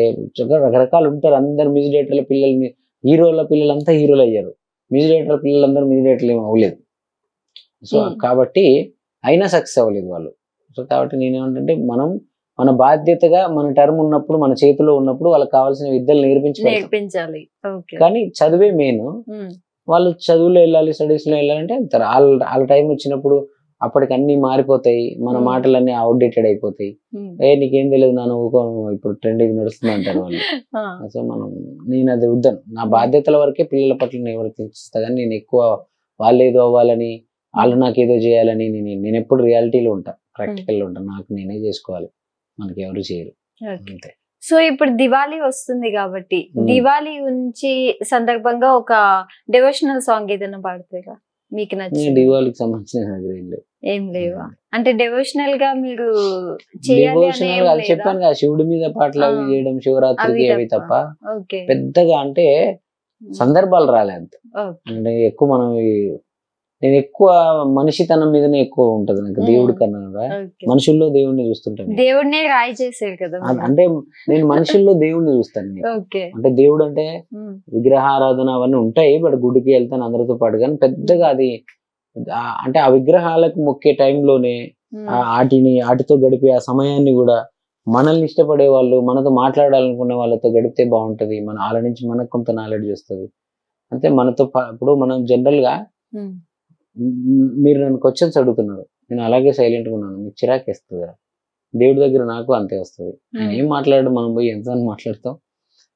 రకరకాలు ఉంటారు. అందరు మ్యూజిక్ డైరెక్టర్ల పిల్లలు, హీరోల పిల్లలంతా హీరోలు అయ్యారు, మ్యూజిక్ డైరెక్టర్ పిల్లలందరూ మ్యూజిక్ డైరెక్టర్లు ఏమి అవ్వలేదు. సో కాబట్టి అయినా సక్సెస్ అవ్వలేదు వాళ్ళు. సో కాబట్టి నేనేమంటే, మనం మన బాధ్యతగా మన టర్మ్ ఉన్నప్పుడు, మన చేతిలో ఉన్నప్పుడు వాళ్ళకి కావాల్సిన విద్యలు నేర్పించాలి. కానీ చదువే మెయిన్. వాళ్ళు చదువులో వెళ్ళాలి, స్టడీస్ లో వెళ్ళాలంటే వెళ్తారు. వాళ్ళ టైం వచ్చినప్పుడు అప్పటికి అన్ని మారిపోతాయి, మన మాటలన్నీ అవుట్డేటెడ్ అయిపోతాయి. నీకేం తెలియదు, నాన్న ఇప్పుడు ట్రెండింగ్ నడుస్తుంది అంటారు వాళ్ళు. సో నేను అది వద్దాను. నా బాధ్యతల వరకే పిల్లల పట్ల నివర్తిస్తా, కానీ నేను ఎక్కువ వాళ్ళు ఏదో అవ్వాలని, వాళ్ళు నాకేదో చేయాలని నేను ఎప్పుడు రియాలిటీలో ఉంటా, ప్రాక్టికల్ లో ఉంటా. నాకు నేనే చేసుకోవాలి, మనకి ఎవరు చేయరు. అంతే. సో ఇప్పుడు దివాళీ వస్తుంది కాబట్టి, దివాళీ నుంచి సందర్భంగా ఒక డివోషనల్ సాంగ్ ఏదైనా పాడతారా మీకు నచ్చింది? దివాళీకి సంబంధించిన ఏం లేవా? అంటే డివోషనల్ గా మీరు చెప్పాను కదా, శివుడి మీద పాటలు అవి చేయడం, శివరాత్రికి అవి తప్ప పెద్దగా అంటే సందర్భాలు రాలేదు. అంటే ఎక్కువ నేను ఎక్కువ మనిషితనం మీదనే ఎక్కువ ఉంటది నాకు, దేవుడి కన్నా మనుషుల్లో దేవుడిని చూస్తుంటాను. దేవుడినే రాయి చేశారు కదా, అంటే నేను మనుషుల్లో దేవుడిని చూస్తాను. అంటే దేవుడు అంటే విగ్రహారాధన అవన్నీ ఉంటాయి, బట్ గుడికి వెళ్తాను అందరితో పాటు. కానీ పెద్దగా అది అంటే ఆ విగ్రహాలకు మొక్కే టైంలోనే వాటితో గడిపే ఆ సమయాన్ని కూడా మనల్ని ఇష్టపడే వాళ్ళు, మనతో మాట్లాడాలనుకునే వాళ్ళతో గడిపితే బాగుంటది. వాళ్ళ నుంచి మనకు కొంత నాలెడ్జ్ వస్తుంది. అంటే మనతో ఇప్పుడు మనం జనరల్ గా, మీరు నన్ను క్వశ్చన్స్ అడుగుతున్నారు, నేను అలాగే సైలెంట్ గా ఉన్నాను, మీకు చిరాకు వేస్తుంది కదా. దేవుడి దగ్గర నాకు అంతే వస్తుంది. ఆయన ఏం మాట్లాడడం, మనం పోయి ఎంత మాట్లాడతాం.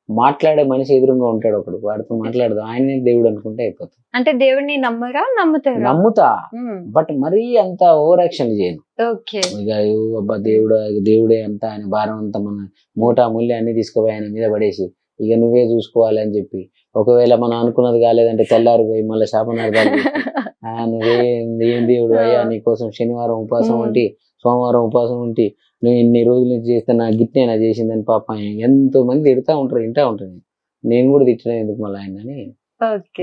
మాట్లాడే మనిషి ఎదురుగా ఉంటాడు ఒకడు, వాడితో మాట్లాడదాం, ఆయనే దేవుడు అనుకుంటే అయిపోతుంది. అంటే దేవుడిని నమ్ముతా, బట్ మరీ అంత ఓవర్ యాక్షన్ చేయను. ఇక అబ్బా దేవుడే అంతా, ఆయన భారం అంతా మన మూటా ముల్లి అన్ని తీసుకుపోయి ఆయన మీద పడేసి ఇక నువ్వే చూసుకోవాలి అని చెప్పి, ఒకవేళ మనం అనుకున్నది కాలేదంటే తెల్లారిపోయి మళ్ళీ శాపనార్థాలు ఏం దేవుడు అయ్యా, నీకోసం శనివారం ఉపవాసం ఉంటి, సోమవారం ఉపవాసం ఉంటి, నువ్వు ఇన్ని రోజుల నుంచి చేస్తే నా గిట్టే నా చేసిందని పాపం ఎంతో మంది తిడతా ఉంటారు, వింటా ఉంటుంది. నేను కూడా తిట్టడం ఎందుకు మళ్ళీ ఆయనని.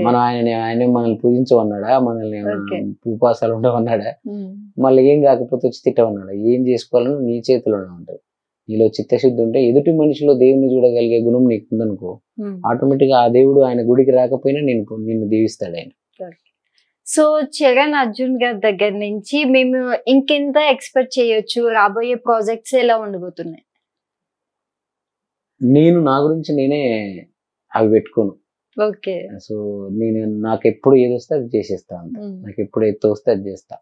మనం ఆయన మనల్ని పూజించమన్నాడా, మనల్ని ఉపవాసాలు ఉండమన్నాడా, మళ్ళీ ఏం కాకపోతే వచ్చి తిట్టమన్నాడా? ఏం చేసుకోవాలని నీ చేతిలోనే ఉంటుంది. నీలో చిత్తశుద్ధి ఉంటే, ఎదుటి మనిషిలో దేవుని చూడగలిగే గుణం నీకు ఉందనుకో, ఆటోమేటిక్ గా ఆ దేవుడు ఆయన గుడికి రాకపోయినా నిన్ను దీవిస్తాడు ఆయన. సో చరణ్ అర్జున్ గారి దగ్గర నుంచి మేము ఇంకెంత ఎక్స్పెక్ట్ చేయొచ్చు? రాబోయే ప్రాజెక్ట్స్ ఎలా ఉండబోతున్నాయి? నేను నా గురించి నేనే అవి పెట్టుకోను. సో నాకు ఎప్పుడు ఏది వస్తే అది చేసేస్తా, అంత నాకు ఎప్పుడు ఎత్తు వస్తే అది చేస్తా.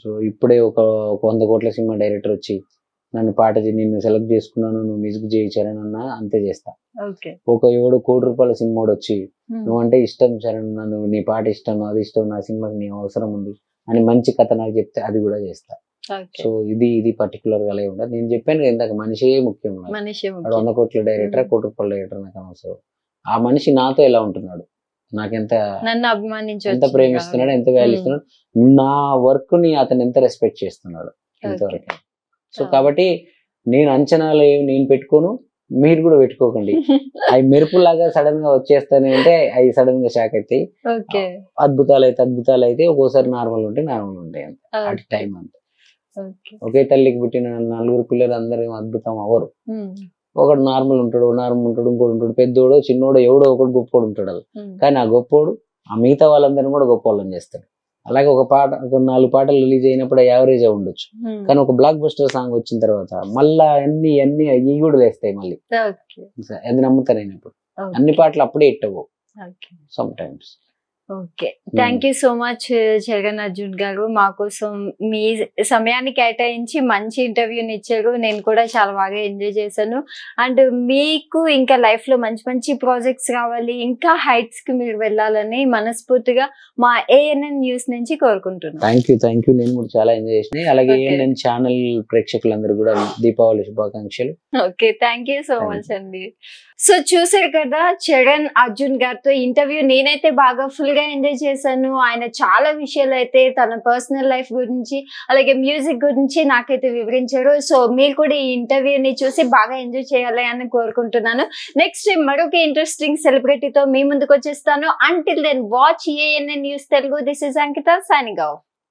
సో ఇప్పుడే ఒక 100 కోట్ల సినిమా డైరెక్టర్ వచ్చి నన్ను నిన్ను సెలెక్ట్ చేసుకున్నాను, నువ్వు మ్యూజిక్ చేయి చరణ్ అన్నా, అంతే చేస్తా. ఒక 7 కోట్ల రూపాయల సినిమా వచ్చి నువ్వంటే ఇష్టం చరణ్, నువ్వు నీ పాట ఇష్టం, అది ఇష్టం, నా సినిమాకి నీ అవసరం ఉంది అని మంచి కథ నాకు చెప్తే అది కూడా చేస్తా. సో ఇది పర్టికులర్ గా ఉండదు. నేను చెప్పాను ఇందాక, మనిషే ముఖ్యం. 100 కోట్ల డైరెక్టర్, 1 కోటి రూపాయల డైరెక్టర్ నాకు అవసరం. ఆ మనిషి నాతో ఎలా ఉంటున్నాడు, నాకెంత ఎంత ప్రేమిస్తున్నాడు, ఎంత వాల్యూ ఇస్తున్నాడు, నా వర్క్ ని అతను ఎంత రెస్పెక్ట్ చేస్తున్నాడు, ఇంతవరకు. సో కాబట్టి నేను అంచనాలు నేను పెట్టుకోను, మీరు కూడా పెట్టుకోకండి. అవి మెరుపులాగా సడన్ గా వచ్చేస్తానే అంటే అవి సడన్ గా షాక్ అవుతాయి. అద్భుతాలు అయితే ఒక్కోసారి నార్మల్ ఉంటాయి, నార్మల్ ఉంటాయి, అంతే అట్ టైం అంతే. ఒకే తల్లికి పుట్టిన 4 పిల్లలు అందరూ అద్భుతం అవరు. ఒకడు నార్మల్ ఉంటాడు, ఇంకోటి ఉంటాడు, పెద్దోడు చిన్నోడు ఎవడో ఒకడు గొప్పోడు ఉంటాడు. కానీ ఆ గొప్పోడు ఆ మిగతా వాళ్ళందరినీ కూడా గొప్ప వాళ్ళని చేస్తాడు. అలాగే ఒక 4 పాటలు రిలీజ్ అయినప్పుడు యావరేజ్ ఉండొచ్చు, కానీ ఒక బ్లాక్ బస్టర్ సాంగ్ వచ్చిన తర్వాత మళ్ళా అన్ని అవి కూడా లేస్తాయి మళ్ళీ. అది నమ్ముతాను నేను. ఇప్పుడు అన్ని పాటలు అప్పుడే హిట్ అవ్వవు some times. Okay, thank you so much Jagan Arjun గారు. మా కోసం మీ సమయాన్ని కేటాయించి మంచి ఇంటర్వ్యూని ఇచ్చారు. నేను కూడా చాలా బాగా ఎంజాయ్ చేశాను. అండ్ మీకు ఇంకా లైఫ్ లో మంచి మంచి ప్రాజెక్ట్స్ రావాలి, ఇంకా హైట్స్ కి మీరు వెళ్ళాలని మనస్ఫూర్తిగా మా ఏఎన్ఎన్ న్యూస్ నుంచి కోరుకుంటున్నాను. Thank you. నేను కూడా చాలా ఎంజాయ్ చేసిన. అలాగే ఏఎన్ఎన్ ఛానల్ ప్రేక్షకులందరూ కూడా దీపావళి శుభాకాంక్షలు. Okay, thank you so much అండి. సో చూసారు కదా జగన్ అర్జున్ గారితో ఇంటర్వ్యూ. నేనైతే బాగా ఫుల్ గా ఎంజాయ్ చేశాను. ఆయన చాలా విషయాలు అయితే తన పర్సనల్ లైఫ్ గురించి అలాగే మ్యూజిక్ గురించి నాకైతే వివరించారు. సో మీరు కూడా ఈ ఇంటర్వ్యూని చూసి బాగా ఎంజాయ్ చేయాలి అని కోరుకుంటున్నాను. నెక్స్ట్ మరొక ఇంట్రెస్టింగ్ సెలబ్రిటీతో మీ ముందుకు వచ్చేస్తాను. Until then watch ANN news Telugu. This is Ankita signing of.